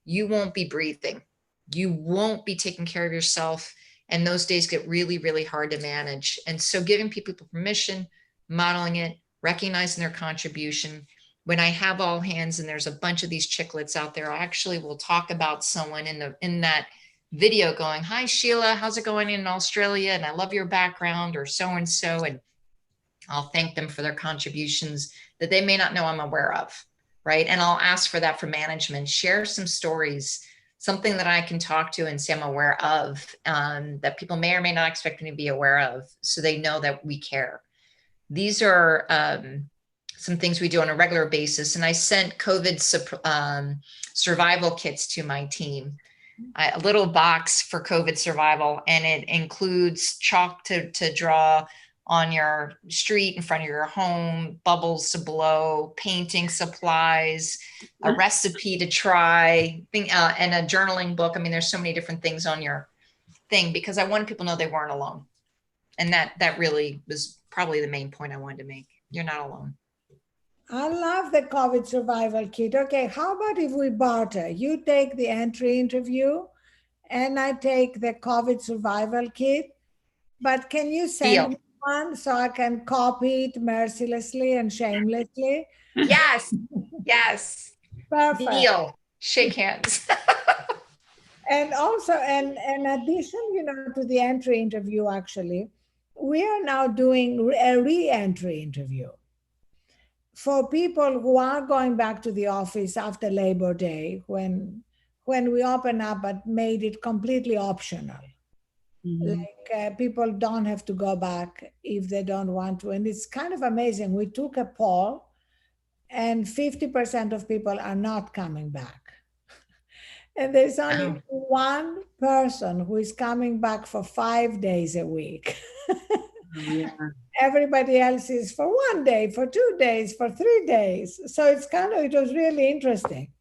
you won't be breathing. You won't be taking care of yourself. And those days get really, really hard to manage. And so giving people permission, modeling it, recognizing their contribution. When I have all hands and there's a bunch of these chicklets out there, I actually will talk about someone in that video going, hi, Sheila, how's it going in Australia? And I love your background, or so-and-so. And I'll thank them for their contributions that they may not know I'm aware of, right? And I'll ask for that from management. Share some stories, something that I can talk to and say I'm aware of, that people may or may not expect me to be aware of, so they know that we care. These are some things we do on a regular basis. And I sent COVID survival kits to my team, a little box for COVID survival. And it includes chalk to draw on your street in front of your home, bubbles to blow, painting supplies, a recipe to try, and a journaling book. I mean, there's so many different things on your thing, because I wanted people to know they weren't alone. And that really was probably the main point I wanted to make. You're not alone. I love the COVID survival kit. Okay, how about if we barter? You take the entry interview and I take the COVID survival kit. But can you send Deal. me one so I can copy it mercilessly and shamelessly? Yes. Yes. Perfect. Deal. Shake hands. And also, and in addition, to the entry interview, actually, we are now doing a re-entry interview for people who are going back to the office after Labor Day, when we open up but made it completely optional. Like people don't have to go back if they don't want to. And it's kind of amazing. We took a poll and 50% of people are not coming back. And there's only one person who is coming back for 5 days a week. Everybody else is for 1 day, for 2 days, for 3 days. So it was really interesting.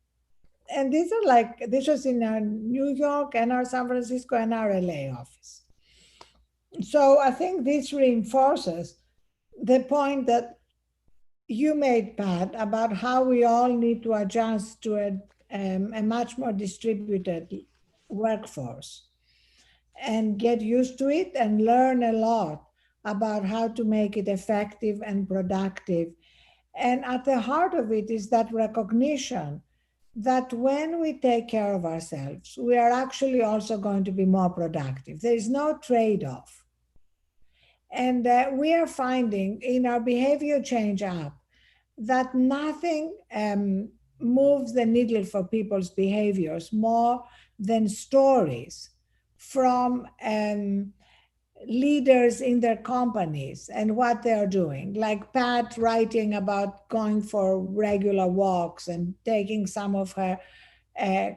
And this was in our New York and our San Francisco and our LA office. So I think this reinforces the point that you made, Pat, about how we all need to adjust to a much more distributed workforce and get used to it and learn a lot about how to make it effective and productive. And at the heart of it is that recognition that when we take care of ourselves, we are actually also going to be more productive. There is no trade-off. And we are finding in our behavior change app that nothing moves the needle for people's behaviors more than stories from leaders in their companies and what they're doing. Like Pat writing about going for regular walks and taking some of her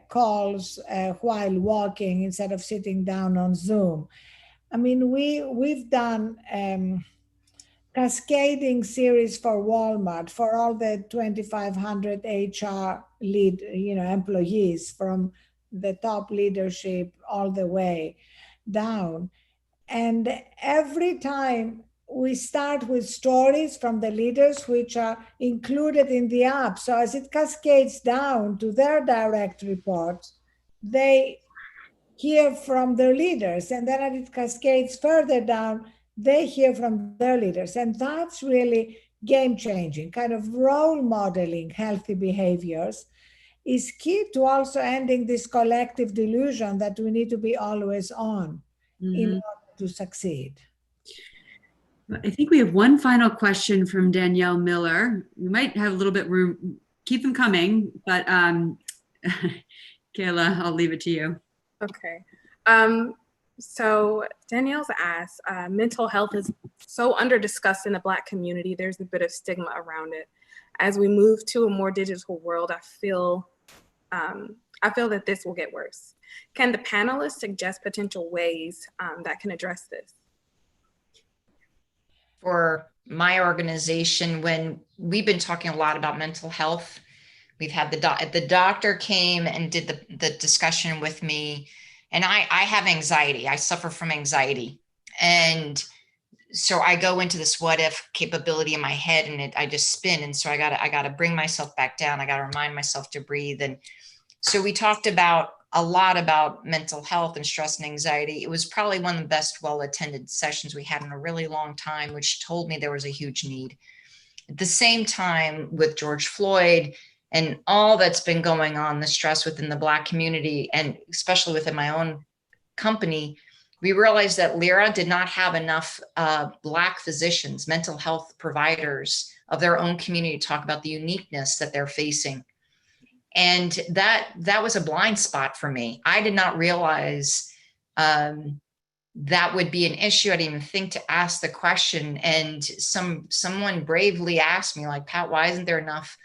calls while walking instead of sitting down on Zoom. I mean, we've done cascading series for Walmart for all the 2,500 HR lead, employees, from the top leadership all the way down. And every time we start with stories from the leaders, which are included in the app. So as it cascades down to their direct reports, they hear from their leaders. And then as it cascades further down, they hear from their leaders. And that's really game changing. Kind of role modeling healthy behaviors is key to also ending this collective delusion that we need to be always on in order to succeed. I think we have one final question from Danielle Miller. We might have a little bit room, keep them coming, but Kayla, I'll leave it to you. Okay. So Danielle's asked, mental health is so under-discussed in the Black community. There's a bit of stigma around it. As we move to a more digital world, I feel that this will get worse. Can the panelists suggest potential ways that can address this? For my organization, when we've been talking a lot about mental health, we've had the doctor came and did the discussion with me, and I have anxiety. I suffer from anxiety. And so I go into this what if capability in my head, and I just spin. And so I gotta bring myself back down. I gotta remind myself to breathe. And so we talked a lot about mental health and stress and anxiety. It was probably one of the best well-attended sessions we had in a really long time, which told me there was a huge need. At the same time, with George Floyd and all that's been going on, the stress within the Black community, and especially within my own company, we realized that Lyra did not have enough Black physicians, mental health providers of their own community to talk about the uniqueness that they're facing. And that was a blind spot for me. I did not realize that would be an issue. I didn't even think to ask the question. And someone bravely asked me, like, Pat, why isn't there enough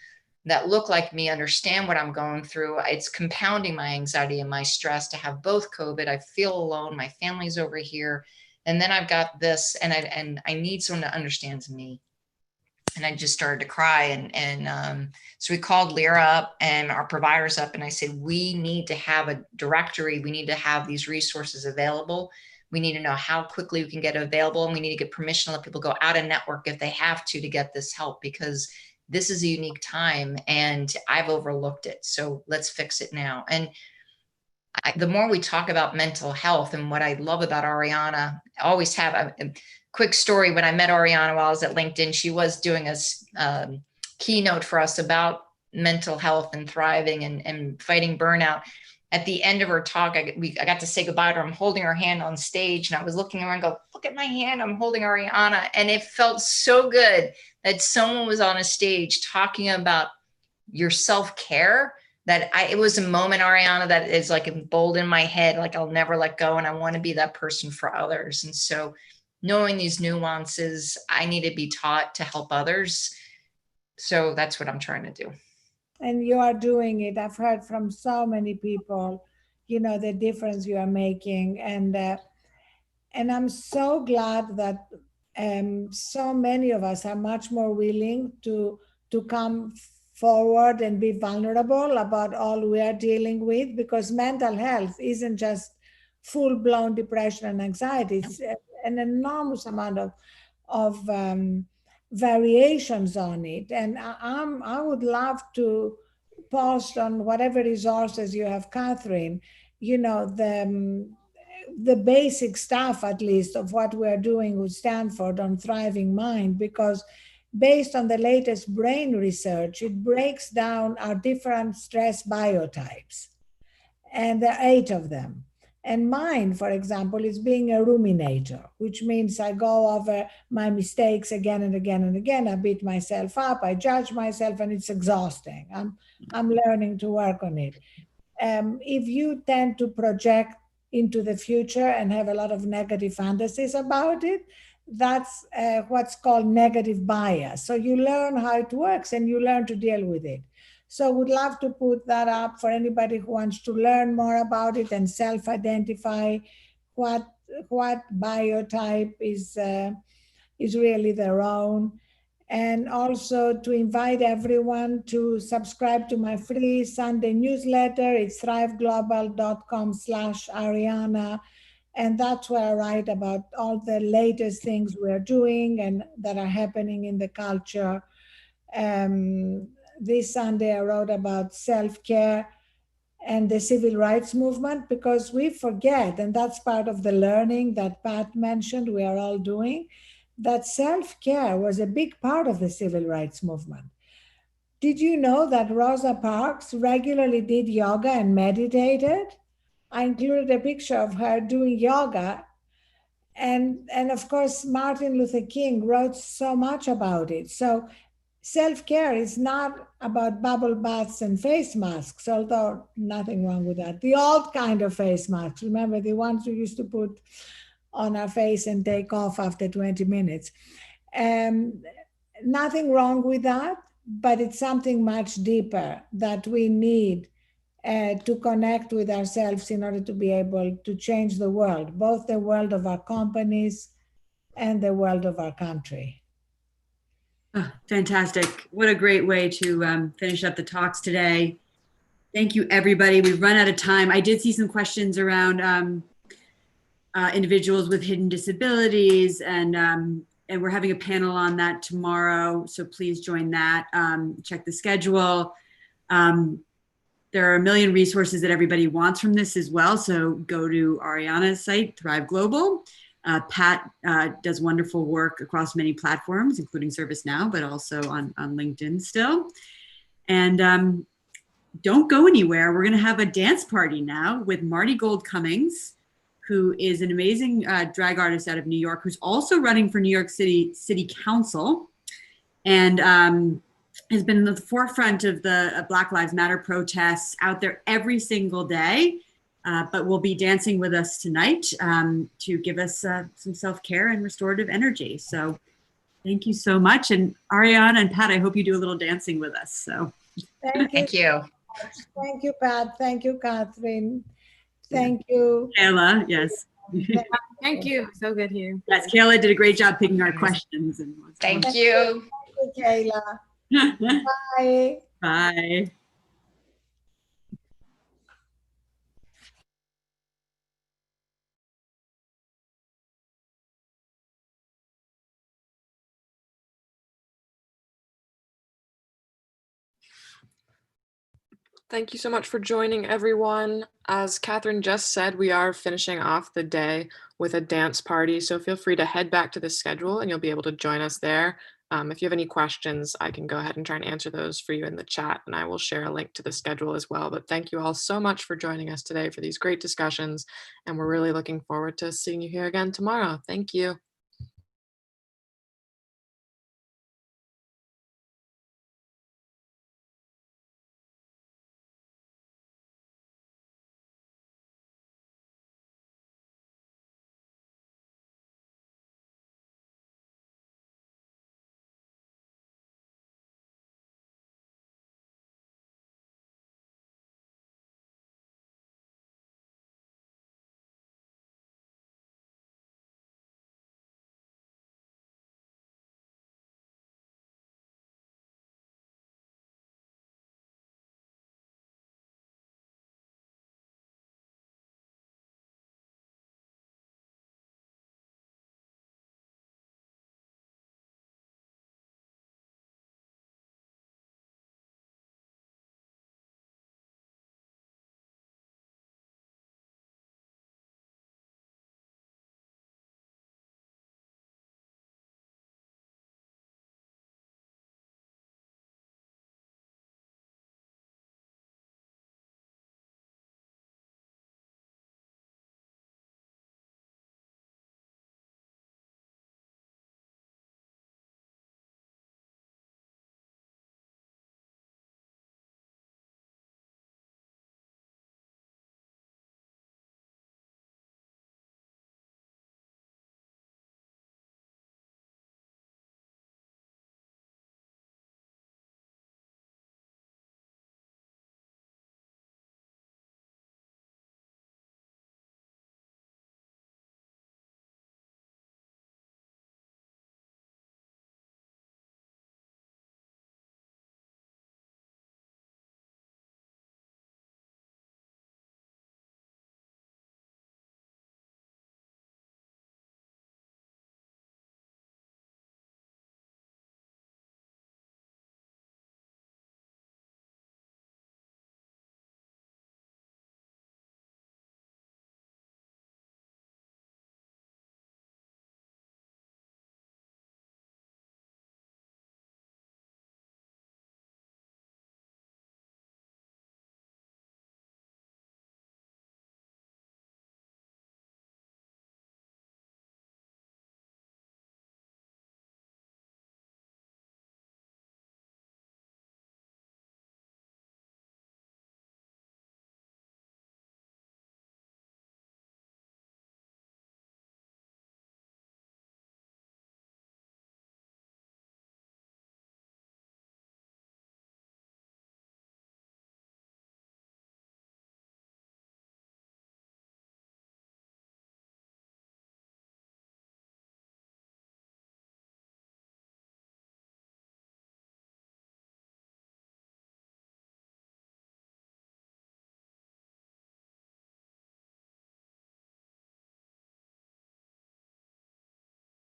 that look like me, understand what I'm going through? It's compounding my anxiety and my stress to have both COVID. I feel alone. My family's over here. And then I've got this, and I need someone that understands me. And I just started to cry. And so we called Lyra up and our providers up, and I said, we need to have a directory. We need to have these resources available. We need to know how quickly we can get it available. And we need to get permission to let people go out of network if they have to get this help, because this is a unique time and I've overlooked it. So let's fix it now. And the more we talk about mental health, and what I love about Ariana, I always have a quick story. When I met Ariana while I was at LinkedIn, she was doing a keynote for us about mental health and thriving and fighting burnout. At the end of her talk, I got to say goodbye to her. I'm holding her hand on stage, and I was looking around and go, look at my hand, I'm holding Ariana. And it felt so good that someone was on a stage talking about your self-care, that it was a moment, Ariana, that is like emboldened in my head, like I'll never let go. And I want to be that person for others. And so knowing these nuances, I need to be taught to help others. So that's what I'm trying to do. And you are doing it. I've heard from so many people, the difference you are making. And I'm so glad that so many of us are much more willing to come forward and be vulnerable about all we are dealing with, because mental health isn't just full-blown depression and anxiety. It's an enormous amount of variations on it. And I would love to post on whatever resources you have, Catherine, the basic stuff, at least, of what we're doing with Stanford on Thriving Mind, because based on the latest brain research, it breaks down our different stress biotypes. And there are 8 of them. And mine, for example, is being a ruminator, which means I go over my mistakes again and again and again. I beat myself up, I judge myself, and it's exhausting. I'm learning to work on it. If you tend to project into the future and have a lot of negative fantasies about it, that's what's called negative bias. So you learn how it works and you learn to deal with it. So would love to put that up for anybody who wants to learn more about it and self-identify what biotype is really their own. And also to invite everyone to subscribe to my free Sunday newsletter. It's thriveglobal.com/Ariana. And that's where I write about all the latest things we're doing and that are happening in the culture. This Sunday, I wrote about self-care and the civil rights movement, because we forget, and that's part of the learning that Pat mentioned we are all doing, that self-care was a big part of the civil rights movement. Did you know that Rosa Parks regularly did yoga and meditated? I included a picture of her doing yoga. And of course, Martin Luther King wrote so much about it. So self-care is not about bubble baths and face masks, although nothing wrong with that. The old kind of face masks, remember the ones we used to put on our face and take off after 20 minutes. Nothing wrong with that, but it's something much deeper that we need to connect with ourselves in order to be able to change the world, both the world of our companies and the world of our country. Oh, fantastic. What a great way to finish up the talks today. Thank you, everybody. We've run out of time. I did see some questions around individuals with hidden disabilities, and we're having a panel on that tomorrow. So please join that. Check the schedule. There are a million resources that everybody wants from this as well. So go to Ariana's site, Thrive Global. Pat does wonderful work across many platforms, including ServiceNow, but also on LinkedIn still. And don't go anywhere. We're going to have a dance party now with Marty Gold Cummings, who is an amazing drag artist out of New York, who's also running for New York City Council, and has been in the forefront of the Black Lives Matter protests, out there every single day. But will be dancing with us tonight to give us some self-care and restorative energy. So thank you so much. And Ariana and Pat, I hope you do a little dancing with us. So Thank you. Thank you, Pat. Thank you, Catherine. Thank you, Kayla. Yes. Thank you. So good here. Yes, Kayla did a great job picking our questions. And Thank you. Thank you, Kayla. Bye. Bye. Thank you so much for joining, everyone. As Catherine just said, we are finishing off the day with a dance party, so feel free to head back to the schedule and you'll be able to join us there. If you have any questions, I can go ahead and try and answer those for you in the chat, and I will share a link to the schedule as well. But thank you all so much for joining us today for these great discussions, and we're really looking forward to seeing you here again tomorrow. Thank you.